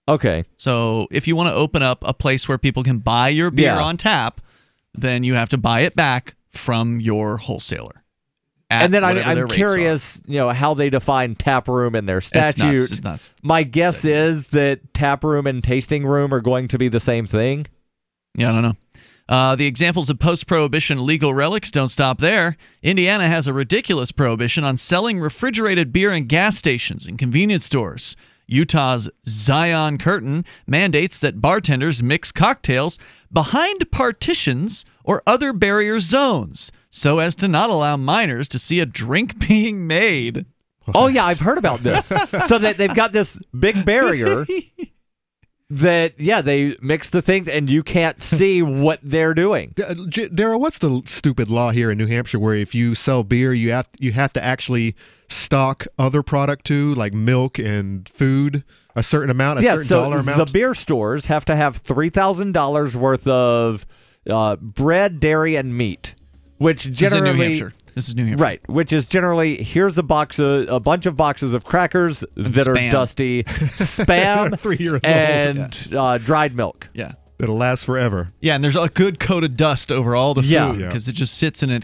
Okay. So if you want to open up a place where people can buy your beer on tap, then you have to buy it back from your wholesaler. And then whatever their I'm rates curious, how they define tap room in their statute. It's nuts. My guess is that tap room and tasting room are going to be the same thing. Yeah, I don't know. The examples of post-prohibition legal relics don't stop there. Indiana has a ridiculous prohibition on selling refrigerated beer in gas stations and convenience stores. Utah's Zion Curtain mandates that bartenders mix cocktails behind partitions or other barrier zones so as to not allow minors to see a drink being made. Oh, yeah, I've heard about this. So that they've got this big barrier that, they mix the things and you can't see what they're doing. Darryl, what's the stupid law here in New Hampshire where if you sell beer, you have to actually stock other product too, like milk and food, a certain amount, certain dollar amount? The beer stores have to have $3,000 worth of bread, dairy, and meat, which generally This is New Hampshire. Right, which is generally, here's a bunch of boxes of crackers that are dusty, Spam, 3 years and dried milk. Yeah. That'll last forever. Yeah, and there's a good coat of dust over all the food because it just sits in a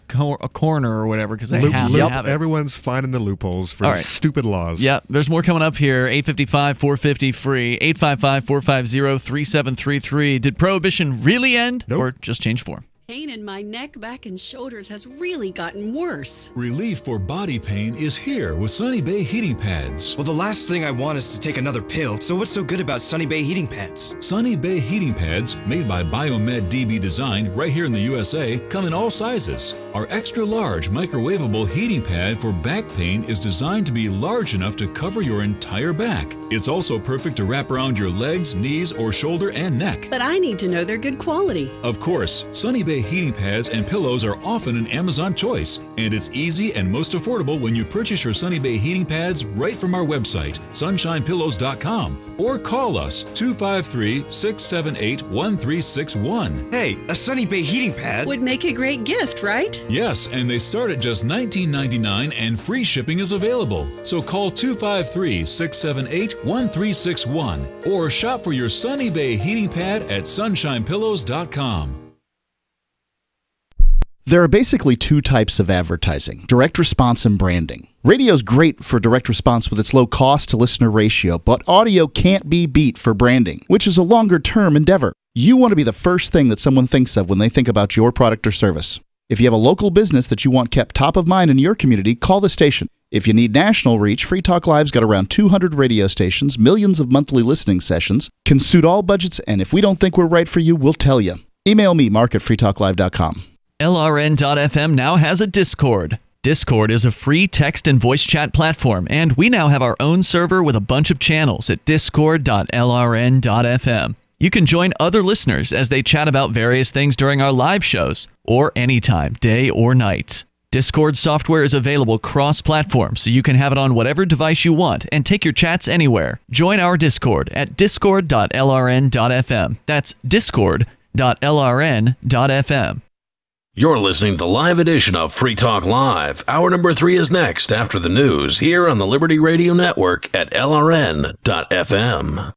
corner or whatever because they have to have it. Everyone's finding the loopholes for stupid laws. Yeah, there's more coming up here. 855-450-FREE, 855-450-3733. Did Prohibition really end or just change form? Pain in my neck, back, and shoulders has really gotten worse. Relief for body pain is here with Sunny Bay heating pads. Well, the last thing I want is to take another pill, so what's so good about Sunny Bay heating pads? Sunny Bay heating pads, made by Biomed DB Design right here in the USA, come in all sizes. Our extra large microwavable heating pad for back pain is designed to be large enough to cover your entire back. It's also perfect to wrap around your legs, knees, or shoulder and neck. But I need to know they're good quality. Of course, Sunny Bay heating pads and pillows are often an Amazon choice, and it's easy and most affordable when you purchase your Sunny Bay heating pads right from our website, sunshinepillows.com, or call us 253-678-1361. Hey, a Sunny Bay heating pad would make a great gift, right? Yes, and they start at just $19.99 and free shipping is available. So call 253-678-1361 or shop for your Sunny Bay heating pad at sunshinepillows.com. There are basically two types of advertising, direct response and branding. Radio's great for direct response with its low cost to listener ratio, but audio can't be beat for branding, which is a longer term endeavor. You want to be the first thing that someone thinks of when they think about your product or service. If you have a local business that you want kept top of mind in your community, call the station. If you need national reach, Free Talk Live's got around 200 radio stations, millions of monthly listening sessions, can suit all budgets, and if we don't think we're right for you, we'll tell you. Email me, mark@freetalklive.com. LRN.FM now has a Discord. Discord is a free text and voice chat platform, and we now have our own server with a bunch of channels at discord.lrn.fm. You can join other listeners as they chat about various things during our live shows, or anytime, day or night. Discord software is available cross-platform, so you can have it on whatever device you want and take your chats anywhere. Join our Discord at discord.lrn.fm. That's discord.lrn.fm. You're listening to the live edition of Free Talk Live. Hour number 3 is next after the news here on the Liberty Radio Network at LRN.FM.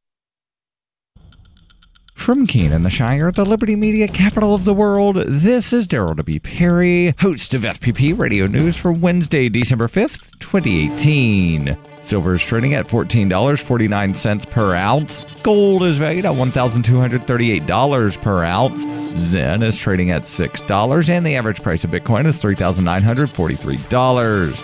From Keene in the Shire, the Liberty Media capital of the world, this is Darryl W. Perry, host of FPP Radio News for Wednesday, December 5th, 2018. Silver is trading at $14.49 per ounce. Gold is valued at $1,238 per ounce. Zen is trading at $6, and the average price of Bitcoin is $3,943.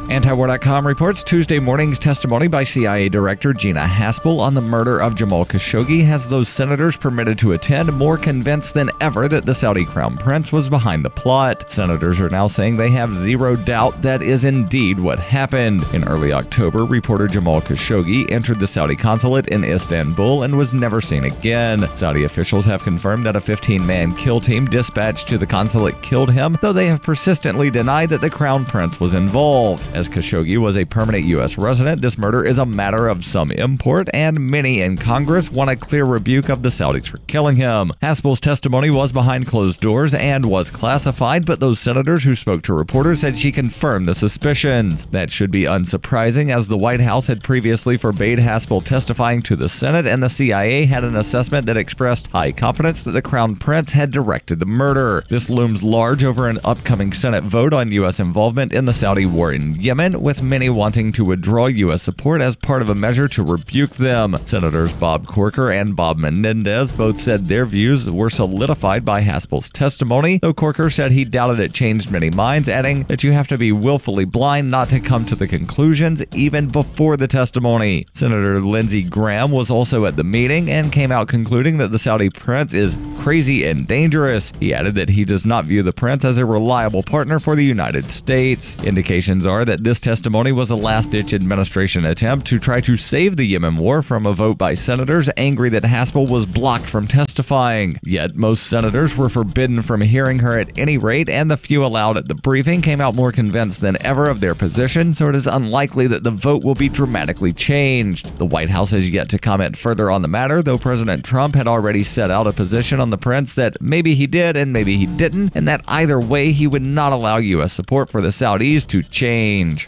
Antiwar.com reports Tuesday morning's testimony by CIA Director Gina Haspel on the murder of Jamal Khashoggi has those senators permitted to attend more convinced than ever that the Saudi Crown Prince was behind the plot. Senators are now saying they have zero doubt that is indeed what happened. In early October, reporter Jamal Khashoggi entered the Saudi consulate in Istanbul and was never seen again. Saudi officials have confirmed that a 15-man kill team dispatched to the consulate killed him, though they have persistently denied that the Crown Prince was involved. As Khashoggi was a permanent U.S. resident, this murder is a matter of some import, and many in Congress want a clear rebuke of the Saudis for killing him. Haspel's testimony was behind closed doors and was classified, but those senators who spoke to reporters said she confirmed the suspicions. That should be unsurprising, as the White House had previously forbade Haspel testifying to the Senate, and the CIA had an assessment that expressed high confidence that the Crown Prince had directed the murder. This looms large over an upcoming Senate vote on U.S. involvement in the Saudi war in Yemen, with many wanting to withdraw U.S. support as part of a measure to rebuke them. Senators Bob Corker and Bob Menendez both said their views were solidified by Haspel's testimony, though Corker said he doubted it changed many minds, adding that you have to be willfully blind not to come to the conclusions even before the testimony. Senator Lindsey Graham was also at the meeting and came out concluding that the Saudi prince is crazy and dangerous. He added that he does not view the prince as a reliable partner for the United States. Indications are that this testimony was a last-ditch administration attempt to try to save the Yemen war from a vote by senators angry that Haspel was blocked from testifying. Yet most senators were forbidden from hearing her at any rate, and the few allowed at the briefing came out more convinced than ever of their position, so it is unlikely that the vote will be dramatically changed. The White House has yet to comment further on the matter, though President Trump had already set out a position on the prince that maybe he did and maybe he didn't, and that either way he would not allow U.S. support for the Saudis to change.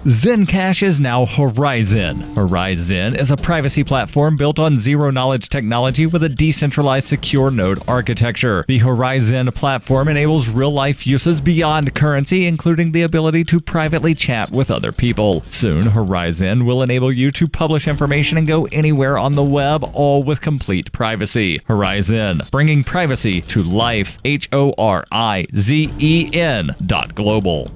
Zencash is now Horizon. Horizon is a privacy platform built on zero-knowledge technology with a decentralized secure node architecture. The Horizon platform enables real-life uses beyond currency, including the ability to privately chat with other people. Soon, Horizon will enable you to publish information and go anywhere on the web, all with complete privacy. Horizon, bringing privacy to life. HORIZEN.global.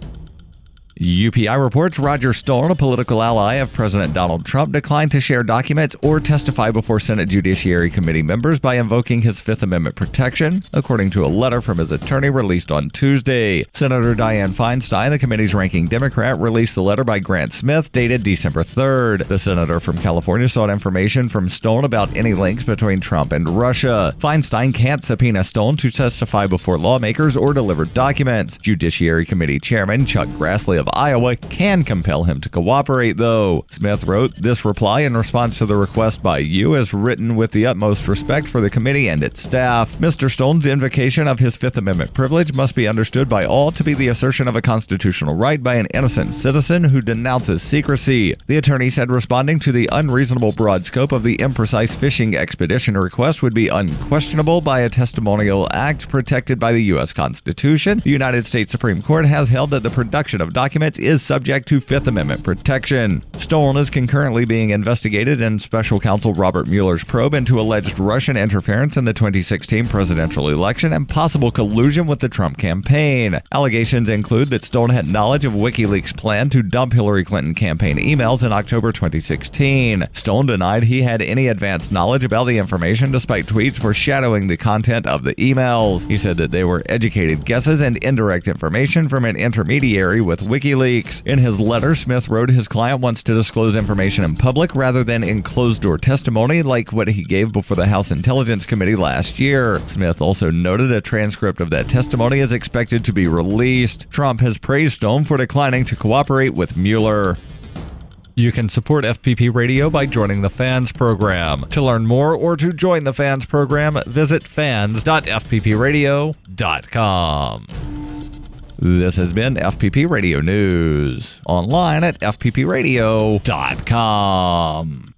UPI reports Roger Stone, a political ally of President Donald Trump, declined to share documents or testify before Senate Judiciary Committee members by invoking his Fifth Amendment protection, according to a letter from his attorney released on Tuesday. Senator Dianne Feinstein, the committee's ranking Democrat, released the letter by Grant Smith dated December 3rd. The senator from California sought information from Stone about any links between Trump and Russia. Feinstein can't subpoena Stone to testify before lawmakers or deliver documents. Judiciary Committee Chairman Chuck Grassley of Iowa can compel him to cooperate, though. Smith wrote, "This reply in response to the request by you is written with the utmost respect for the committee and its staff. Mr. Stone's invocation of his Fifth Amendment privilege must be understood by all to be the assertion of a constitutional right by an innocent citizen who denounces secrecy." The attorney said responding to the unreasonable broad scope of the imprecise fishing expedition request would be unquestionable by a testimonial act protected by the U.S. Constitution. The United States Supreme Court has held that the production of documents is subject to Fifth Amendment protection. Stone is concurrently being investigated in special counsel Robert Mueller's probe into alleged Russian interference in the 2016 presidential election and possible collusion with the Trump campaign. Allegations include that Stone had knowledge of WikiLeaks' plan to dump Hillary Clinton campaign emails in October 2016. Stone denied he had any advanced knowledge about the information despite tweets foreshadowing the content of the emails. He said that they were educated guesses and indirect information from an intermediary with WikiLeaks. In his letter, Smith wrote his client wants to disclose information in public rather than in closed-door testimony like what he gave before the House Intelligence Committee last year. Smith also noted a transcript of that testimony is expected to be released. Trump has praised Stone for declining to cooperate with Mueller. You can support FPP Radio by joining the Fans program. To learn more or to join the Fans program, visit fans.fppradio.com. This has been FPP Radio News, online at fppradio.com.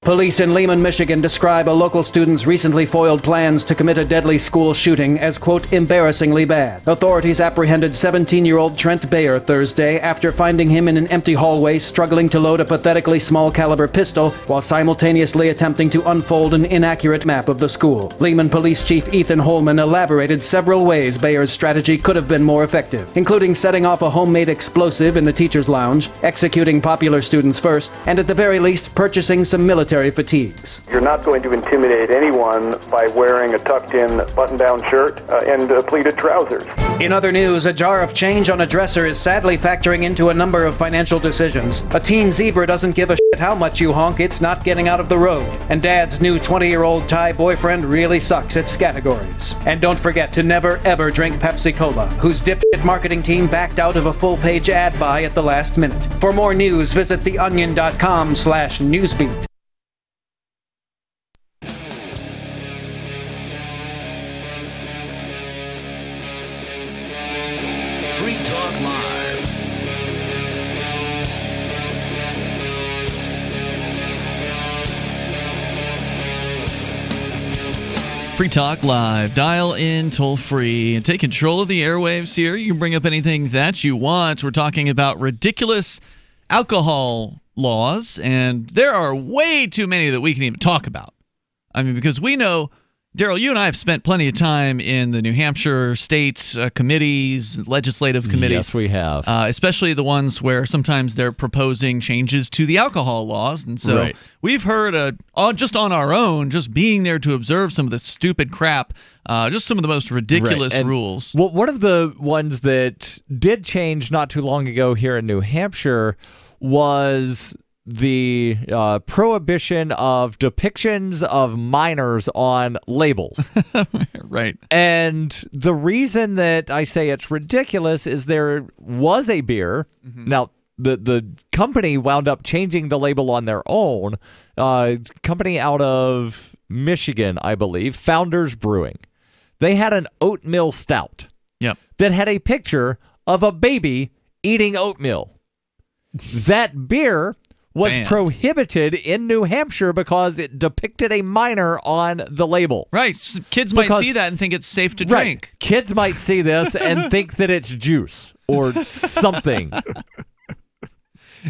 Police in Lehman, Michigan describe a local student's recently foiled plans to commit a deadly school shooting as, quote, embarrassingly bad. Authorities apprehended 17-year-old Trent Bayer Thursday after finding him in an empty hallway struggling to load a pathetically small caliber pistol while simultaneously attempting to unfold an inaccurate map of the school. Lehman Police Chief Ethan Holman elaborated several ways Bayer's strategy could have been more effective, including setting off a homemade explosive in the teacher's lounge, executing popular students first, and at the very least purchasing some military military fatigues. You're not going to intimidate anyone by wearing a tucked-in button-down shirt and pleated trousers. In other news, a jar of change on a dresser is sadly factoring into a number of financial decisions. A teen zebra doesn't give a shit how much you honk, it's not getting out of the road. And Dad's new 20-year-old Thai boyfriend really sucks at categories. And don't forget to never ever drink Pepsi Cola, whose dipshit marketing team backed out of a full-page ad buy at the last minute. For more news, visit theonion.com/newsbeat. Free Talk Live. Free Talk Live. Dial in toll free and take control of the airwaves here. You can bring up anything that you want. We're talking about ridiculous alcohol laws, and there are way too many that we can even talk about. I mean, because we know, Darryl, you and I have spent plenty of time in the New Hampshire state committees, legislative committees. Yes, we have. Especially the ones where sometimes they're proposing changes to the alcohol laws. And so we've heard, just on our own, just being there to observe some of this stupid crap, just some of the most ridiculous rules. Well, one of the ones that did change not too long ago here in New Hampshire was the prohibition of depictions of minors on labels. Right. And the reason that I say it's ridiculous is there was a beer. Now, the company wound up changing the label on their own. Company out of Michigan, I believe, Founders Brewing. They had an oatmeal stout that had a picture of a baby eating oatmeal. That beer was prohibited in New Hampshire because it depicted a minor on the label. Right. Kids might see that and think it's safe to drink. Kids might see this and think that it's juice or something.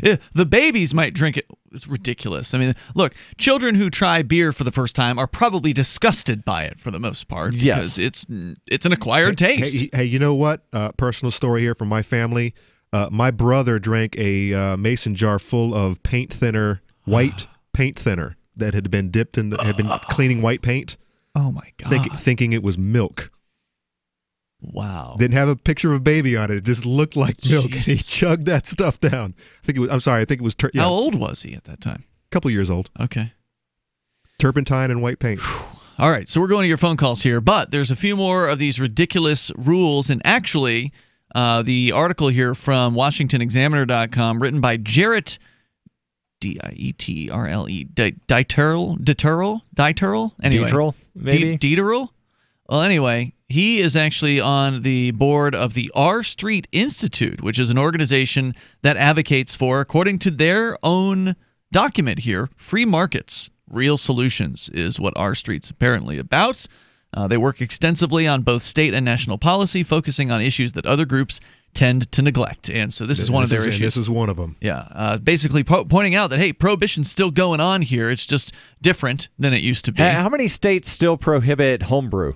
The babies might drink it. It's ridiculous. I mean, look, children who try beer for the first time are probably disgusted by it for the most part. Because it's an acquired taste. Hey, you know what? Personal story here from my family. My brother drank a mason jar full of paint thinner, white paint thinner that had been dipped in, had been cleaning white paint. Oh my God! Thinking it was milk. Wow! Didn't have a picture of a baby on it. It just looked like milk. And he chugged that stuff down. I think it was. I'm sorry. I think it was. How old was he at that time? A couple years old. Okay. Turpentine and white paint. All right. So we're going to your phone calls here, but there's a few more of these ridiculous rules, and actually. The article here from WashingtonExaminer.com, written by Jarrett, D-I-E-T-R-L-E, Dieterl? Anyway, maybe? Dieterl? Well, anyway, he is actually on the board of the R Street Institute, which is an organization that advocates for, according to their own document here, free markets. Real solutions is what R Street's apparently about. They work extensively on both state and national policy, focusing on issues that other groups tend to neglect. And so this is one of their issues. This is one of them. Yeah. Basically pointing out that, hey, prohibition's still going on here. It's just different than it used to be. How many states still prohibit homebrew?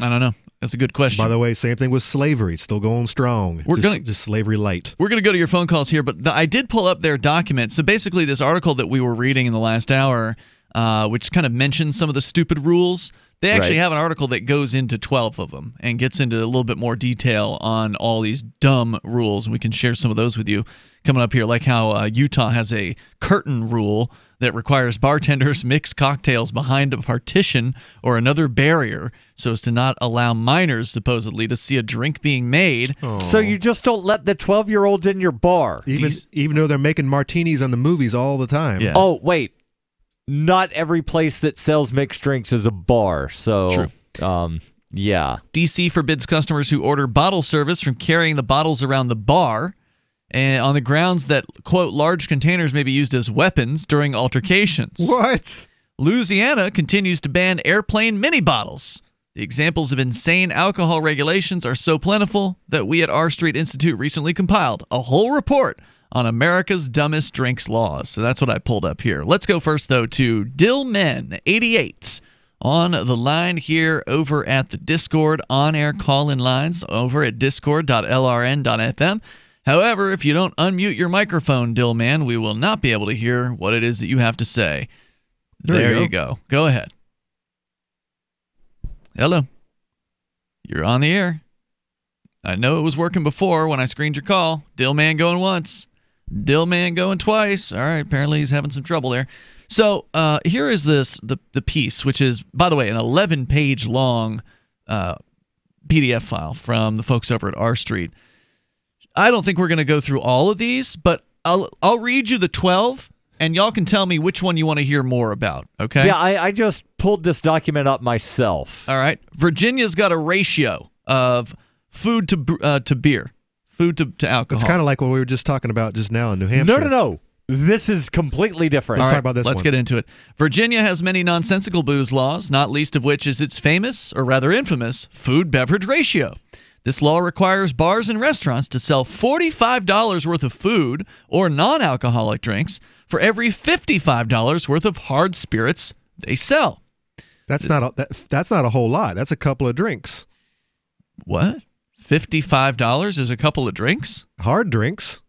I don't know. That's a good question. By the way, same thing with slavery. It's still going strong. Just slavery light. We're going to go to your phone calls here, but I did pull up their document. So basically this article that we were reading in the last hour, which kind of mentions some of the stupid rules, they actually have an article that goes into 12 of them and gets into a little bit more detail on all these dumb rules. We can share some of those with you coming up here, like how Utah has a curtain rule that requires bartenders mix cocktails behind a partition or another barrier so as to not allow minors, supposedly, to see a drink being made. So you just don't let the 12-year-olds in your bar? Even though they're making martinis on the movies all the time. Yeah. Oh, wait. Not every place that sells mixed drinks is a bar, so yeah. DC forbids customers who order bottle service from carrying the bottles around the bar, and on the grounds that, quote, large containers may be used as weapons during altercations. What? Louisiana continues to ban airplane mini bottles. The examples of insane alcohol regulations are so plentiful that we at R Street Institute recently compiled a whole report on America's dumbest drinks laws. So that's what I pulled up here. Let's go first, though, to Dillmen88 on the line here over at the Discord on-air call-in lines over at discord.lrn.fm. However, if you don't unmute your microphone, Dillman, we will not be able to hear what it is that you have to say. There you go. Go ahead. Hello. You're on the air. I know it was working before when I screened your call. Dillman going once. Dillman going twice. All right, apparently he's having some trouble there. So here is the piece, which is, by the way, an 11-page long PDF file from the folks over at R Street. I don't think we're going to go through all of these, but I'll read you the 12, and y'all can tell me which one you want to hear more about, okay? Yeah, I just pulled this document up myself. All right. Virginia's got a ratio of food to beer, food to alcohol. It's kind of like what we were just talking about just now in New Hampshire. No. This is completely different. Let's talk about this Let's get into it. Virginia has many nonsensical booze laws, not least of which is its famous, or rather infamous, food-beverage ratio. This law requires bars and restaurants to sell $45 worth of food or non-alcoholic drinks for every $55 worth of hard spirits they sell. That's not a whole lot. That's a couple of drinks. What? $55 is a couple of drinks? Hard drinks.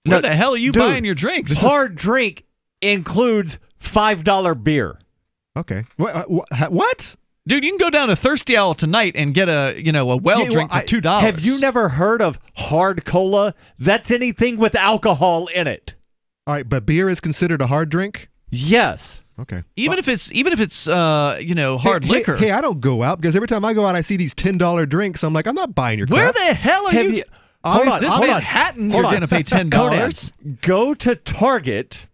Where the hell are you buying your drinks? Hard drink includes $5 beer. Okay. What? Dude, you can go down to Thirsty Owl tonight and get a well drink for $2. Have you never heard of hard cola? That's anything with alcohol in it. All right, but beer is considered a hard drink? Yes. Okay. Even if it's hard liquor. Hey, I don't go out because every time I go out I see these $10 drinks. I'm like, I'm not buying your crap. Where the hell are you? Hold on, this Manhattan, you're going to pay $10. Go to Target.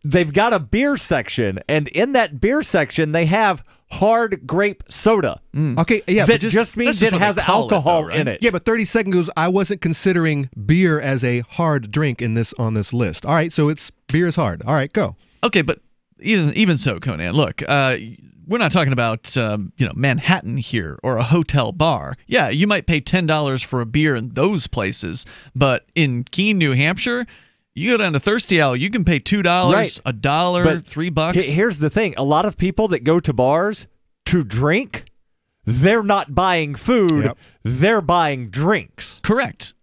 They've got a beer section, and in that beer section, they have hard grape soda. Okay, yeah. That just means it has alcohol in it. Yeah, but 30 seconds ago, I wasn't considering beer as a hard drink on this list. All right, so beer is hard. All right, go. Okay, but even so, Conan, look, we're not talking about Manhattan here or a hotel bar. Yeah, you might pay $10 for a beer in those places, but in Keene, New Hampshire, you go down to Thirsty Owl, you can pay $2, $1, $3. Here's the thing: a lot of people that go to bars to drink, they're not buying food; they're buying drinks. Correct.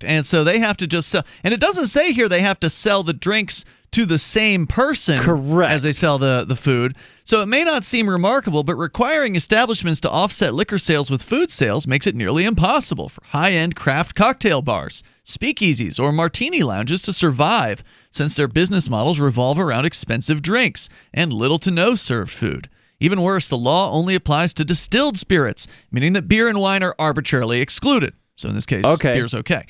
And so they have to just sell. And it doesn't say here they have to sell the drinks to the same person as they sell the food. So it may not seem remarkable, but requiring establishments to offset liquor sales with food sales makes it nearly impossible for high-end craft cocktail bars, speakeasies, or martini lounges to survive, since their business models revolve around expensive drinks and little to no served food. Even worse, the law only applies to distilled spirits, meaning that beer and wine are arbitrarily excluded. So in this case, beer's okay.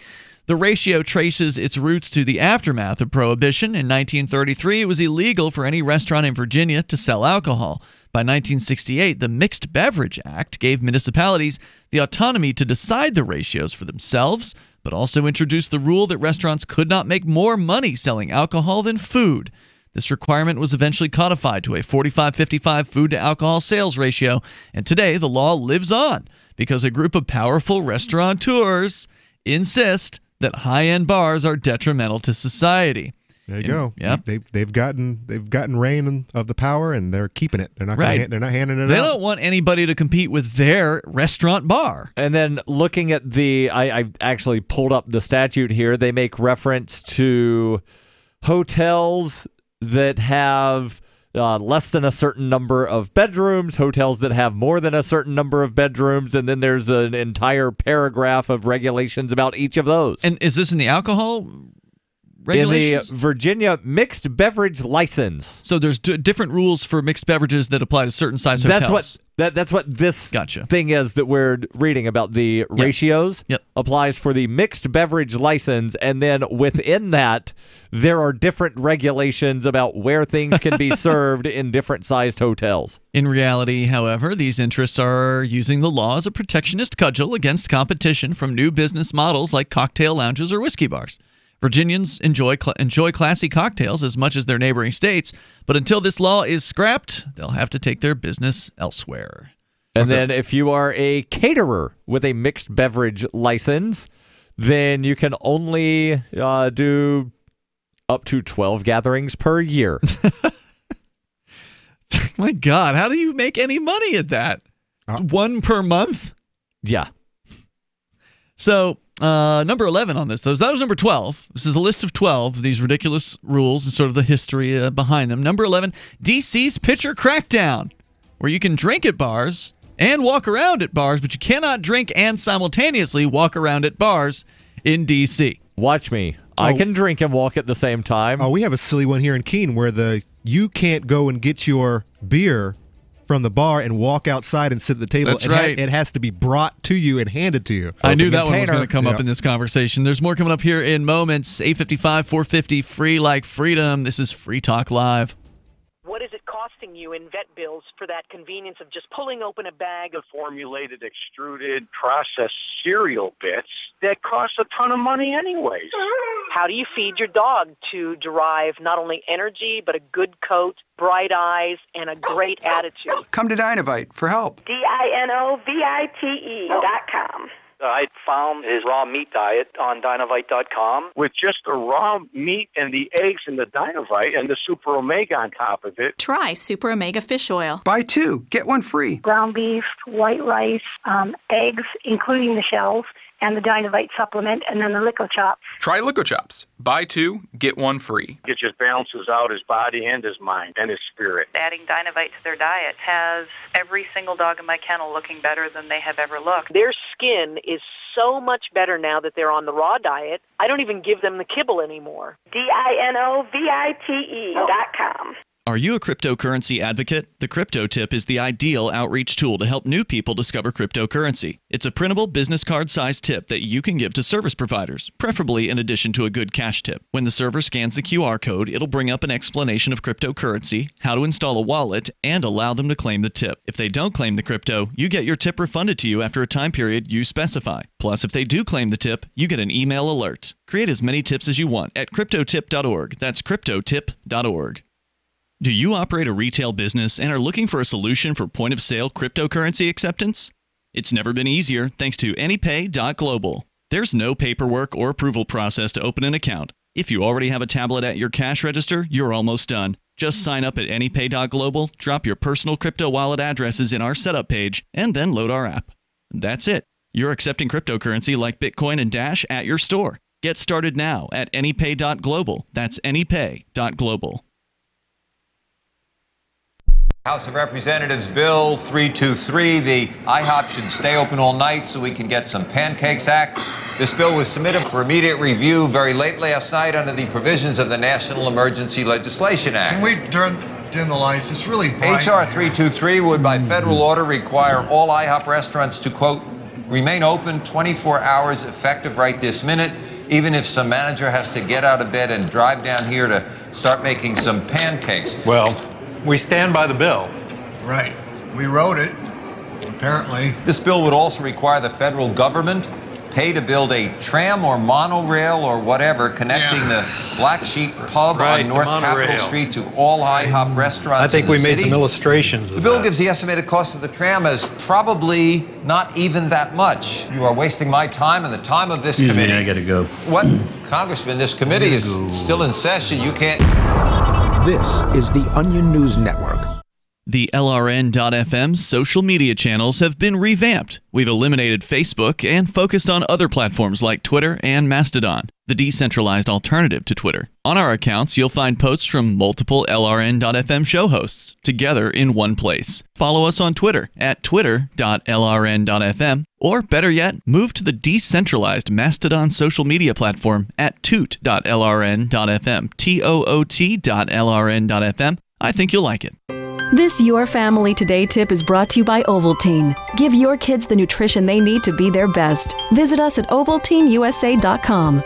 The ratio traces its roots to the aftermath of Prohibition. In 1933, it was illegal for any restaurant in Virginia to sell alcohol. By 1968, the Mixed Beverage Act gave municipalities the autonomy to decide the ratios for themselves, but also introduced the rule that restaurants could not make more money selling alcohol than food. This requirement was eventually codified to a 45-55 food-to-alcohol sales ratio, and today the law lives on because a group of powerful restaurateurs insist that high-end bars are detrimental to society. There you go. Yep. They've gotten reign of the power, and they're keeping it. They're not they're not handing it out. They don't want anybody to compete with their restaurant bar. And then looking at I actually pulled up the statute here. They make reference to hotels that have less than a certain number of bedrooms, hotels that have more than a certain number of bedrooms, and then there's an entire paragraph of regulations about each of those. And is this in the alcohol regulations? In the Virginia Mixed Beverage License. So there's different rules for mixed beverages that apply to certain size hotels. That's what this thing is that we're reading about. The ratios applies for the Mixed Beverage License, and then within that, there are different regulations about where things can be served in different sized hotels. In reality, however, these interests are using the law as a protectionist cudgel against competition from new business models like cocktail lounges or whiskey bars. Virginians enjoy classy cocktails as much as their neighboring states, but until this law is scrapped, they'll have to take their business elsewhere. And then if you are a caterer with a mixed beverage license, then you can only do up to 12 gatherings per year. My God, how do you make any money at that? One per month? Yeah. So Number 11 on this, though. That was number 12. This is a list of 12, these ridiculous rules and sort of the history behind them. Number 11, DC's pitcher crackdown, where you can drink at bars and walk around at bars, but you cannot drink and simultaneously walk around at bars in D.C. Watch me. I can drink and walk at the same time. Oh, we have a silly one here in Keene where you can't go and get your beer from the bar and walk outside and sit at the table. That's right. It has to be brought to you and handed to you. I knew that one was going to come up in this conversation. There's more coming up here in moments. 8:55, 450, free like freedom. This is Free Talk Live. What is it costing you in vet bills for that convenience of just pulling open a bag of formulated, extruded, processed cereal bits that cost a ton of money anyways? How do you feed your dog to derive not only energy, but a good coat, bright eyes, and a great attitude? Come to Dynovite for help. DINOVITE.com. I found his raw meat diet on Dynovite.com with just the raw meat and the eggs and the Dynovite and the Super Omega on top of it. Try Super Omega Fish Oil. Buy 2, get 1 free. Ground beef, white rice, eggs, including the shells, and the Dynovite supplement, and then the Lico Chops. Try Lico Chops. Buy 2, get 1 free. It just balances out his body and his mind and his spirit. Adding Dynovite to their diet has every single dog in my kennel looking better than they have ever looked. Their skin is so much better now that they're on the raw diet. I don't even give them the kibble anymore. DINOVITE.com. Are you a cryptocurrency advocate? The Crypto Tip is the ideal outreach tool to help new people discover cryptocurrency. It's a printable business card-sized tip that you can give to service providers, preferably in addition to a good cash tip. When the server scans the QR code, it'll bring up an explanation of cryptocurrency, how to install a wallet, and allow them to claim the tip. If they don't claim the crypto, you get your tip refunded to you after a time period you specify. Plus, if they do claim the tip, you get an email alert. Create as many tips as you want at cryptotip.org. That's cryptotip.org. Do you operate a retail business and are looking for a solution for point-of-sale cryptocurrency acceptance? It's never been easier thanks to AnyPay.global. There's no paperwork or approval process to open an account. If you already have a tablet at your cash register, you're almost done. Just sign up at AnyPay.global, drop your personal crypto wallet addresses in our setup page, and then load our app. That's it. You're accepting cryptocurrency like Bitcoin and Dash at your store. Get started now at AnyPay.global. That's AnyPay.global. House of Representatives Bill 323, the IHOP should stay open all night so we can get some Pancakes Act. This bill was submitted for immediate review very late last night under the provisions of the National Emergency Legislation Act. Can we dim the lights? It's really bright. H.R. 323 would by federal order require all IHOP restaurants to, quote, remain open 24 hours effective right this minute, even if some manager has to get out of bed and drive down here to start making some pancakes. Well, we stand by the bill. Right. We wrote it, apparently. This bill would also require the federal government pay to build a tram or monorail or whatever connecting the Black Sheep Pub on North Capitol Street to all IHOP restaurants. I think in the we made city. some illustrations of The bill that. gives the estimated cost of the tram as probably not even that much. You are wasting my time and the time of this committee. I gotta go. What? Congressman, this committee is still in session. You can't... This is the Onion News Network. The LRN.FM social media channels have been revamped. We've eliminated Facebook and focused on other platforms like Twitter and Mastodon, the decentralized alternative to Twitter. On our accounts, you'll find posts from multiple LRN.FM show hosts together in one place. Follow us on Twitter at twitter.lrn.fm, or better yet, move to the decentralized Mastodon social media platform at toot.lrn.fm, toot.lrn.fm. I think you'll like it. This Your Family Today tip is brought to you by Ovaltine. Give your kids the nutrition they need to be their best. Visit us at ovaltineusa.com.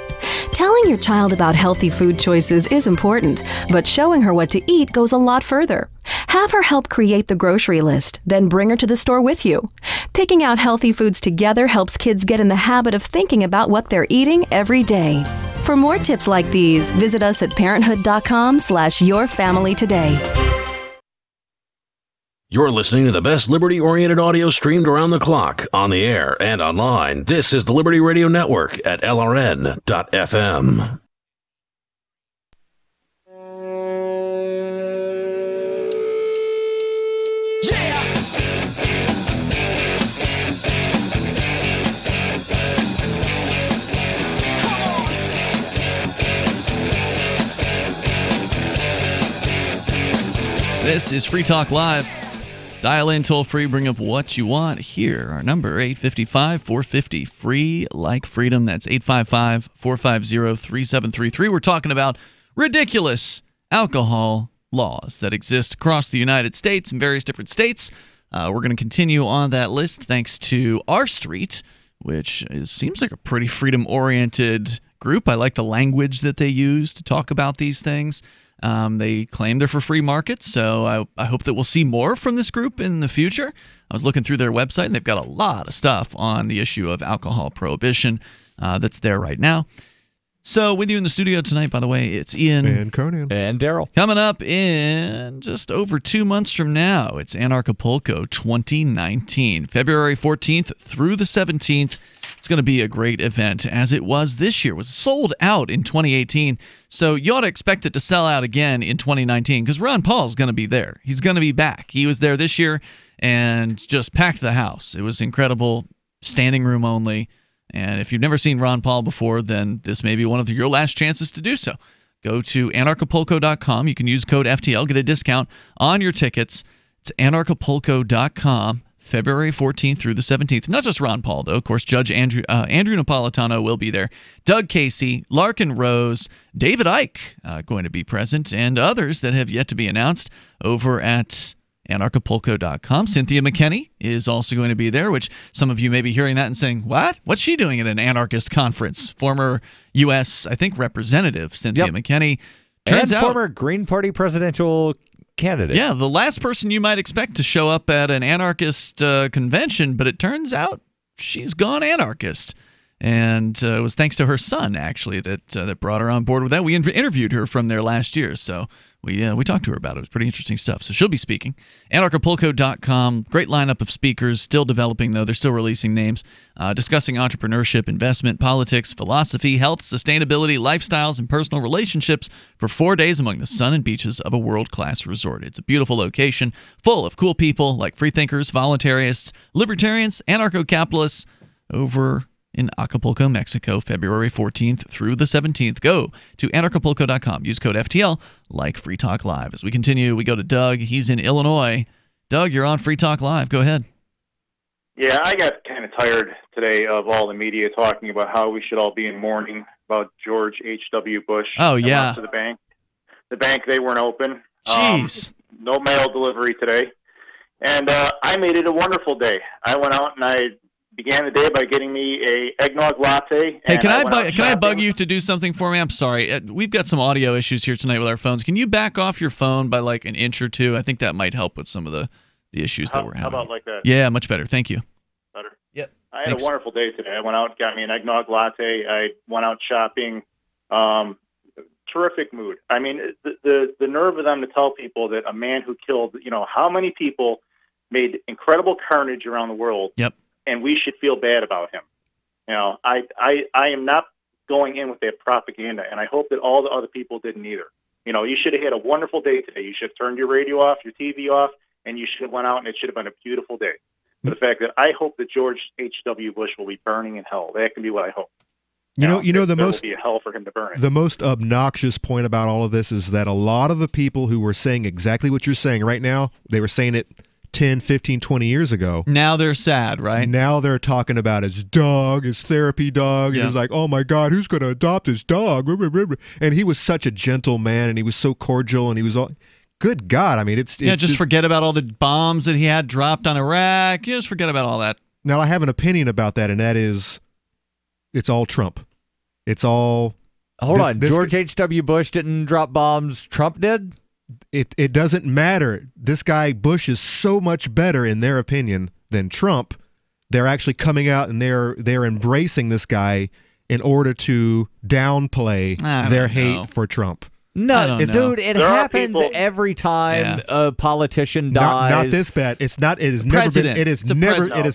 Telling your child about healthy food choices is important, but showing her what to eat goes a lot further. Have her help create the grocery list, then bring her to the store with you. Picking out healthy foods together helps kids get in the habit of thinking about what they're eating every day. For more tips like these, visit us at parenthood.com/yourfamilytoday. You're listening to the best liberty-oriented audio streamed around the clock, on the air and online. This is the Liberty Radio Network at LRN.FM. This is Free Talk Live. Dial in toll free, bring up what you want. Here, our number, 855-450, free like freedom. That's 855-450-3733. We're talking about ridiculous alcohol laws that exist across the United States in various different states. We're going to continue on that list thanks to R Street, which seems like a pretty freedom-oriented group. I like the language that they use to talk about these things. They claim they're for free markets, so I hope that we'll see more from this group in the future. I was looking through their website, and they've got a lot of stuff on the issue of alcohol prohibition that's there right now. So with you in the studio tonight, by the way, it's Ian. And Conan. And Darryl. Coming up in just over 2 months from now, it's Anarchapulco 2019, February 14th through the 17th. It's going to be a great event, as it was this year. It was sold out in 2018, so you ought to expect it to sell out again in 2019, because Ron Paul's going to be there. He's going to be back. He was there this year and just packed the house. It was incredible, standing room only, and if you've never seen Ron Paul before, then this may be one of your last chances to do so. Go to anarchapulco.com. You can use code FTL, get a discount on your tickets. It's anarchapulco.com. February 14th through the 17th. Not just Ron Paul, though. Of course, Judge Andrew Napolitano will be there. Doug Casey, Larkin Rose, David Icke going to be present, and others that have yet to be announced over at anarchapulco.com. Cynthia McKinney is also going to be there, which some of you may be hearing that and saying, what? What's she doing at an anarchist conference? Former U.S., I think, Representative Cynthia McKinney. Turns out, former Green Party presidential candidate. Yeah, the last person you might expect to show up at an anarchist convention, but it turns out she's gone anarchist. And it was thanks to her son, actually, that brought her on board with that. We interviewed her from there last year, so we talked to her about it. It was pretty interesting stuff. So she'll be speaking. Anarchapulco.com, great lineup of speakers, still developing, though. They're still releasing names, discussing entrepreneurship, investment, politics, philosophy, health, sustainability, lifestyles, and personal relationships for 4 days among the sun and beaches of a world-class resort. It's a beautiful location full of cool people like freethinkers, voluntarists, libertarians, anarcho-capitalists over in Acapulco, Mexico, February 14th through the 17th. Go to anarchapulco.com. Use code FTL, like Free Talk Live. As we continue, we go to Doug. He's in Illinois. Doug, you're on Free Talk Live. Go ahead. Yeah, I got kind of tired today of all the media talking about how we should all be in mourning about George H.W. Bush. Oh, yeah. To the bank. The bank, they weren't open. Jeez. No mail delivery today. And I made it a wonderful day. I went out and I began the day by getting me a eggnog latte. Hey, can I bug you to do something for me? I'm sorry. We've got some audio issues here tonight with our phones. Can you back off your phone by like an inch or two? I think that might help with some of the issues that we're having. How about like that? Yeah, much better. Thank you. Better? Yep. I had a wonderful day today. I went out, got me an eggnog latte. I went out shopping. Terrific mood. I mean, the nerve of them to tell people that a man who killed, how many people made incredible carnage around the world. Yep. And we should feel bad about him. I am not going in with that propaganda, and I hope that all the other people didn't either. You should have had a wonderful day today. You should have turned your radio off, your TV off, and you should have went out, and it should have been a beautiful day. But the fact that I hope that George H.W. Bush will be burning in hell. That can be what I hope. There will be a hell for him to burn in. The most obnoxious point about all of this is that a lot of the people who were saying exactly what you're saying right now, they were saying it 10, 15, 20 years ago. Now they're sad, right? Now they're talking about his dog, his therapy dog. Yeah. And he's like, oh my God, who's going to adopt his dog? And he was such a gentle man, and he was so cordial, and he was all... Good God, I mean, it's just forget about all the bombs that he had dropped on Iraq. Just forget about all that. Now, I have an opinion about that, and that is, it's all Trump. It's all... Hold on, George H.W. Bush didn't drop bombs, Trump did? It doesn't matter. This guy Bush is so much better in their opinion than Trump. They're actually coming out and they're embracing this guy in order to downplay their hate for Trump. No, dude, it happens every time a politician dies. Not this bad. It's not. It has never been. It has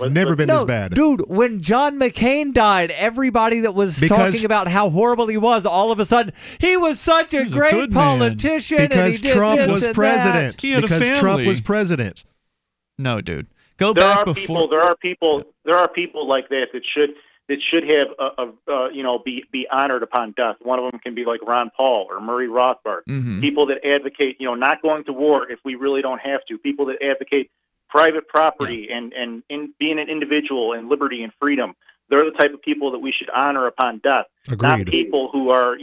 never been this bad. Dude, when John McCain died, everybody that was talking about how horrible he was, all of a sudden, he was such a great politician. Because Trump was president. Because Trump was president. No, dude. Go back before. There are people like that should that should have be honored upon death. One of them can be like Ron Paul or Murray Rothbard. Mm-hmm. People that advocate, not going to war if we really don't have to. People that advocate private property and in being an individual and liberty and freedom. They're the type of people that we should honor upon death. Agreed. Not people who are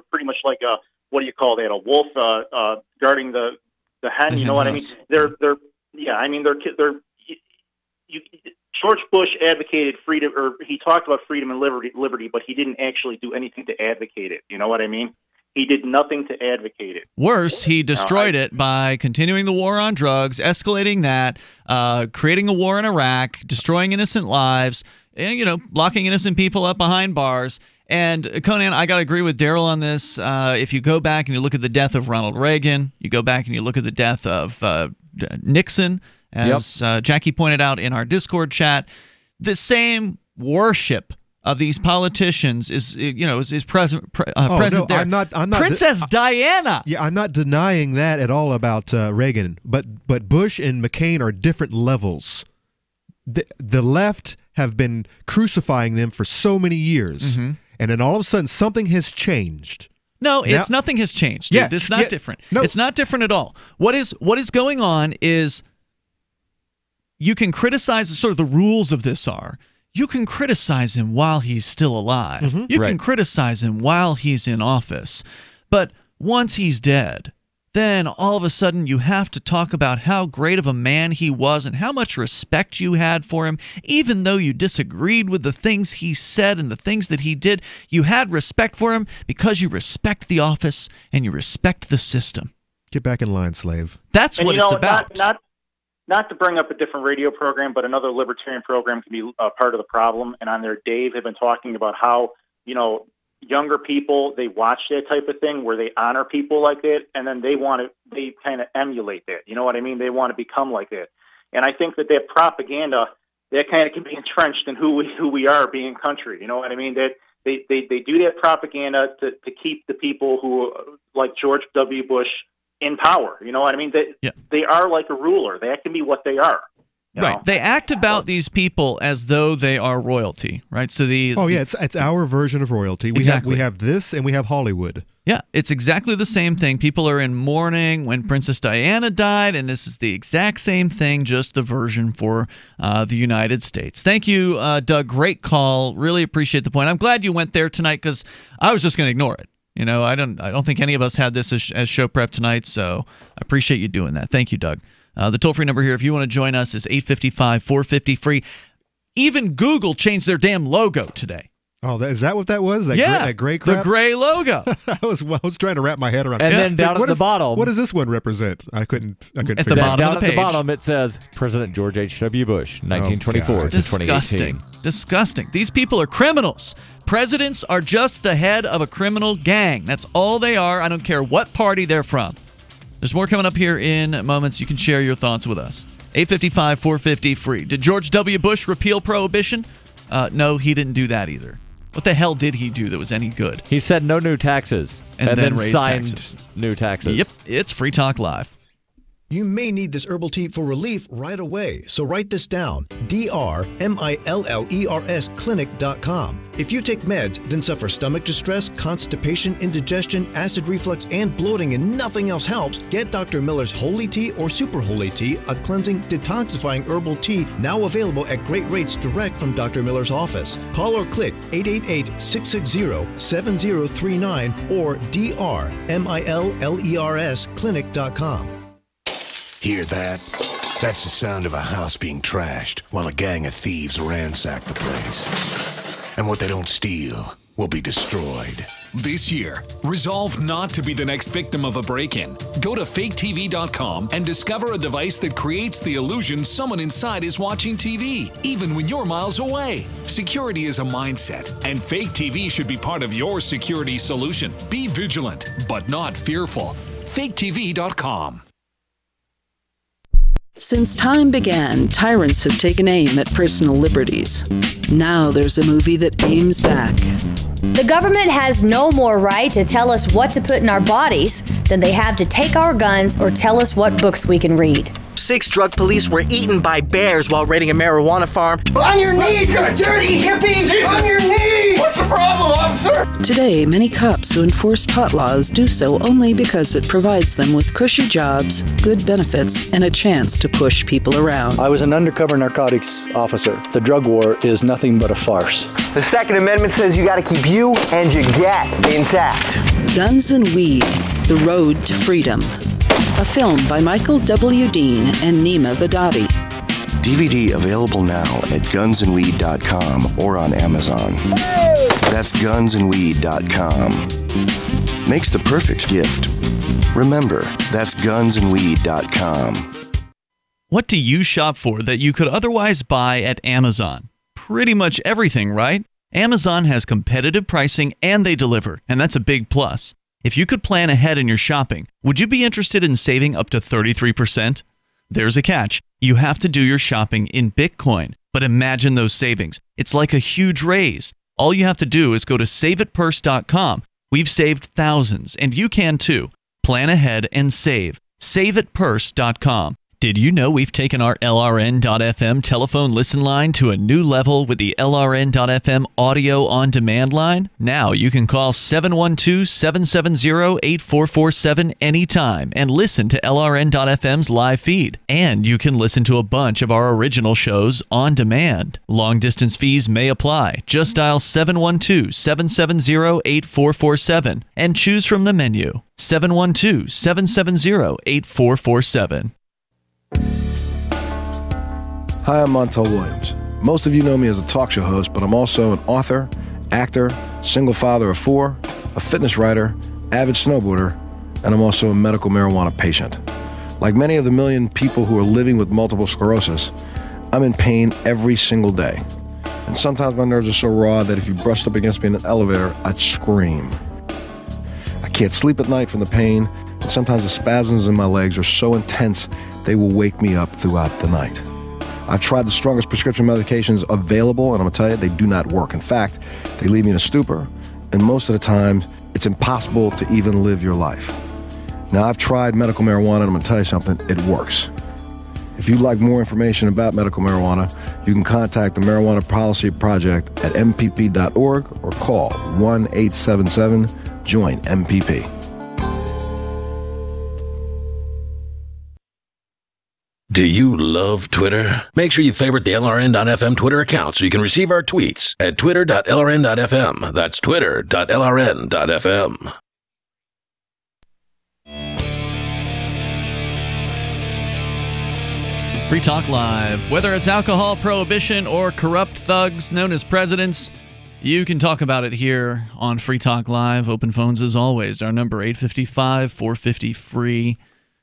pretty much like a, what do you call that? A wolf guarding the hen. You know what I mean? George Bush advocated freedom, or he talked about freedom and liberty, but he didn't actually do anything to advocate it. You know what I mean? He did nothing to advocate it. Worse, he destroyed it by continuing the war on drugs, escalating that, creating a war in Iraq, destroying innocent lives, and locking innocent people up behind bars. And Conan, I got to agree with Darryl on this. If you go back and you look at the death of Ronald Reagan, you go back and you look at the death of Nixon, as Jackie pointed out in our Discord chat, the same worship of these politicians is present there. I'm not Princess Diana. Yeah, I'm not denying that at all about Reagan, but Bush and McCain are different levels. The left have been crucifying them for so many years, and then all of a sudden something has changed. No, nothing has changed, dude. It's not different. No. It's not different at all. What is going on is you can criticize sort of the rules of this are. You can criticize him while he's still alive. You can criticize him while he's in office. But once he's dead, then all of a sudden you have to talk about how great of a man he was and how much respect you had for him. Even though you disagreed with the things he said and the things that he did, you had respect for him because you respect the office and you respect the system. Get back in line, slave. That's what it's about. Not to bring up a different radio program, but another libertarian program can be part of the problem. And on there, Dave had been talking about how, younger people, they watch that type of thing where they honor people like that, and then they kind of emulate that. You know what I mean? They want to become like that. And I think that propaganda, that kind of can be entrenched in who we are being country. You know what I mean? That they do that propaganda to keep the people who, like George W. Bush, in power. You know what I mean? They are like a ruler. That can be what they are. Right. They act about these people as though they are royalty, right? So it's our version of royalty. We have this, and we have Hollywood. Yeah, it's exactly the same thing. People are in mourning when Princess Diana died, and this is the exact same thing, just the version for the United States. Thank you, Doug. Great call. Really appreciate the point. I'm glad you went there tonight because I was just going to ignore it. I don't think any of us had this as show prep tonight, so I appreciate you doing that. Thank you, Doug. The toll-free number here, if you want to join us, is 855-450-FREE. Even Google changed their damn logo today. Oh, is that what that was? That gray crap? The gray logo. I was trying to wrap my head around. And then down at the bottom, what does this one represent? I couldn't. At figure the bottom down of the at page. the bottom, it says President George H.W. Bush, 1924 to 2018. Disgusting. These people are criminals. Presidents are just the head of a criminal gang. That's all they are. I don't care what party they're from. There's more coming up here in moments. You can share your thoughts with us. 855-450-FREE. Did George W. Bush repeal Prohibition? No, he didn't do that either. What the hell did he do that was any good? He said no new taxes, and then raised signed taxes. New taxes. Yep, it's Free Talk Live. You may need this herbal tea for relief right away, so write this down. DRMILLERS clinic.com. If you take meds, then suffer stomach distress, constipation, indigestion, acid reflux, and bloating, and nothing else helps, get Dr. Miller's Holy Tea or Super Holy Tea, a cleansing, detoxifying herbal tea now available at great rates direct from Dr. Miller's office. Call or click 888-660-7039 or DRMILLERS clinic.com. Hear that? That's the sound of a house being trashed while a gang of thieves ransack the place. And what they don't steal will be destroyed. This year, resolve not to be the next victim of a break-in. Go to faketv.com and discover a device that creates the illusion someone inside is watching TV, even when you're miles away. Security is a mindset, and Fake TV should be part of your security solution. Be vigilant, but not fearful. faketv.com. Since time began, tyrants have taken aim at personal liberties. Now there's a movie that aims back. The government has no more right to tell us what to put in our bodies than they have to take our guns or tell us what books we can read. 6 drug police were eaten by bears while raiding a marijuana farm. On your knees, you dirty hippie! Jesus. On your knees! What's the problem, officer? Today, many cops who enforce pot laws do so only because it provides them with cushy jobs, good benefits, and a chance to push people around. I was an undercover narcotics officer. The drug war is nothing but a farce. The Second Amendment says you gotta keep you and your gat intact. Guns and Weed, The Road to Freedom. A film by Michael W. Dean and Nima Vadadi. DVD available now at gunsandweed.com or on Amazon. That's gunsandweed.com. Makes the perfect gift. Remember, that's gunsandweed.com. What do you shop for that you could otherwise buy at Amazon? Pretty much everything, right? Amazon has competitive pricing and they deliver, and that's a big plus. If you could plan ahead in your shopping, would you be interested in saving up to 33%? There's a catch. You have to do your shopping in Bitcoin. But imagine those savings. It's like a huge raise. All you have to do is go to saveatpurse.com. We've saved thousands, and you can too. Plan ahead and save. Saveatpurse.com. Did you know we've taken our LRN.FM telephone listen line to a new level with the LRN.FM audio on demand line? Now you can call 712-770-8447 anytime and listen to LRN.FM's live feed. And you can listen to a bunch of our original shows on demand. Long distance fees may apply. Just dial 712-770-8447 and choose from the menu. 712-770-8447. Hi, I'm Montel Williams. Most of you know me as a talk show host, but I'm also an author, actor, single father of 4, a fitness writer, avid snowboarder, and I'm also a medical marijuana patient. Like many of the million people who are living with multiple sclerosis, I'm in pain every single day. And sometimes my nerves are so raw that if you brushed up against me in an elevator, I'd scream. I can't sleep at night from the pain, and sometimes the spasms in my legs are so intense they will wake me up throughout the night. I've tried the strongest prescription medications available, and I'm going to tell you, they do not work. In fact, they leave me in a stupor, and most of the time, it's impossible to even live your life. Now, I've tried medical marijuana, and I'm going to tell you something, it works. If you'd like more information about medical marijuana, you can contact the Marijuana Policy Project at mpp.org or call 1-877-JOIN-MPP. Do you love Twitter? Make sure you favorite the LRN.FM Twitter account so you can receive our tweets at twitter.lrn.fm. That's twitter.lrn.fm. Free Talk Live. Whether it's alcohol, prohibition, or corrupt thugs known as presidents, you can talk about it here on Free Talk Live. Open phones as always. Our number 855-450-FREE.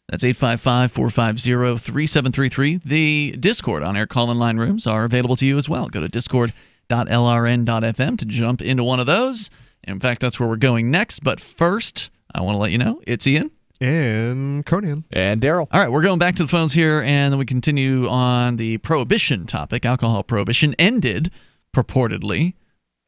That's 855-450-3733. The Discord on-air call-in line rooms are available to you as well. Go to discord.lrn.fm to jump into one of those. In fact, that's where we're going next. But first, I want to let you know, it's Ian. And Conan. And Darryl. All right, we're going back to the phones here, and then we continue on the prohibition topic. Alcohol prohibition ended, purportedly,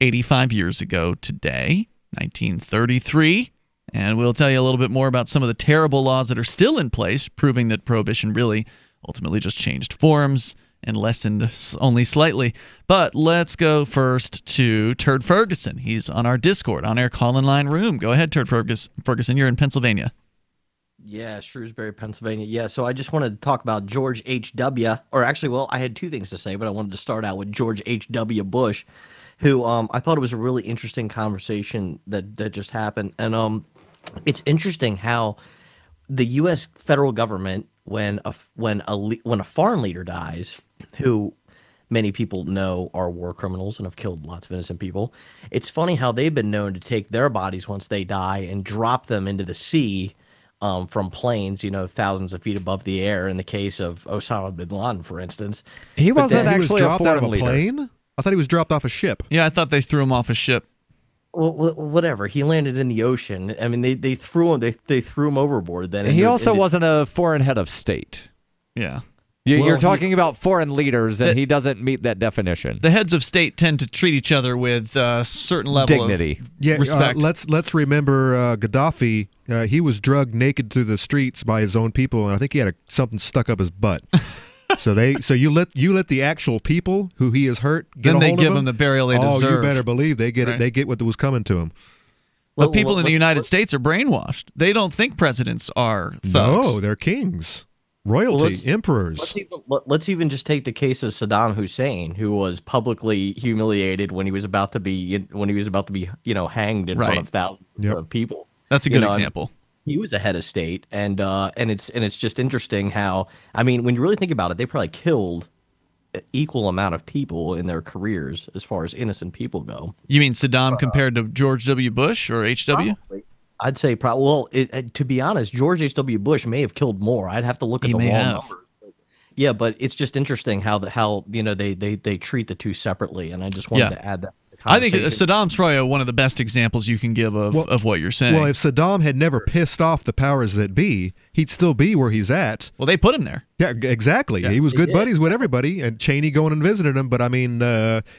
85 years ago today, 1933. And we'll tell you a little bit more about some of the terrible laws that are still in place, proving that prohibition really ultimately just changed forms and lessened only slightly. But let's go first to Turd Ferguson. He's on our Discord, on our call-in line room. Go ahead, Turd Ferguson. You're in Pennsylvania. Yeah, Shrewsbury, Pennsylvania. Yeah, so I just wanted to talk about George H.W., or actually, well, I had two things to say, but I wanted to start out with George H.W. Bush, who I thought it was a really interesting conversation that just happened. And it's interesting how the U.S. federal government, when a foreign leader dies, who many people know are war criminals and have killed lots of innocent people, it's funny how they've been known to take their bodies once they die and drop them into the sea from planes, thousands of feet above the air. In the case of Osama bin Laden, for instance, he wasn't actually dropped out of a leader. plane. I thought he was dropped off a ship. Yeah, I thought they threw him off a ship. Well, whatever. He landed in the ocean. I mean, they threw him. They threw him overboard. Then he also wasn't a foreign head of state. Yeah. You're talking about foreign leaders, and he doesn't meet that definition. The heads of state tend to treat each other with a certain level dignity, of respect. Let's remember Gaddafi. He was drugged naked through the streets by his own people, and I think he had something stuck up his butt. So you let the actual people who he has hurt get then a they hold give of them the burial they deserve. Oh, you better believe they get it. They get what was coming to them. But people in the United States are brainwashed. They don't think presidents are thugs. No, they're kings, royalty, emperors. Let's even just take the case of Saddam Hussein, who was publicly humiliated when he was about to be hanged in front of thousands of people. That's a good example. He was a head of state, and it's just interesting how, I mean, when you really think about it, they probably killed an equal amount of people in their careers as far as innocent people go. You mean Saddam compared to George W. Bush or H.W.? Probably. I'd say probably. Well, to be honest, George H.W. Bush may have killed more. I'd have to look at the raw numbers. Yeah, but it's just interesting how they treat the two separately, and I just wanted to add that. I think Saddam's probably one of the best examples you can give of what you're saying. Well, if Saddam had never pissed off the powers that be, he'd still be where he's at. Well, they put him there. Yeah, exactly. Yeah, he was good buddies with everybody, and Cheney going and visited him. But I mean,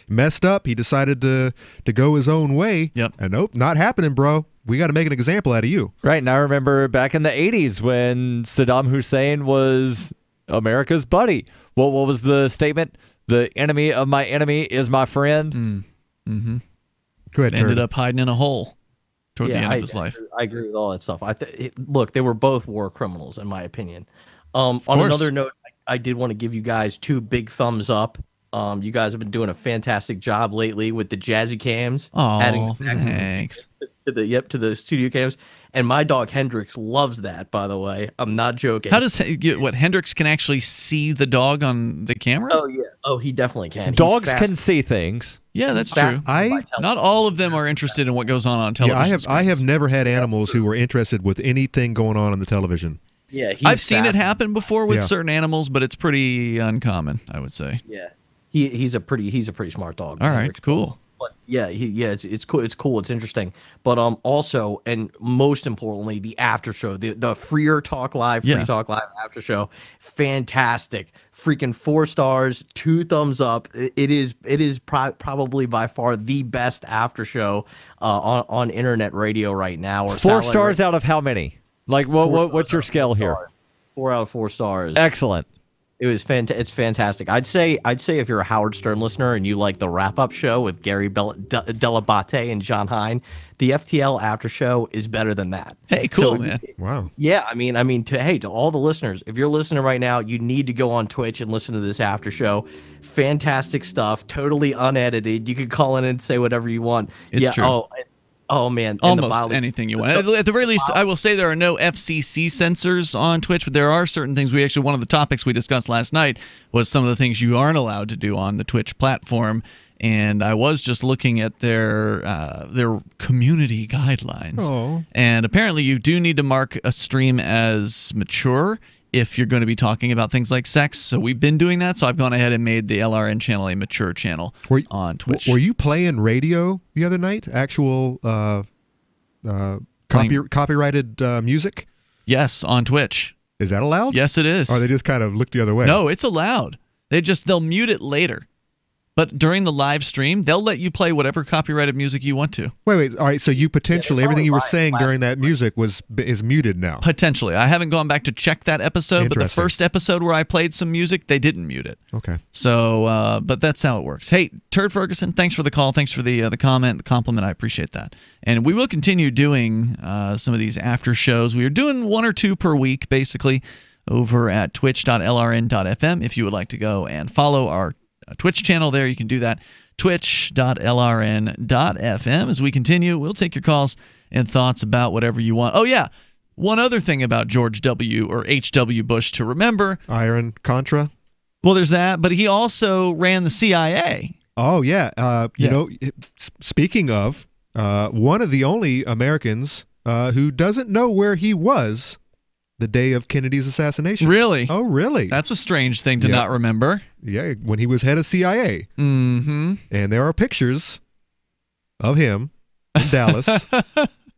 messed up. He decided to go his own way. Yep. And nope, not happening, bro. We got to make an example out of you. Right. And I remember back in the 80s when Saddam Hussein was America's buddy. What was the statement? The enemy of my enemy is my friend. Mm-hmm. Go ahead. Ended up hiding in a hole toward the end of his life. I agree with all that stuff. Look, they were both war criminals, in my opinion. On another note, I did want to give you guys 2 big thumbs up. You guys have been doing a fantastic job lately with the jazzy cams. Oh, thanks. To the studio cams. And my dog Hendrix loves that, by the way. I'm not joking. How does Hendrix can actually see the dog on the camera? Oh yeah. Oh, he definitely can. Dogs can see things. Yeah, that's true. Not all of them are interested in what goes on television. Yeah, I have never had animals who were interested with anything going on the television. Yeah, I've seen it happen before with certain animals, but it's pretty uncommon, I would say. Yeah, he's a pretty smart dog. All right, cool. But it's cool. It's cool. It's interesting. But also, and most importantly, the after show, the Freer Talk Live, Free Talk Live after show, fantastic. Freaking 4 stars, 2 thumbs up. It is probably by far the best after show on internet radio right now. Or 4 stars out of how many? Like what's your scale here? 4 out of 4 stars. Excellent. It was it's fantastic. I'd say if you're a Howard Stern listener and you like the wrap-up show with Gary Delabate and John Hein, the FTL after show is better than that. Hey, cool, man. Wow. Yeah, I mean to all the listeners, if you're listening right now, you need to go on Twitch and listen to this after show. Fantastic stuff, totally unedited. You can call in and say whatever you want. It's true. Oh man, almost anything you want. At the very least, I will say there are no FCC censors on Twitch, but there are certain things. One of the topics we discussed last night was some of the things you aren't allowed to do on the Twitch platform. And I was just looking at their community guidelines, and apparently you do need to mark a stream as mature if you're going to be talking about things like sex. So we've been doing that. So I've gone ahead and made the LRN channel a mature channel on Twitch. Were you playing radio the other night? Actual copyrighted music? Yes, on Twitch. Is that allowed? Yes, it is. Or they just kind of look the other way? No, it's allowed. They'll mute it later. But during the live stream, they'll let you play whatever copyrighted music you want to. Wait. All right, so you potentially, everything you were saying during that music is muted now. Potentially. I haven't gone back to check that episode, but the first episode where I played some music, they didn't mute it. Okay. So, but that's how it works. Hey, Turd Ferguson, thanks for the call. Thanks for the comment, the compliment. I appreciate that. And we will continue doing some of these after shows. We are doing 1 or 2 per week, basically, over at twitch.lrn.fm. If you would like to go and follow our Twitch channel there, you can do that. Twitch.lrn.fm. As we continue, we'll take your calls and thoughts about whatever you want. Oh, yeah. One other thing about George W. or H.W. Bush to remember. Iron Contra. Well, there's that, but he also ran the CIA. Oh, yeah. You know, speaking of, one of the only Americans who doesn't know where he was the day of Kennedy's assassination. Really? Oh, really? That's a strange thing to not remember. Yeah, when he was head of CIA. Mm-hmm. And there are pictures of him in Dallas,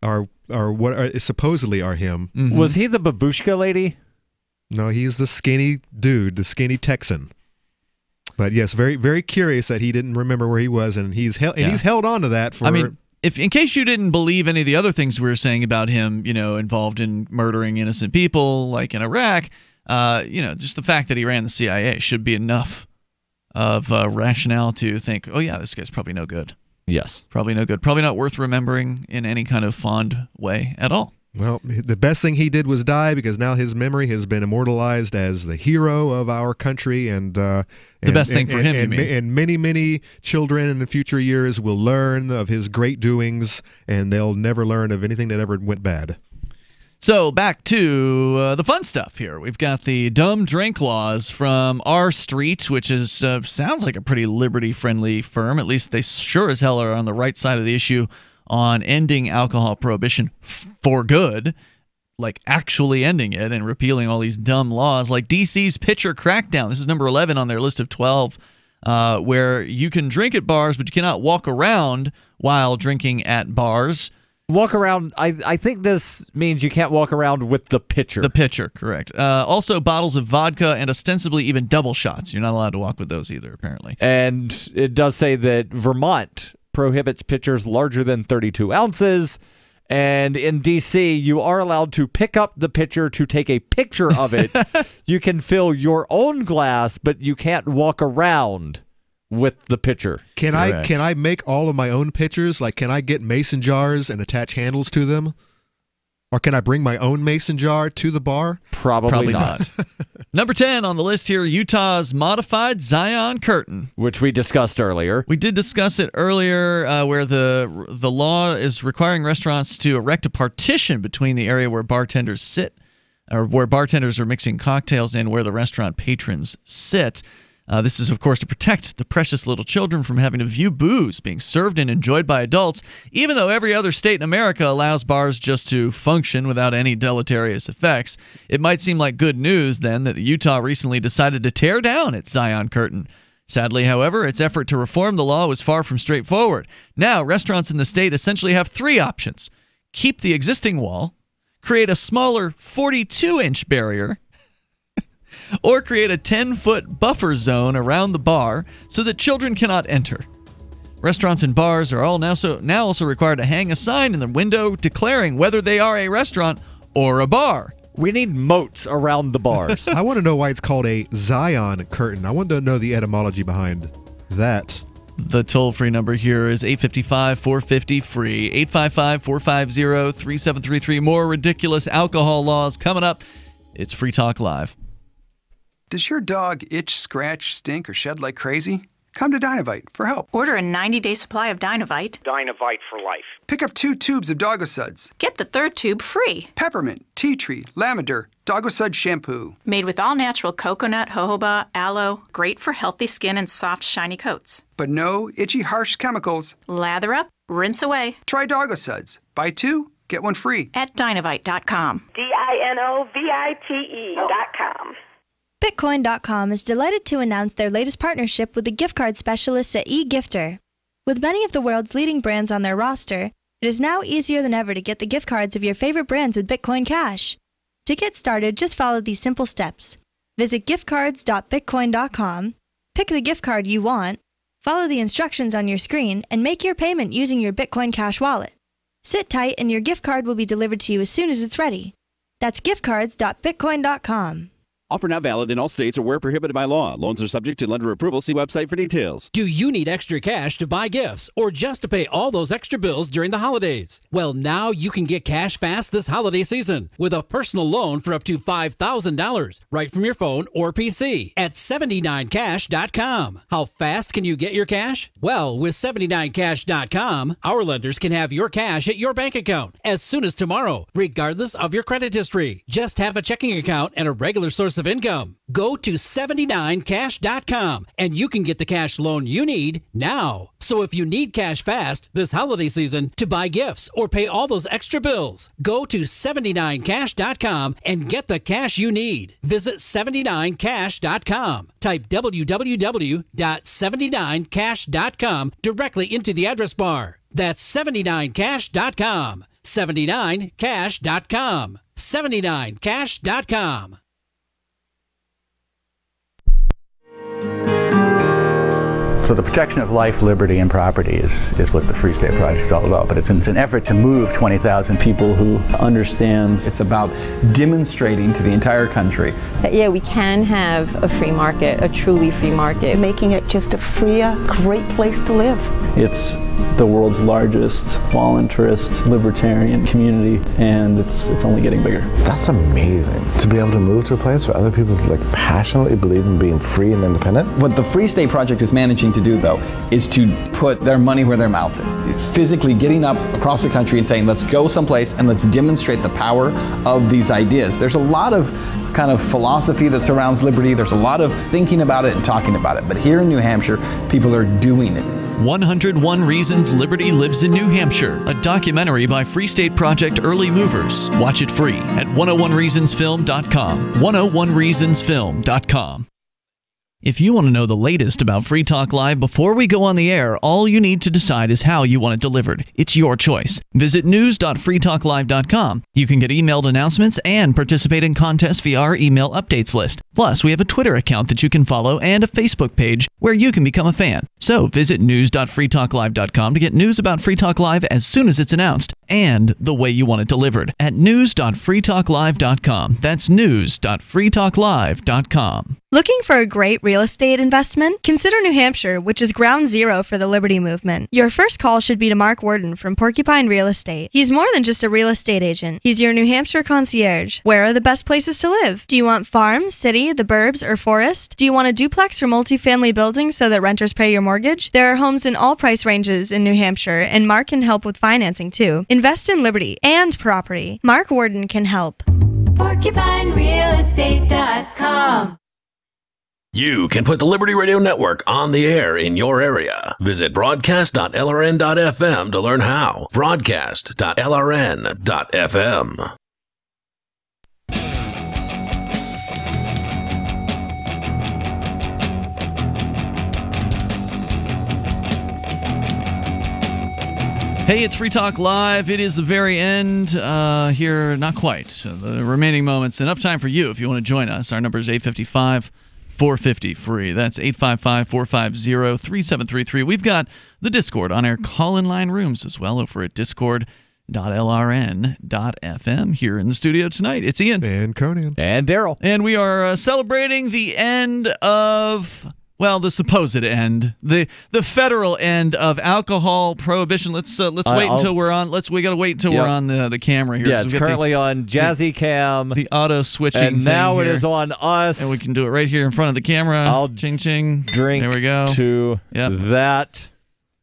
or what supposedly are him. Mm-hmm. Was he the babushka lady? No, he's the skinny dude, the skinny Texan. But yes, very, very curious that he didn't remember where he was, and he's held on to that for. I mean, if in case you didn't believe any of the other things we were saying about him, involved in murdering innocent people, like in Iraq, just the fact that he ran the CIA should be enough of rationale to think, oh yeah, this guy's probably no good. Yes, probably no good. Probably not worth remembering in any kind of fond way at all. Well, the best thing he did was die, because now his memory has been immortalized as the hero of our country, and the best thing for him, you mean? And many, many children in the future years will learn of his great doings, and they'll never learn of anything that ever went bad. So back to the fun stuff here. We've got the dumb drink laws from R Street, which is sounds like a pretty liberty-friendly firm. At least they sure as hell are on the right side of the issue on ending alcohol prohibition for good, like actually ending it and repealing all these dumb laws, like DC's pitcher crackdown. This is number 11 on their list of 12, where you can drink at bars, but you cannot walk around while drinking at bars. Walk around, I think this means you can't walk around with the pitcher. The pitcher, correct. Also, bottles of vodka and ostensibly even double shots. You're not allowed to walk with those either, apparently. And it does say that Vermont prohibits pitchers larger than 32 ounces. And in D.C., you are allowed to pick up the pitcher to take a picture of it. You can fill your own glass, but you can't walk around with the pitcher. Can I make all of my own pitchers? Like, can I get mason jars and attach handles to them? Or can I bring my own mason jar to the bar? Probably not. Number 10 on the list here, Utah's modified Zion curtain, which we discussed earlier. We did discuss it earlier, where the law is requiring restaurants to erect a partition between the area where bartenders sit, or where bartenders are mixing cocktails, and where the restaurant patrons sit. This is, of course, to protect the precious little children from having to view booze being served and enjoyed by adults, even though every other state in America allows bars just to function without any deleterious effects. It might seem like good news, then, that Utah recently decided to tear down its Zion curtain. Sadly, however, its effort to reform the law was far from straightforward. Now, restaurants in the state essentially have three options: keep the existing wall, create a smaller 42-inch barrier, or create a 10-foot buffer zone around the bar so that children cannot enter. Restaurants and bars are all now also required to hang a sign in the window declaring whether they are a restaurant or a bar. We need moats around the bars. I want to know why it's called a Zion curtain. I want to know the etymology behind that. The toll-free number here is 855-450-FREE, 855-450-3733. More ridiculous alcohol laws coming up. It's Free Talk Live. Does your dog itch, scratch, stink, or shed like crazy? Come to Dynavite for help. Order a 90-day supply of Dynavite. Dynavite for life. Pick up 2 tubes of Doggo Suds. Get the 3rd tube free. Peppermint, tea tree, lavender, Doggo Sud shampoo. Made with all-natural coconut, jojoba, aloe. Great for healthy skin and soft, shiny coats. But no itchy, harsh chemicals. Lather up, rinse away. Try Doggo Suds. Buy 2, get 1 free. At Dynavite.com. DINOVITE.com. Bitcoin.com is delighted to announce their latest partnership with the gift card specialists at eGifter. With many of the world's leading brands on their roster, it is now easier than ever to get the gift cards of your favorite brands with Bitcoin Cash. To get started, just follow these simple steps. Visit giftcards.bitcoin.com, pick the gift card you want, follow the instructions on your screen, and make your payment using your Bitcoin Cash wallet. Sit tight and your gift card will be delivered to you as soon as it's ready. That's giftcards.bitcoin.com. Offer not valid in all states or where prohibited by law. Loans are subject to lender approval. See website for details. Do you need extra cash to buy gifts or just to pay all those extra bills during the holidays? Well, now you can get cash fast this holiday season with a personal loan for up to $5,000 right from your phone or PC at 79cash.com. How fast can you get your cash? Well, with 79cash.com, our lenders can have your cash at your bank account as soon as tomorrow, regardless of your credit history. Just have a checking account and a regular source of income. Go to 79cash.com and you can get the cash loan you need now. So if you need cash fast this holiday season to buy gifts or pay all those extra bills, go to 79cash.com and get the cash you need. Visit 79cash.com. Type www.79cash.com directly into the address bar. That's 79cash.com. 79cash.com. 79cash.com. So the protection of life, liberty, and property is what the Free State Project is all about. But it's an effort to move 20,000 people who understand. It's about demonstrating to the entire country that, yeah, we can have a free market, a truly free market. Making it just a freer, great place to live. It's the world's largest voluntarist libertarian community, and it's only getting bigger. That's amazing, to be able to move to a place where other people passionately believe in being free and independent. What the Free State Project is managing to do, though, is to put their money where their mouth is. It's physically getting up across the country and saying, let's go someplace and let's demonstrate the power of these ideas. There's a lot of kind of philosophy that surrounds liberty. There's a lot of thinking about it and talking about it. But here in New Hampshire, people are doing it. 101 Reasons Liberty Lives in New Hampshire, a documentary by Free State Project early movers. Watch it free at 101reasonsfilm.com. 101reasonsfilm.com. If you want to know the latest about Free Talk Live before we go on the air, all you need to decide is how you want it delivered. It's your choice. Visit news.freetalklive.com. You can get emailed announcements and participate in contests via our email updates list. Plus, we have a Twitter account that you can follow and a Facebook page where you can become a fan. So visit news.freetalklive.com to get news about Free Talk Live as soon as it's announced and the way you want it delivered at news.freetalklive.com. That's news.freetalklive.com. Looking for a great real estate investment? Consider New Hampshire, which is ground zero for the Liberty Movement. Your first call should be to Mark Worden from Porcupine Real Estate. He's more than just a real estate agent. He's your New Hampshire concierge. Where are the best places to live? Do you want farm, city, the burbs, or forest? Do you want a duplex or multifamily building so that renters pay your mortgage? There are homes in all price ranges in New Hampshire, and Mark can help with financing too. Invest in liberty and property. Mark Worden can help. PorcupineRealEstate.com. You can put the Liberty Radio Network on the air in your area. Visit broadcast.lrn.fm to learn how. Broadcast.lrn.fm. Hey, it's Free Talk Live. It is the very end here, not quite. So the remaining moments, enough time for you if you want to join us. Our number is 855-450-FREE. That's 855-450-3733. We've got the Discord on our call-in line rooms as well over at discord.lrn.fm. Here in the studio tonight, it's Ian. And Conan. And Darryl. And we are celebrating the end of... well, the supposed end, the federal end of alcohol prohibition. Let's wait until we're on. We got to wait until we're on the camera here. Yeah, it's currently on Jazzy Cam. The auto switching. And now it is on us. And we can do it right here in front of the camera. I'll ching ching. Drink. There we go. To that.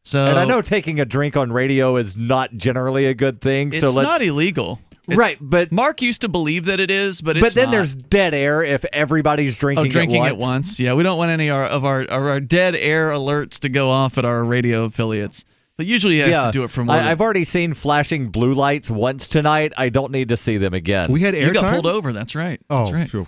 So, and I know taking a drink on radio is not generally a good thing. It's not illegal. Right, but Mark used to believe that it is, but it's then not. There's dead air if everybody's drinking at once. Yeah, we don't want any of our dead air alerts to go off at our radio affiliates. But usually you have to do it from. I've already seen flashing blue lights once tonight. I don't need to see them again. We had air. You got pulled over. That's right. Oh, that's right. Sure.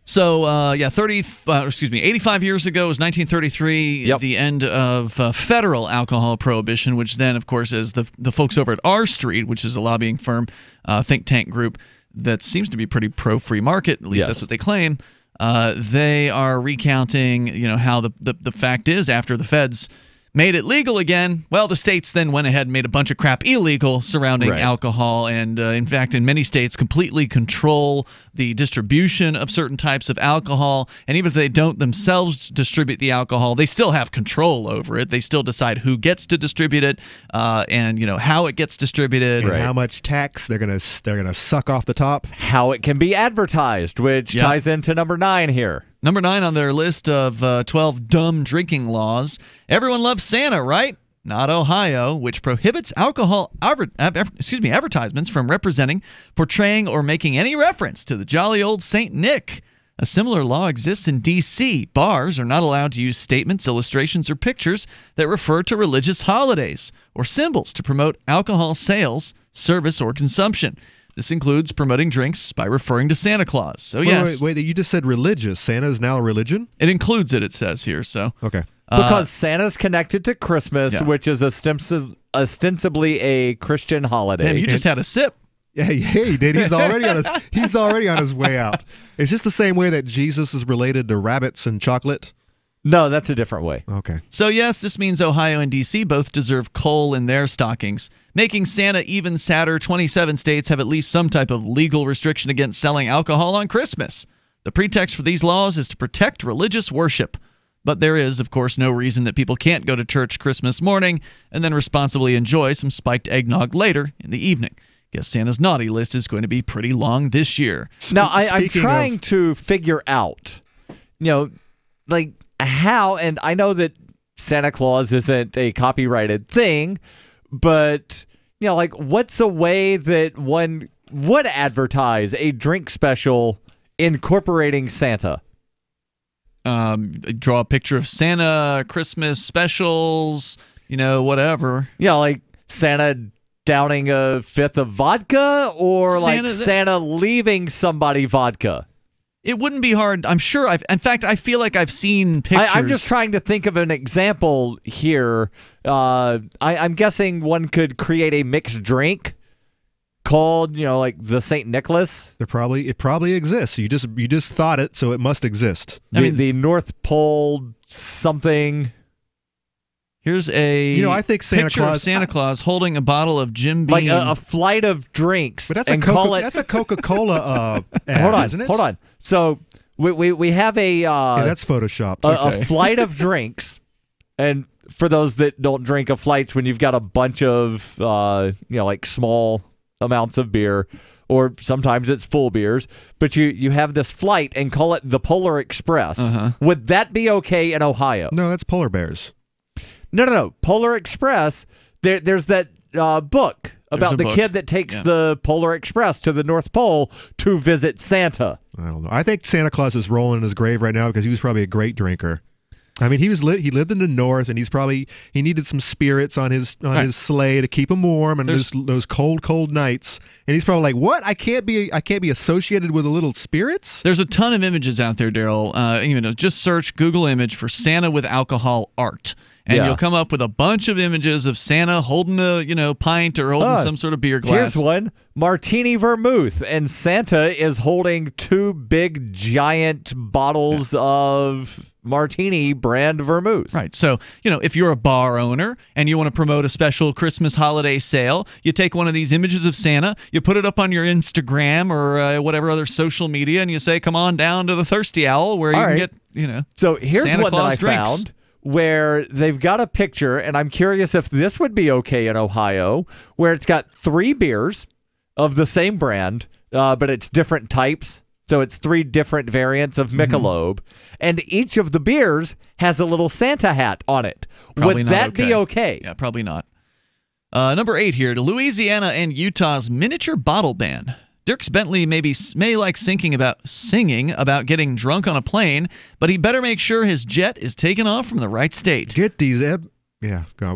So 85 years ago was 1933, the end of federal alcohol prohibition, which then, of course, as the folks over at R Street, which is a lobbying firm, think tank group that seems to be pretty pro-free market, at least that's what they claim. They are recounting, how the fact is after the feds made it legal again, well, the states then went ahead and made a bunch of crap illegal surrounding alcohol, and in fact, in many states, completely control the distribution of certain types of alcohol, and even if they don't themselves distribute the alcohol, they still have control over it. They still decide who gets to distribute it, and how it gets distributed, and how much tax they're gonna suck off the top, how it can be advertised, which ties into number 9 here. Number 9 on their list of 12 dumb drinking laws. Everyone loves Santa, right? Not Ohio, which prohibits alcohol advertisements from representing, portraying, or making any reference to the jolly old Saint Nick. A similar law exists in D.C. Bars are not allowed to use statements, illustrations, or pictures that refer to religious holidays or symbols to promote alcohol sales, service, or consumption. This includes promoting drinks by referring to Santa Claus. So wait, you just said religious. Santa is now a religion? It includes it says here. So okay. Because Santa's connected to Christmas, which is ostensibly a Christian holiday. Damn, you just had a sip. Yeah, he did. He's already on his way out. It's just the same way that Jesus is related to rabbits and chocolate. No, that's a different way. Okay. So yes, this means Ohio and D.C. both deserve coal in their stockings. Making Santa even sadder, 27 states have at least some type of legal restriction against selling alcohol on Christmas. The pretext for these laws is to protect religious worship. But there is, of course, no reason that people can't go to church Christmas morning and then responsibly enjoy some spiked eggnog later in the evening. Guess Santa's naughty list is going to be pretty long this year. Now, I'm trying to figure out, like how, and I know that Santa Claus isn't a copyrighted thing, but, like what's a way that one would advertise a drink special incorporating Santa? Draw a picture of Santa, Christmas specials, whatever. Yeah, like Santa downing a fifth of vodka, or Santa leaving somebody vodka. It wouldn't be hard. I'm sure in fact, I feel like I've seen pictures. I'm just trying to think of an example here. I'm guessing one could create a mixed drink called, like the St. Nicholas. It probably exists. You just thought it, so it must exist. The North Pole something. Here's a I think picture of Santa Claus holding a bottle of Jim Beam. Like a flight of drinks. But that's a Coca-Cola ad, isn't it? Hold on. So we have a that's photoshopped. A flight of drinks, and for those that don't drink, a flight's when you've got a bunch of like small amounts of beer, or sometimes it's full beers, but you have this flight and call it the Polar Express. Would that be okay in Ohio? No, that's polar bears. No. Polar Express, there's that book about the kid that takes the Polar Express to the North Pole to visit Santa. I don't know. I think Santa Claus is rolling in his grave right now because he was probably a great drinker. I mean, he lived in the north, and he needed some spirits on his sleigh to keep him warm, and those cold nights. And he's probably like, "What? I can't be associated with a little spirits." There's a ton of images out there, Darryl. Just search Google image for Santa with alcohol art, and you'll come up with a bunch of images of Santa holding a pint or holding some sort of beer glass. Here's one: martini vermouth, and Santa is holding two big giant bottles of martini brand vermouth. Right. So, if you're a bar owner and you want to promote a special Christmas holiday sale, you take one of these images of Santa, you put it up on your Instagram or whatever other social media, and you say, come on down to the Thirsty Owl where you can get, So here's Santa one Claus that I drinks. found where they've got a picture, and I'm curious if this would be okay in Ohio, where it's got 3 beers of the same brand, but it's different types. So it's 3 different variants of Michelob, and each of the beers has a little Santa hat on it. Probably Would that be okay? Yeah, probably not. Number 8 here, Louisiana and Utah's miniature bottle ban. Dierks Bentley may like singing about getting drunk on a plane, but he better make sure his jet is taken off from the right state. Get these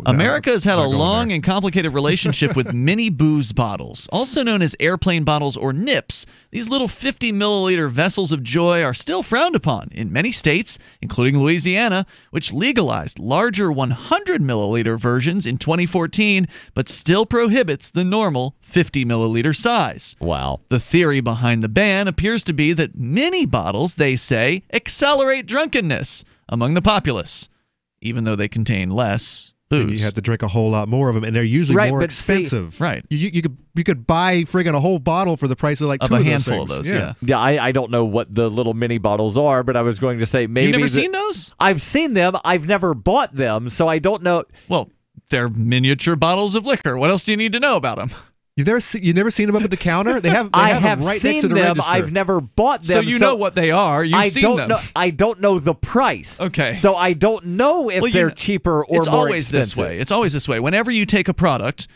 America has had a long and complicated relationship with mini booze bottles, also known as airplane bottles or nips. These little 50-milliliter vessels of joy are still frowned upon in many states, including Louisiana, which legalized larger 100-milliliter versions in 2014, but still prohibits the normal 50-milliliter size. Wow. The theory behind the ban appears to be that mini bottles, they say, accelerate drunkenness among the populace, even though they contain less booze. And you have to drink a whole lot more of them, and they're usually more expensive. Right. You could buy friggin' a whole bottle for the price of like 2 a handful of those. Yeah, I don't know what the little mini bottles are, but I was going to say maybe. You've never seen those? I've seen them. I've never bought them, so I don't know. Well, they're miniature bottles of liquor. What else do you need to know about them? You've never seen them up at the counter? They have I have them right seen next to the them. register. I've never bought them. So you know what they are. You've seen them. I don't know the price. Okay. So I don't know if they're cheaper or more expensive. It's always this way. Whenever you take a product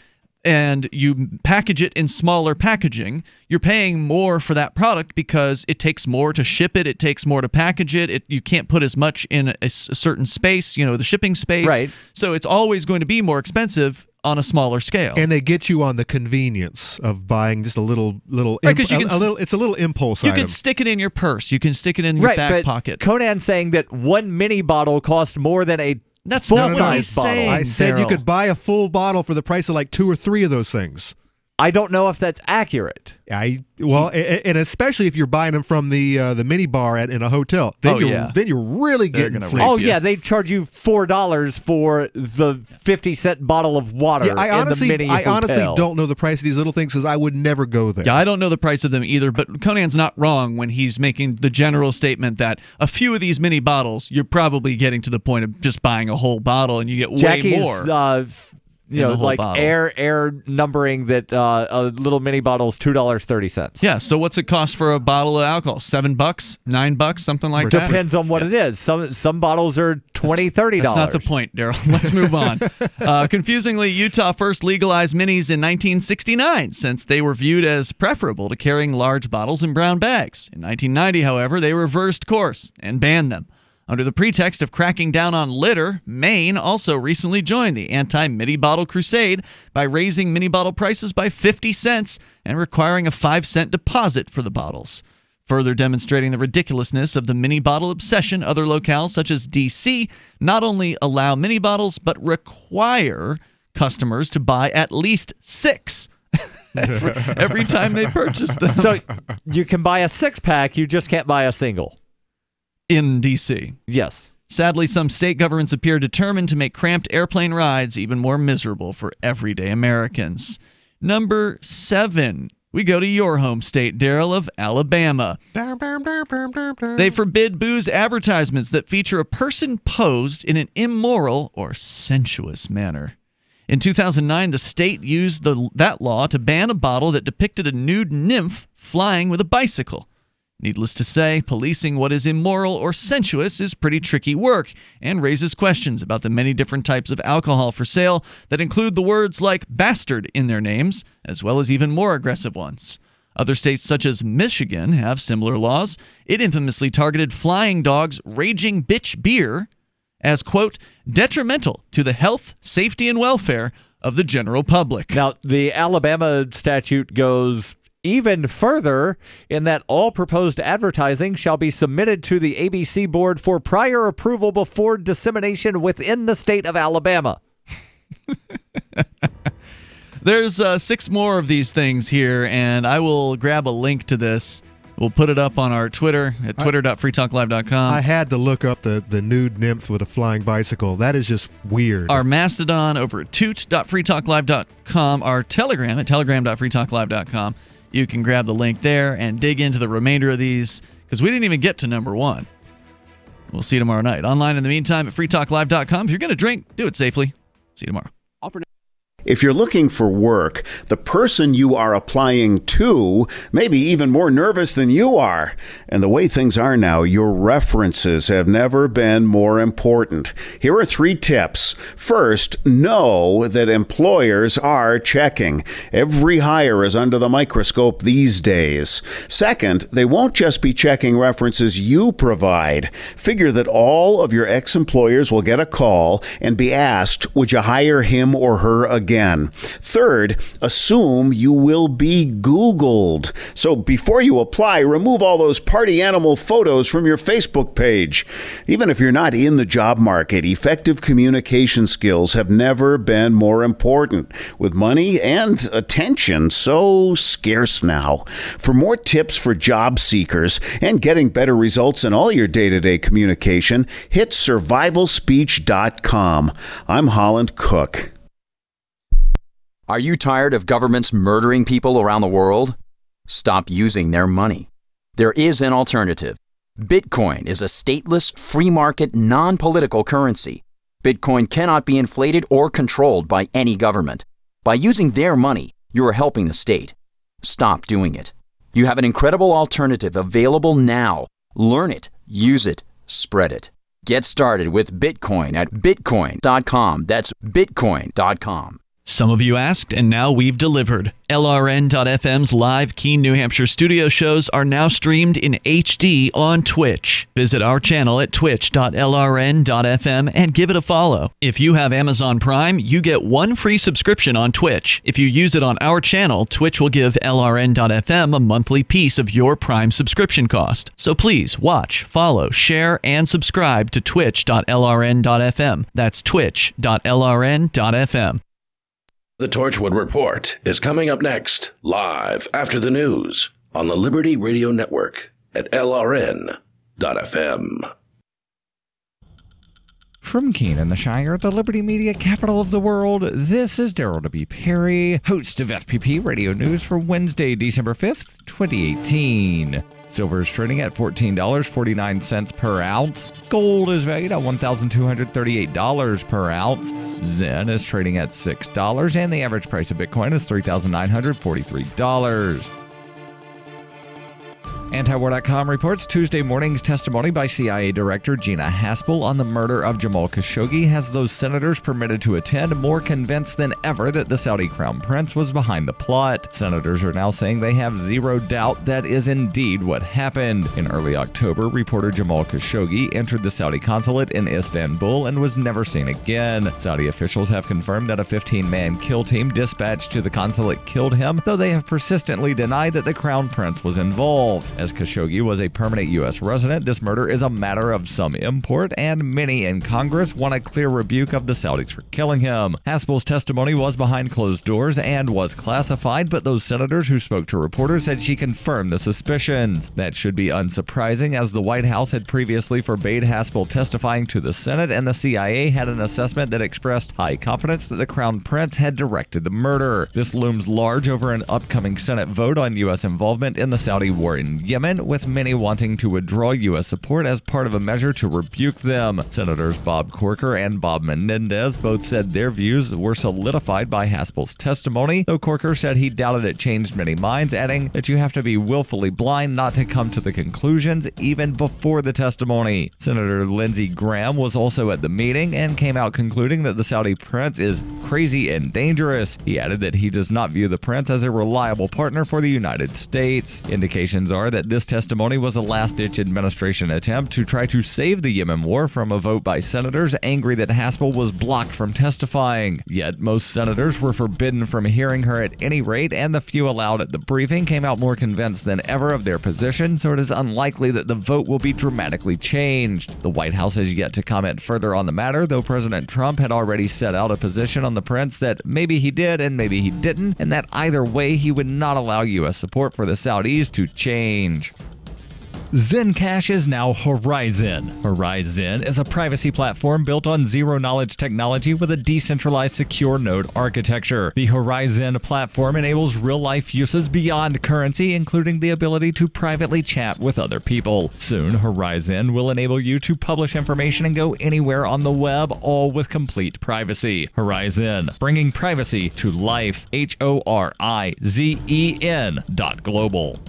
and you package it in smaller packaging, you're paying more for that product because it takes more to ship it. It takes more to package it. You can't put as much in a certain space, the shipping space. Right. So it's always going to be more expensive on a smaller scale. And they get you on the convenience of buying just a little right, it's a little impulse item. You can stick it in your purse. You can stick it in your back pocket. Conan's saying that one mini bottle cost more than a That's full not what size he's bottle. saying. I said you Darryl. could buy a full bottle for the price of like 2 or 3 of those things. I don't know if that's accurate. And especially if you're buying them from the mini bar in a hotel, then you're really getting fleeced. Oh yeah, they charge you $4 for the 50-cent bottle of water. Yeah, I honestly don't know the price of these little things because I would never go there. Yeah, I don't know the price of them either, but Conan's not wrong when he's making the general statement that a few of these mini bottles, you're probably getting to the point of just buying a whole bottle and you get way more. Like bottle. air numbering that a little mini bottle is $2.30. Yeah, so what's it cost for a bottle of alcohol? $7, $9, something like that? Depends on what it is. Some bottles are $20, $30. That's not the point, Darryl. Let's move on. Confusingly, Utah first legalized minis in 1969 since they were viewed as preferable to carrying large bottles in brown bags. In 1990, however, they reversed course and banned them. Under the pretext of cracking down on litter, Maine also recently joined the anti-mini bottle crusade by raising mini bottle prices by 50 cents and requiring a 5-cent deposit for the bottles. Further demonstrating the ridiculousness of the mini bottle obsession, other locales such as D.C. not only allow mini bottles but require customers to buy at least 6 every time they purchase them. So you can buy a 6-pack, you just can't buy a single. In D.C. Yes. Sadly, some state governments appear determined to make cramped airplane rides even more miserable for everyday Americans. Number 7. We go to your home state, Darryl, of Alabama. They forbid booze advertisements that feature a person posed in an immoral or sensuous manner. In 2009, the state used that law to ban a bottle that depicted a nude nymph flying with a bicycle. Needless to say, policing what is immoral or sensuous is pretty tricky work and raises questions about the many different types of alcohol for sale that include the words like bastard in their names, as well as even more aggressive ones. Other states such as Michigan have similar laws. It infamously targeted Flying Dog's Raging Bitch Beer as, quote, detrimental to the health, safety, and welfare of the general public. Now, the Alabama statute goes even further in that all proposed advertising shall be submitted to the ABC board for prior approval before dissemination within the state of Alabama. There's 6 more of these things here, and I will grab a link to this. We'll put it up on our Twitter at twitter.freetalklive.com. I had to look up the nude nymph with a flying bicycle. That is just weird. Our Mastodon over at toot.freetalklive.com. Our Telegram at telegram.freetalklive.com. You can grab the link there and dig into the remainder of these, because we didn't even get to number 1. We'll see you tomorrow night. Online in the meantime at freetalklive.com. If you're going to drink, do it safely. See you tomorrow. If you're looking for work, the person you are applying to may be even more nervous than you are. And the way things are now, your references have never been more important. Here are 3 tips. First, know that employers are checking. Every hire is under the microscope these days. Second, they won't just be checking references you provide. Figure that all of your ex-employers will get a call and be asked, would you hire him or her again? Third, assume you will be Googled. So before you apply, remove all those party animal photos from your Facebook page. Even if you're not in the job market, effective communication skills have never been more important, with money and attention so scarce now. For more tips for job seekers and getting better results in all your day-to-day communication, hit survivalspeech.com. I'm Holland Cook. Are you tired of governments murdering people around the world? Stop using their money. There is an alternative. Bitcoin is a stateless, free market, non-political currency. Bitcoin cannot be inflated or controlled by any government. By using their money, you are helping the state. Stop doing it. You have an incredible alternative available now. Learn it, use it, spread it. Get started with Bitcoin at bitcoin.com. That's bitcoin.com. Some of you asked, and now we've delivered. LRN.FM's live Keene, New Hampshire studio shows are now streamed in HD on Twitch. Visit our channel at twitch.lrn.fm and give it a follow. If you have Amazon Prime, you get 1 free subscription on Twitch. If you use it on our channel, Twitch will give LRN.FM a monthly piece of your Prime subscription cost. So please watch, follow, share, and subscribe to twitch.lrn.fm. That's twitch.lrn.fm. The Torchwood Report is coming up next, live after the news on the Liberty Radio Network at LRN.FM. From Keene in the Shire, the Liberty Media capital of the world, this is Darryl W. Perry, host of FPP Radio News for Wednesday, December 5th, 2018. Silver is trading at $14.49 per ounce. Gold is valued at $1,238 per ounce. Zen is trading at $6, and the average price of Bitcoin is $3,943. Antiwar.com reports Tuesday morning's testimony by CIA Director Gina Haspel on the murder of Jamal Khashoggi has those senators permitted to attend more convinced than ever that the Saudi Crown Prince was behind the plot. Senators are now saying they have zero doubt that is indeed what happened. In early October, reporter Jamal Khashoggi entered the Saudi consulate in Istanbul and was never seen again. Saudi officials have confirmed that a 15-man kill team dispatched to the consulate killed him, though they have persistently denied that the Crown Prince was involved. As Khashoggi was a permanent U.S. resident, this murder is a matter of some import, and many in Congress want a clear rebuke of the Saudis for killing him. Haspel's testimony was behind closed doors and was classified, but those senators who spoke to reporters said she confirmed the suspicions. That should be unsurprising, as the White House had previously forbade Haspel testifying to the Senate, and the CIA had an assessment that expressed high confidence that the Crown Prince had directed the murder. This looms large over an upcoming Senate vote on U.S. involvement in the Saudi war in Yemen, with many wanting to withdraw U.S. support as part of a measure to rebuke them. Senators Bob Corker and Bob Menendez both said their views were solidified by Haspel's testimony, though Corker said he doubted it changed many minds, adding that you have to be willfully blind not to come to the conclusions even before the testimony. Senator Lindsey Graham was also at the meeting and came out concluding that the Saudi prince is crazy and dangerous. He added that he does not view the prince as a reliable partner for the United States. Indications are that this testimony was a last-ditch administration attempt to try to save the Yemen war from a vote by senators angry that Haspel was blocked from testifying. Yet most senators were forbidden from hearing her at any rate, and the few allowed at the briefing came out more convinced than ever of their position, so it is unlikely that the vote will be dramatically changed. The White House has yet to comment further on the matter, though President Trump had already set out a position on the prince that maybe he did and maybe he didn't, and that either way he would not allow U.S. support for the Saudis to change. Zencash is now Horizon. Horizon is a privacy platform built on zero-knowledge technology with a decentralized secure node architecture. The Horizon platform enables real-life uses beyond currency, including the ability to privately chat with other people. Soon, Horizon will enable you to publish information and go anywhere on the web, all with complete privacy. Horizon, bringing privacy to life. HORIZEN.global.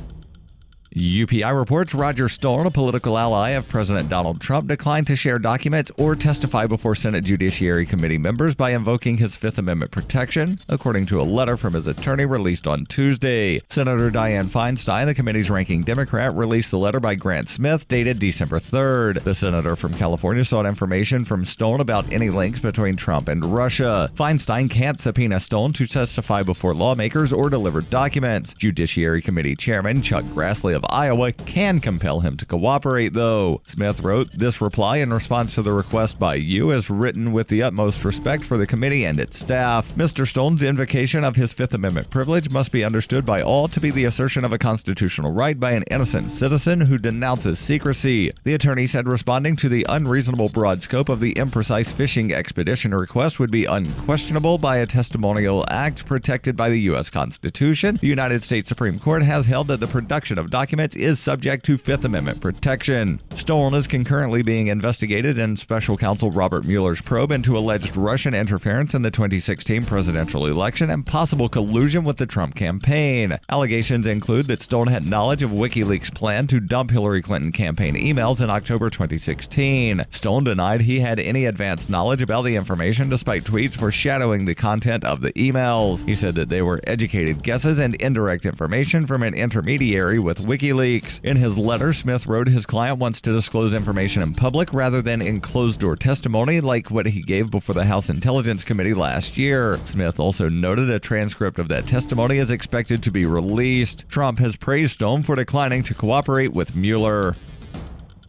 UPI reports Roger Stone, a political ally of President Donald Trump, declined to share documents or testify before Senate Judiciary Committee members by invoking his Fifth Amendment protection, according to a letter from his attorney released on Tuesday. Senator Dianne Feinstein, the committee's ranking Democrat, released the letter by Grant Smith dated December 3rd. The senator from California sought information from Stone about any links between Trump and Russia. Feinstein can't subpoena Stone to testify before lawmakers or deliver documents. Judiciary Committee Chairman Chuck Grassley of Iowa can compel him to cooperate, though. Smith wrote, "This reply in response to the request by you is written with the utmost respect for the committee and its staff. Mr. Stone's invocation of his Fifth Amendment privilege must be understood by all to be the assertion of a constitutional right by an innocent citizen who denounces secrecy." The attorney said responding to the unreasonable broad scope of the imprecise fishing expedition request would be unquestionable by a testimonial act protected by the U.S. Constitution. The United States Supreme Court has held that the production of documents is subject to Fifth Amendment protection. Stone is concurrently being investigated in special counsel Robert Mueller's probe into alleged Russian interference in the 2016 presidential election and possible collusion with the Trump campaign. Allegations include that Stone had knowledge of WikiLeaks' plan to dump Hillary Clinton campaign emails in October 2016. Stone denied he had any advanced knowledge about the information despite tweets foreshadowing the content of the emails. He said that they were educated guesses and indirect information from an intermediary with WikiLeaks. In his letter, Smith wrote his client wants to disclose information in public rather than in closed-door testimony like what he gave before the House Intelligence Committee last year. Smith also noted a transcript of that testimony is expected to be released. Trump has praised Stone for declining to cooperate with Mueller.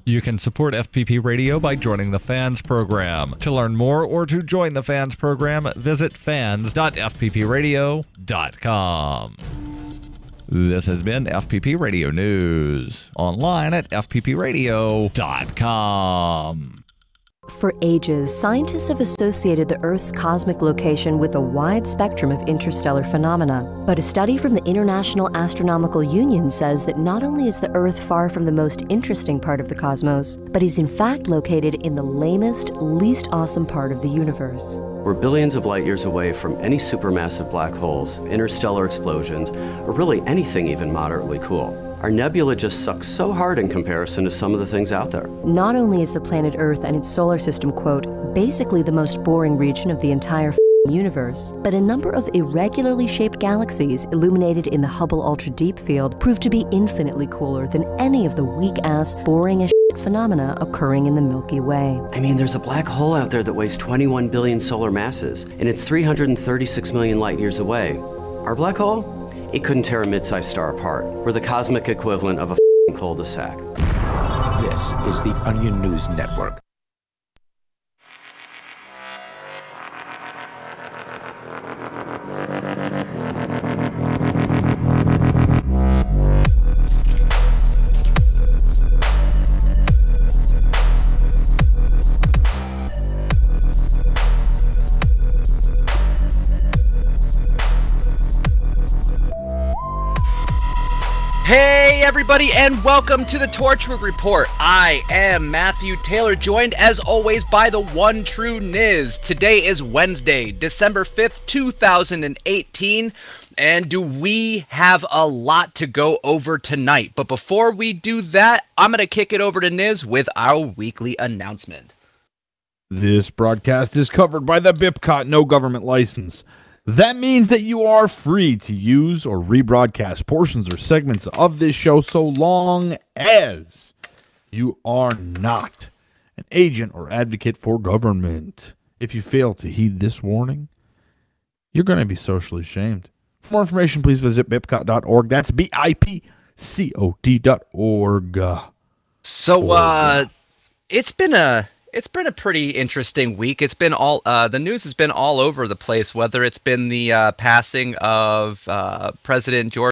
You can support FPP Radio by joining the Fans program. To learn more or to join the Fans program, visit fans.fppradio.com. This has been FPP Radio News, online at fppradio.com. For ages, scientists have associated the Earth's cosmic location with a wide spectrum of interstellar phenomena. But a study from the International Astronomical Union says that not only is the Earth far from the most interesting part of the cosmos, but is in fact located in the lamest, least awesome part of the universe. We're billions of light years away from any supermassive black holes, interstellar explosions, or really anything even moderately cool. Our nebula just sucks so hard in comparison to some of the things out there. Not only is the planet Earth and its solar system, quote, basically the most boring region of the entire universe, but a number of irregularly shaped galaxies illuminated in the Hubble Ultra Deep Field prove to be infinitely cooler than any of the weak-ass, boring-as phenomena occurring in the Milky Way. I mean, there's a black hole out there that weighs 21 billion solar masses, and it's 336 million light years away. Our black hole? It couldn't tear a mid-sized star apart. We're the cosmic equivalent of a cul-de-sac. This is the Onion News Network. Hey everybody, and welcome to the Torchwood Report. I am Matthew Taylor, joined as always by the one true Niz. Today is Wednesday, December 5th, 2018, and do we have a lot to go over tonight? But before we do that, I'm going to kick it over to Niz with our weekly announcement. This broadcast is covered by the BIPCOT No Government License. That means that you are free to use or rebroadcast portions or segments of this show so long as you are not an agent or advocate for government. If you fail to heed this warning, you're going to be socially shamed. For more information, please visit bipcot.org. That's BIPCOT.org. So, it's been a pretty interesting week. It's been all the news has been all over the place, whether it's been the passing of President George